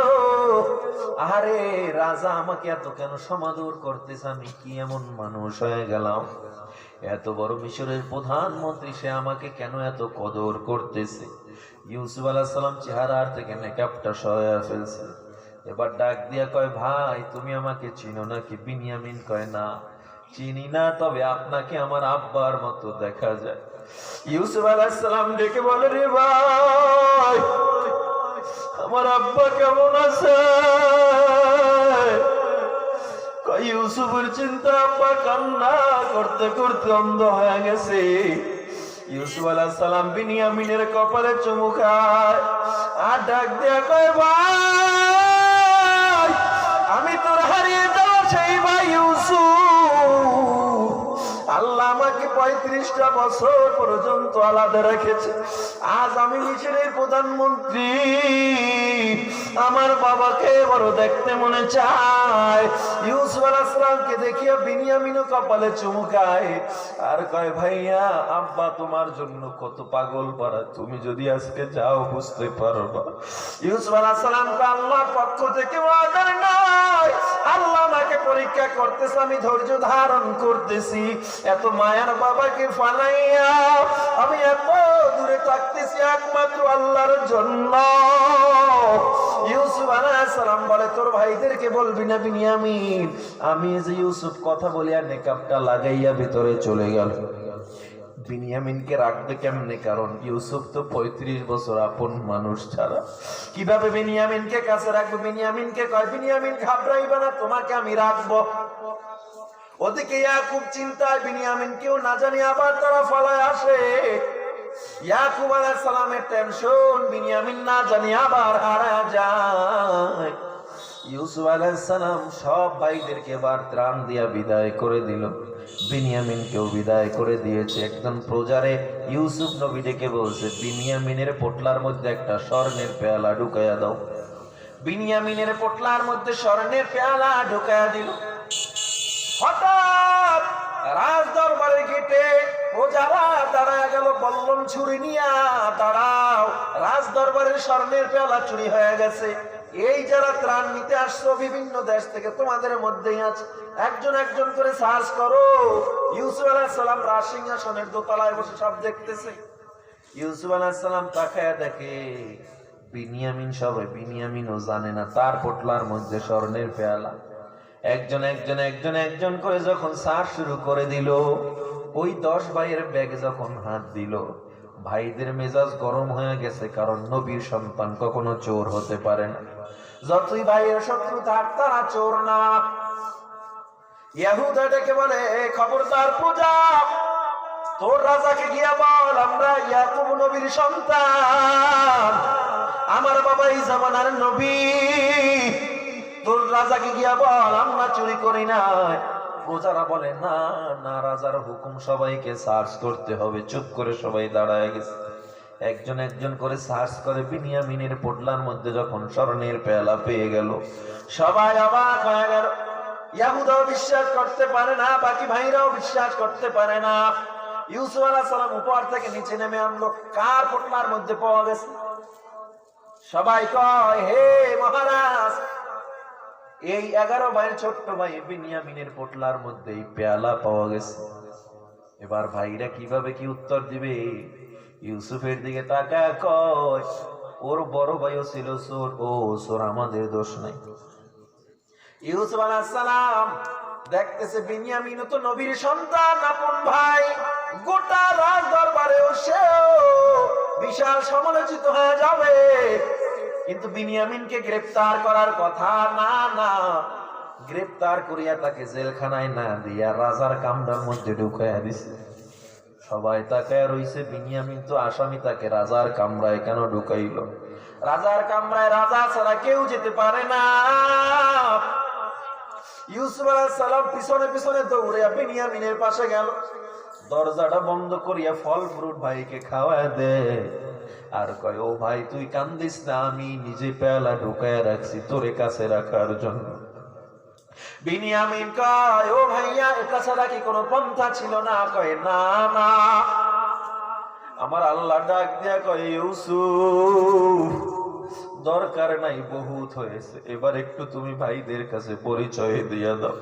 আরে রাজা আমাকে এত কেন সমাদর করতেছে? আমি কি এমন মানুষ হয়ে গেলাম? এত বড় মিশরের প্রধানমন্ত্রী, সে আমাকে কেন এত কদর করতেছে? ইউসুফ আলাইহিস সালাম চেহারার থেকে মেকআপটা সরাইয়া ফেলছে। এবার ডাক দিয়া কয়, ভাই, তুমি আমাকে চিনো নাকি? বিনিয়ামিন কয়, না, চিনি না, তবে আপনাকে আমার আব্বার মতো দেখা যায়। ইউসুফ আলাইহিস সালাম ডেকে বলে, রে ভাই, আমার আব্বা কেমন আছে? ইউসুফের চিন্তা, আব্বা কান্না করতে করতে অন্ধ হয়ে গেছে। ইউসুফ আলাইহিস সালাম বিনিয়ামিনের কপালে চুমু খায় আর ডাক দিয়া কয়, ভাই, আমি তোর হারিয়ে যাওয়া সেই ভাই ইউসুফ। আল্লাহ আমাকে 35টা বছর পর্যন্ত আলাদা রেখেছে। আজ আমি মিশরের প্রধানমন্ত্রী, আমার বাবাকে বড় দেখতে মনে চায়। ইউসুফ আলাইহিস সালামকে দেখিয়া বিনিয়ামিনও কপালে চুমু খায় আর কয়, ভাইয়া, আব্বা তোমার জন্য কত পাগল পারা, তুমি যদি আজকে যাও বুঝতে পারবা। ইউসুফ আলাইহিস সালামকে আল্লাহর পক্ষ থেকে ওয়াদা নাই, আল্লাহ আমাকে পরীক্ষা করতেছে, আমি ধৈর্য ধারণ করতেছি। এত মায়ার বাবাকে ফালাইয়া আমি এত দূরে থাকতেছি একমাত্র আল্লাহর জন্য। ইউসুফ আলাইহিস সালাম বলে, তোর ভাইদেরকে বলবি না বিনিয়ামিন আমি যে ইউসুফ কথা বলিয়া নেকাবটা লাগাইয়া ভিতরে চলে গেল। বিনিয়ামিনকে রাখবে কেমনে? কারণ ইউসুফ তো 35 বছর আপন মানুষ ছাড়া কিভাবে বিনিয়ামিনকে কাছে রাখবে? বিনিয়ামিনকে কয়, বিনিয়ামিন ঘাবড়াইবে না, তোমাকে আমি রাখবো। ওদিকে ইয়াকুব চিন্তায়, বিনিয়ামিনকেও না জানি আবার তারা ফালায় আসে। ইয়াকুব আলাইহিস সালামের টেনশন, বিনিয়ামিন না জানি আবার হারা যায়। ইউসুফ আলাইহিস সালাম সব ভাইদেরকে বার ত্রাণ দিয়া বিদায় করে দিল, বিনিয়ামিনকেও বিদায় করে দিয়েছে। একজন প্রজারে ইউসুফ নবী ডেকে বলছে, বিনিয়ামিনের পোটলার মধ্যে একটা স্বর্ণের পেয়ালা ঢুকাইয়া দাও। বিনিয়ামিনের পোটলার মধ্যে স্বর্ণের পেয়ালা ঢুকাইয়া দিল। হঠাৎ রাজ দরবারে গেটে প্রজারা দাঁড়ায় গেল, বল্লম ছুরি নিয়া, দাঁড়াও, রাজ দরবারের স্বর্ণের পেয়ালা চুরি হয়ে গেছে। এই যারা ত্রাণ নিতে আসছো বিভিন্ন দেশ থেকে, তোমাদের মধ্যেই আছে, একজন একজন করে সার্চ করো। ইউসুফ আলাইহিস সালাম রাজসিংহাসনের দোতলায় বসে সব দেখতেছে। ইউসুফ আলাইহিস সালাম তাকায়া দেখে বিনিয়ামিন, সবাই বিনিয়ামিনও জানে না তার পোটলার মধ্যে স্বর্ণের পেয়ালা। একজন একজন একজন একজন করে যখন সার্চ শুরু করে দিল, ওই 10 ভাইয়ের ব্যাগে যখন হাত দিল, ভাইদের মেজাজ গরম হয়ে গেছে। কারণ নবীর সন্তান কখনো চোর হতে পারে না, যতই ভাইয়ের শত্রু থাক তারা চোর না। ইয়াহুদা ডেকে বলে, খবরদার পূজা, তোর রাজাকে গিয়া বল আমরা ইয়াকুব নবীর সন্তান, আমার বাবা এই জামানার নবী। তোর রাজাকে গিয়া বল আমরা চুরি করি না। প্রজারা বলে, না না, রাজার হুকুম, সবাইকে সার্চ করতে হবে। চুপ করে সবাই দাঁড়ায় গেছে। একজন একজন করে সার্চ করে বিনিয়ামিনের পোটলার মধ্যে যখন স্বর্ণের পেয়ালা পেয়ে গেল, সবাই অবাক হয়ে গেল। ইয়াহুদাও বিশ্বাস করতে পারে না, বাকি ভাইরাও বিশ্বাস করতে পারে না। ইউসুফ আলাইহিস সালাম উপর থেকে নিচে নেমে আনলো, কার পোটলার মধ্যে পাওয়া গেছে? সবাই কয়, হে মহারাজ, এই 11 ভাইয়ের ছোট্ট ভাই বিনিয়ামিনের পোটলার মধ্যে এই পেয়ালা পাওয়া গেছে। এবার ভাইরা কিভাবে কি উত্তর দিবে? ইউসুফের দিকে তাকায় কয়, ওর বড় ভাইও ছিল চোর, ও চোর, আমাদের দোষ নাই। ইউসুফ আলাইহিস সালাম দেখতেছে বিনিয়ামিনও তো নবীর সন্তান, আপন ভাই, গোটা রাজ দরবারেও সেও বিশাল সমালোচিত হয়ে যাবে। কিন্তু বিনিয়ামিনকে গ্রেফতার করার কথা না, না, গ্রেফতার করিয়া তাকে জেলখানায় না দিয়া রাজার কামরার মধ্যে ঢুকাইয়া দিছে। সবাই তাকায় রইছে, বিনিয়ামিন তো আসামি, তাকে রাজার কামরায় কেন ঢুকাইল? রাজার কামরায় রাজা ছাড়া কেউ যেতে পারে না। ইউসুফ আলাইহিস সালাম পিছনে পিছনে দৌড়ে বিনিয়ামিনের পাশে গেল, দরজাটা বন্ধ করিয়া ফল ফ্রুট ভাইকে খাওয়ায় দে, আর কয়, ও ভাই তুই কান্দিস না, আমি নিজে পেয়ালা ঢুকায় রাখছি তোরে কাছে রাখার জন্য। বিনিয়ামিন কয়, ও ভাইয়া, এটা ছাড়া কি কোনো পন্থা ছিল না? কয়, না না। আমার আল্লাহ ডাক দিয়া কয়, ইউসুফ, দরকার নাই, বহুত হয়েছে, এবার একটু তুমি ভাইদের কাছে পরিচয় দিয়া দাও।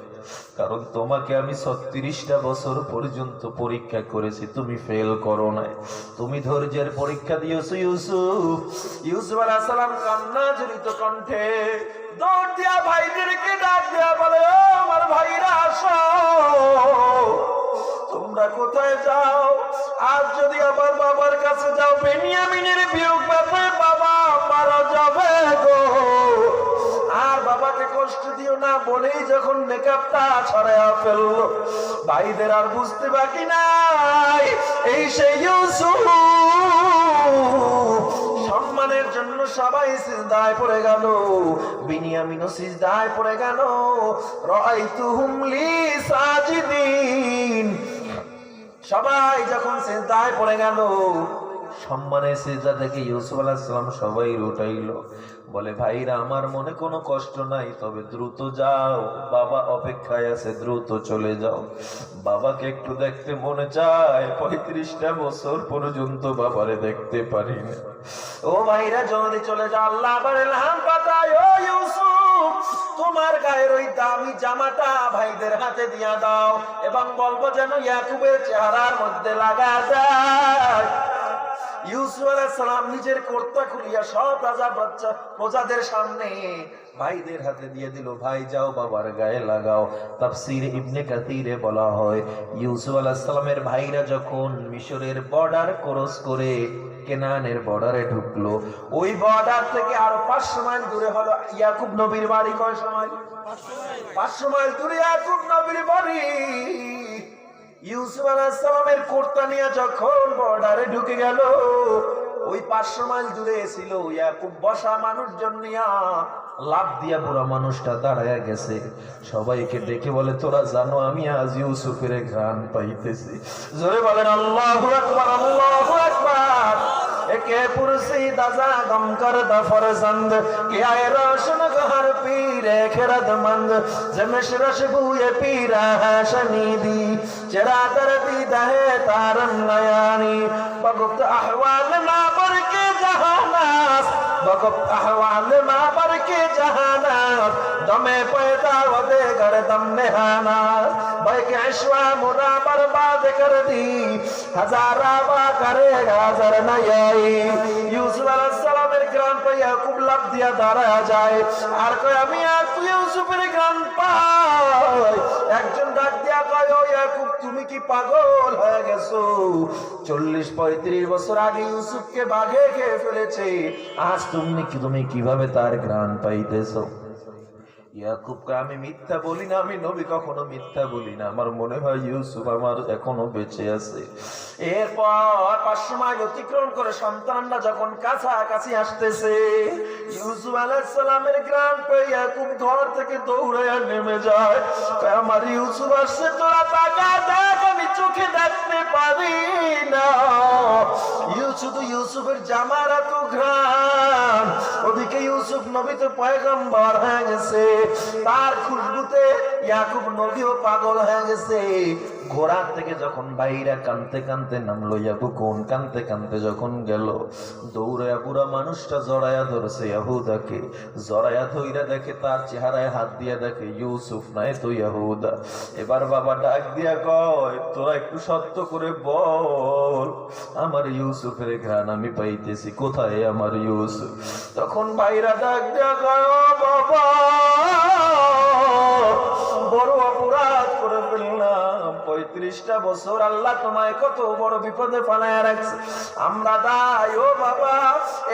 কারণ তোমাকে আমি 36টা বছর পর্যন্ত পরীক্ষা করেছি, তুমি ফেল করো নাই, তুমি ধৈর্যের পরীক্ষা দিয়েছো ইউসুফ। ইউসুফ আলাইহিস সালাম কান্না জড়িত কণ্ঠে দৌড় দিয়া ভাইদেরকে ডাক দিয়া বলে, ও আমার ভাইরা, আসো, তোমরা কোথায় যাও? আজ যদি আমার বাবার কাছে যাও, বেনিয়ামিনের বিয়োগ ব্যাপে বাবা মারা যাবে গো। আর বাবাকে কষ্ট দিও না বলেই যখন মেকআপটা ছড়াইয়া ফেললো, ভাইদের আর বুঝতে বাকি নাই, এই সেই ইউসুফ। সম্মানের জন্য সবাই সিজদায় পড়ে গেল, বিনিয়ামিনও সিজদায় পড়ে গেল। রাআইতুহুম লি সাজিদিন। সবাই যখন সিজদায় পড়ে গেল, সম্মানের সিজদা থেকে ইউসুফ আলাইহিস সালাম সবাই উঠাইল। বলে, ভাইরা, আমার মনে কোনো কষ্ট নাই, তবে দ্রুত যাও, বাবা অপেক্ষায় আছে, দ্রুত চলে যাও। বাবাকে একটু দেখতে মনে চায়, 35টা বছর পর্যন্ত বাবারে দেখতে পারি না। ও ভাইরা, জলদি চলে যাও, আল্লাহ আবার ইলহাম পাঠায়, ও ইউসুফ, তোমার গায়ের ওই দামি জামাটা ভাইদের হাতে দিয়া দাও এবং বলবো যেন ইয়াকুবের চেহারার মধ্যে লাগা যায়। ইউসুফ আলাইহিস সালাম নিজের কর্তা খুলিয়া সব রাজা প্রজাদের সামনে ভাইদের হাতে দিয়ে দিল, ভাই যাও বাবার গায়ে লাগাও। তাফসীর ইবনে কাসিরে বলা হয় ইউসুফ আলাইহিস সালামের ভাইরা যখন মিশরের বর্ডার ক্রস করে কেনানের বর্ডারে ঢুকলো, ওই বর্ডার থেকে আরো 500 মাইল দূরে হলো ইয়াকুব নবীর বাড়ি। কয় সময়? 500 মাইল দূরে ইয়াকুব নবীর বাড়ি। ইউসুফ আলাইহিস সালামের কর্তা নিয়ে যখন বর্ডারে ঢুকে গেল, ওই 500 মাইল দূরে ছিল ইয়াকুব বসা মানুষজন নিয়া লাভ দিয়া পুরো মানুষটা দাঁড়ায় গেছে। সবাইকে ডেকে বলে, তোরা জানো আমি আজ ইউসুফের ঘ্রাণ পাইতেছি। জোরে বলেন আল্লাহু আকবার, আল্লাহু আকবার। একে পুরসি দাজা গম কর দ ফরজন্দ কে আয়ে রোशन গহর পীরে খেরদমন্দ জমশ রশ বুয়ে পীরা শনীদি চরা দরদি দহে তারন নয়ানি বগুপ্ত আহওয়াল মা पर के जहानास बगप अहवाल मा पर के जहानास दमे पैदा वदे घर दम नेहानास भाई के अश्वा मुरा बर्बाद कर दी हजारा बा करेगा जर नयाई यूसुफ अलैहिस সালামের গ্রাম पे याकूब লাভ দিয়া দাঁড়ায় যায় আর কয় আমি আর তুই ইউসুফের গ্রাম পাই। একজন ডাক দিয়া কয়, ও ইয়াকুব তুমি কি পাগল হয়ে গেছো? 40-35 বছর আগে ইউসুফকে বাঘে খেয়ে ফেলেছে, আজ তুমি কিভাবে তার ঘ্রাণ পাইতেছো? ইয়াকুবকে আমি মিথ্যা বলি না, আমি নবী কখনো মিথ্যা বলি না, আমার মনে হয় ইউসুফ আমার এখনো বেঁচে আছে। এরপর 500 মাইল অতিক্রম করে সন্তানরা যখন কাছাকাছি আসতেছে, ইউসুফ আলাইহিস সালামের গ্রাম পেয়ে ইয়াকুব ঘর থেকে দৌড়ায় নেমে যায়। আমার ইউসুফ আসছে, তোরা তাকা দেখ, আমি চোখে দেখতে পারি না। ইউসুফের জামার এত ঘ্রাণ, ওদিকে ইউসুফ নবী তো পয়গম্বর হয়ে গেছে, তার খুশবুতে ইয়াকুব নবীও পাগল হয়ে গেছে। ঘোড়া থেকে যখন বাইরা কানতে কানতে নামলো, ইয়াকুব কানতে কানতে যখন গেল, দৌড়ায়া পুরা মানুষটা জড়ায়া ধরছে ইয়াহুদাকে। জড়ায়া ধইরা দেখে তার চেহারায় হাত দিয়া দেখে ইউসুফ নাই তো ইয়াহুদা। এবার বাবা ডাক দিয়া কয়, তোরা একটু সত্য করে বল, আমার ইউসুফের ঘ্রাণ আমি পাইতেছি, কোথায় আমার ইউসুফ? তখন বাইরা ডাক দিয়া কয়, ও বাবা বড় অপরাধ করে ফেললাম, 35টা বছর আল্লাহ তোমায় কত বড় বিপদে ফেলায় রাখছে, আমরা দায়। ও বাবা,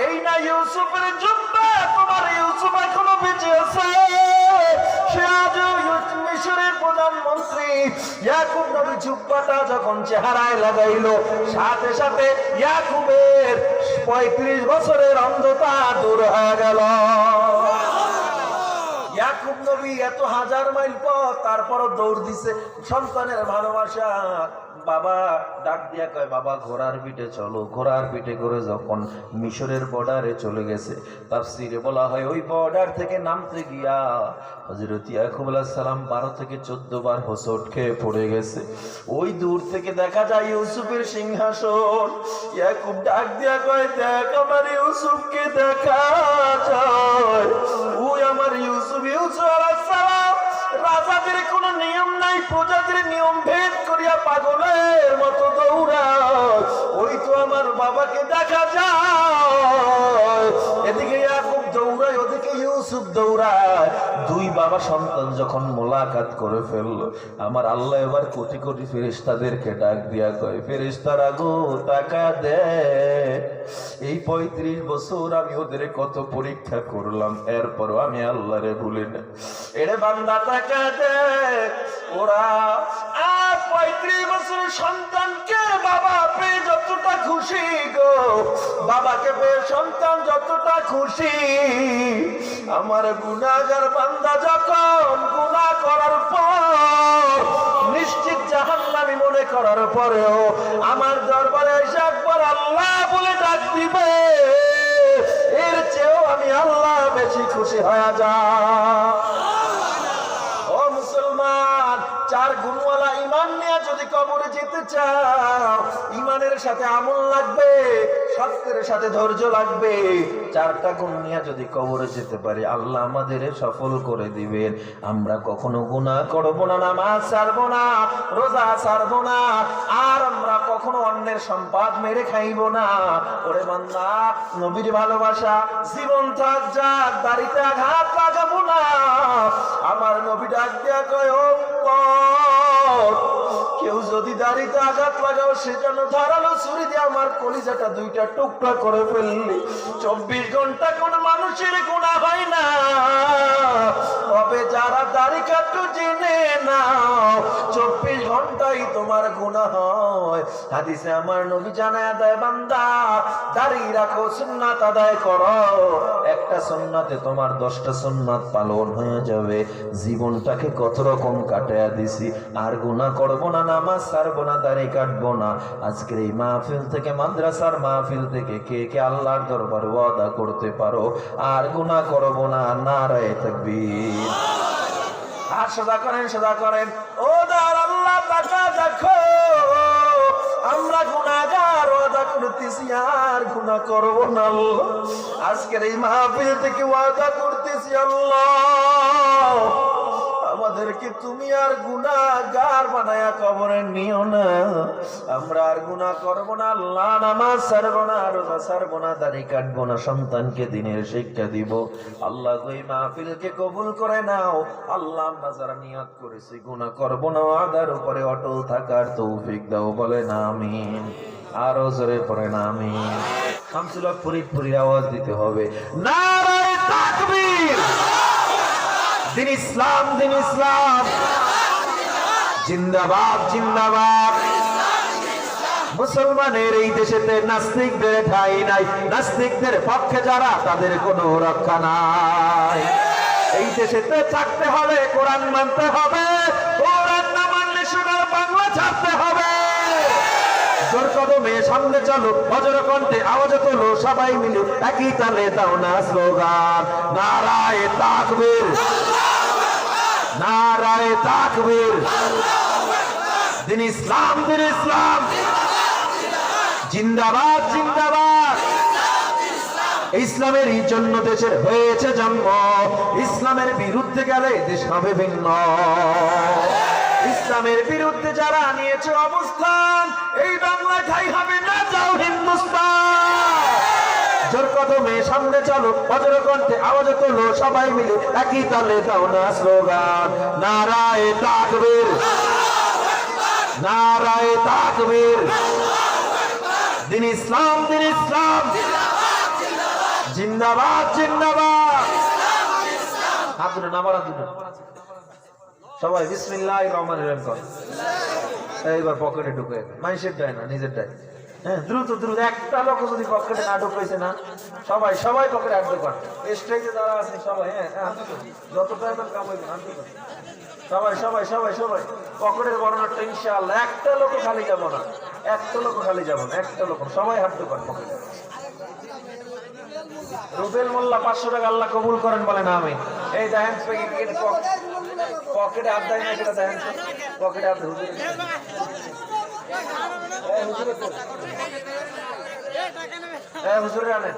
এই না ইউসুফের জুব্বা, তোমার ইউসুফ এখনো বেঁচে আছে, সে আজও মিশরের প্রধানমন্ত্রী। ইয়াকুব নবী জুব্বাটা যখন চেহারায় লাগাইলো, সাথে সাথে ইয়াকুবের 35 বছরের অন্ধতা দূর হয়ে গেল। ইয়াকুব নবী এত 1000 মাইল পথ, তারপরও দৌড় দিছে সন্তানের ভালোবাসা। বাবা ডাক দিয়া কয়, বাবা ঘোড়ার পিঠে চলো। ঘোড়ার পিঠে করে যখন মিশরের বর্ডারে চলে গেছে, তাফসীরে বলা হয় ওই বর্ডার থেকে নামতে গিয়া হযরত ইয়াকুব আলাইহিস সালাম 12 থেকে 14 বার হোঁচট খেয়ে পড়ে গেছে। ওই দূর থেকে দেখা যায় ইউসুফের সিংহাসন। ইয়াকুব ডাক দিয়া কয়, দেখ আমার ইউসুফকে দেখা যায়, ওই আমার ইউসুফ। ইউসুফ আলাইহিস সালাম রাজাদের কোনো নিয়ম নাই, প্রজাদের নিয়ম ভেদ করিয়া পাগলের মতো দৌড়ায়, ওই তো আমার বাবাকে দেখা যায়। এদিকে ইয়াকুব দৌড়ায়, ওদিকে ইউসুফ দৌড়ায়। দুই বাবা সন্তান যখন মোলাকাত করে ফেললো, আমার আল্লাহ এবার কোটি কোটি ফেরেশতাদেরকে ডাক দিয়া কয়, ফেরেশতারা গো টাকা দে, এই 35 বছর আমি ওদের কত পরীক্ষা করলাম, এরপরও আমি আল্লাহরে ভুলি না। এরে বান্দা টাকা দে। ওরা 35 বছরের সন্তানকে বাবা পেয়ে যতটা খুশি গো, বাবাকে পেয়ে সন্তান যতটা খুশি, আমার গুনাহগার বান্দা যখন গুনাহ করার পর নিশ্চিত জাহান্নামী মনে করার পরেও আমার দরবারে এসে একবার আল্লাহ বলে ডাক দিবে, এর চেয়েও আমি আল্লাহ বেশি খুশি হয়ে যাই। ও মুসলমান, চার গুণওয়ালা ঈমান নিয়ে যদি কবরে যেতে চাও, ঈমানের সাথে আমল লাগবে, সত্যের সাথে ধৈর্য লাগবে। চারটা গুণ নিয়ে যদি কবরে যেতে পারি, আল্লাহ আমাদের সফল করে দিবেন। আমরা কখনো গুনাহ করব না, নামাজ ছাড়বো না, রোজা ছাড়বো না, আর আমরা কখনো অন্যের সম্পদ মেরে খাইব না। ওরে বান্দা, নবীর ভালোবাসা, জীবন থাক যাক দাড়িতে আঘাত লাগাবো না। আমার নবী ডাক দিয়া কয়, ও উম্মত, কেউ যদি দাড়িতে আঘাত লাগাও, সেজন্য ধারালো ছুরি দিয়ে আমার কলিজাটা দুইটা টুকরা করে ফেললি। 24 ঘন্টা কোন মানুষের গুনাহ হয় না, তবে যারা দাড়ি কাটু জেনে নাও 24 ঘন্টাই তোমার গুনাহ হয়। হাদিসে আমার নবী জানায়া দেয়, বান্দা দাড়ি রাখো, সুন্নাত আদায় করো, একটা সুন্নাতে তোমার 10টা সুন্নাত পালন হয়ে যাবে। জীবনটাকে কত রকম কাটায়া দিছি, আর গুনাহ করবো না, নামাজ ছাড়বো না, দাড়ি কাটবো না। আজকের এই মাহফিল থেকে, মাদ্রাসার মাহফিল থেকে কে কে আল্লাহর দরবারে ওয়াদা করতে পারো আর গুনাহ করবো না? নারায়ে তাকবীর। আর সদা করেন, সদা করেন। ও দার আল্লাহ, তাকা দেখো, আমরা গুনাহগার, ওয়াদা করতেছি আর গুনাহ করব না আল্লাহ। আজকের এই মাহফিল থেকে ওয়াদা করতেছি আল্লাহ, আমাদেরকে তুমি আর গুনাহগার বানায়া কবরে নিও না। আমরা আর গুনাহ করব না আল্লাহ, নামাজ ছাড়বো না, রোজা ছাড়বো না, দাড়ি কাটবো না, সন্তানকে দিনের শিক্ষা দিব। আল্লাহ ওই মাহফিলকে কবুল করে নাও আল্লাহ। আমরা যারা নিয়ত করেছি গুনাহ করব না, ওয়াদার উপরে অটল থাকার তৌফিক দাও, বলেন আমিন। আরো জোরে পড়েন আমিন। শামসুল হক ফরিদপুরের আওয়াজ দিতে হবে, নারায়ে তাকবীর। দিন ইসলাম, দিন ইসলাম, জিন্দাবাদ, জিন্দাবাদ। মুসলমানের এই দেশেতে নাস্তিকদের ঠাঁই নাই, নাস্তিকদের পক্ষে যারা, তাদের কোনো রক্ষা নাই। এই দেশেতে থাকতে হলে কোরআন মানতে হবে, কোরআন না মানলে সোনার বাংলা ছাড়তে হবে। জোর কদমে সামনে চলো, বজ্র কণ্ঠে আওয়াজ তোলো, সবাই মিলে একই তালে দাও না স্লোগান, নারায়ে তাকবীর, নারায়ে তাকবীর। দিন ইসলাম, দিন ইসলাম, জিন্দাবাদ, জিন্দাবাদ। ইসলামের জন্য দেশের হয়েছে জন্ম, ইসলামের বিরুদ্ধে গেলে দেশ হবে ভিন্ন। ইসলামের বিরুদ্ধে যারা নিয়েছে অবস্থান, এই বাংলা ঠাই হবে না, যাও হিন্দুস্তান। জোর কদমে সামনে চলো, বজ্র কণ্ঠে আওয়াজ তোলো, সবাই মিলে একই তালে দাও না স্লোগান, নারায়ে তাকবীর, নারায়ে তাকবীর। দিন ইসলাম, দিন ইসলাম, জিন্দাবাদ, জিন্দাবাদ। হাত দুটো নামার, হাত দুটো সবাই বিসমিল্লাহির রহমানির রহিম কর। এইবার পকেটে ঢুকে, মানুষের দেয় না, নিজের দেয়। হ্যাঁ, দ্রুত দ্রুত। একটা লোক যদি পকেটে না ঢুকাইছে না, সবাই সবাই পকেটে হাত ঢুকান। স্টেজে যারা আছে সবাই, হ্যাঁ, যতটা এখন কাম হইবে হাত ঢুকান। সবাই সবাই সবাই সবাই পকেটের বর্ণাটা ইনশাআল্লাহ। একটা লোক খালি যাব না, একটা লোক খালি যাব না, একটা লোক, সবাই হাত ঢুকান পকেটে। রুবেল মোল্লা 500 টাকা আল্লাহ কবুল করেন, বলেন আমিন। এই দেখেন পকেটে হাত দেয় না, এটা দেখেন পকেটে হাত। হুজুরে আনেন,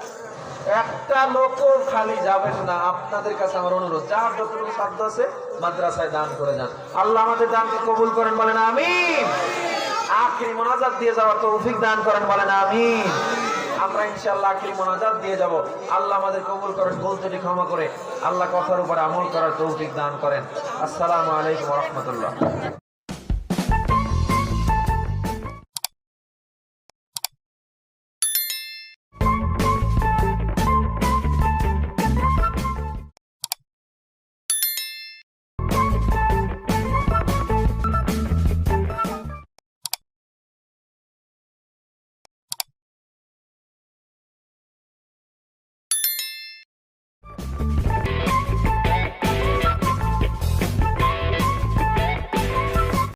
একটা লোক খালি যাবেন না। আপনাদের কাছে আমার অনুরোধ, যার যতটুকু সাধ্য আছে মাদ্রাসায় দান করে যান। আল্লাহ আমাদের দানকে কবুল করেন, বলেন আমিন। আখিরি মোনাজাত দিয়ে যাওয়ার তৌফিক দান করেন, বলেন আমিন। আমরা ইনশাআল্লাহ আখিরি মোনাজাত দিয়ে যাব। আল্লাহ আমাদের কবুল করেন, ভুল ত্রুটি ক্ষমা করে আল্লাহ কথার উপর আমল করার তৌফিক দান করেন। আসসালামু আলাইকুম ওয়া রাহমাতুল্লাহ।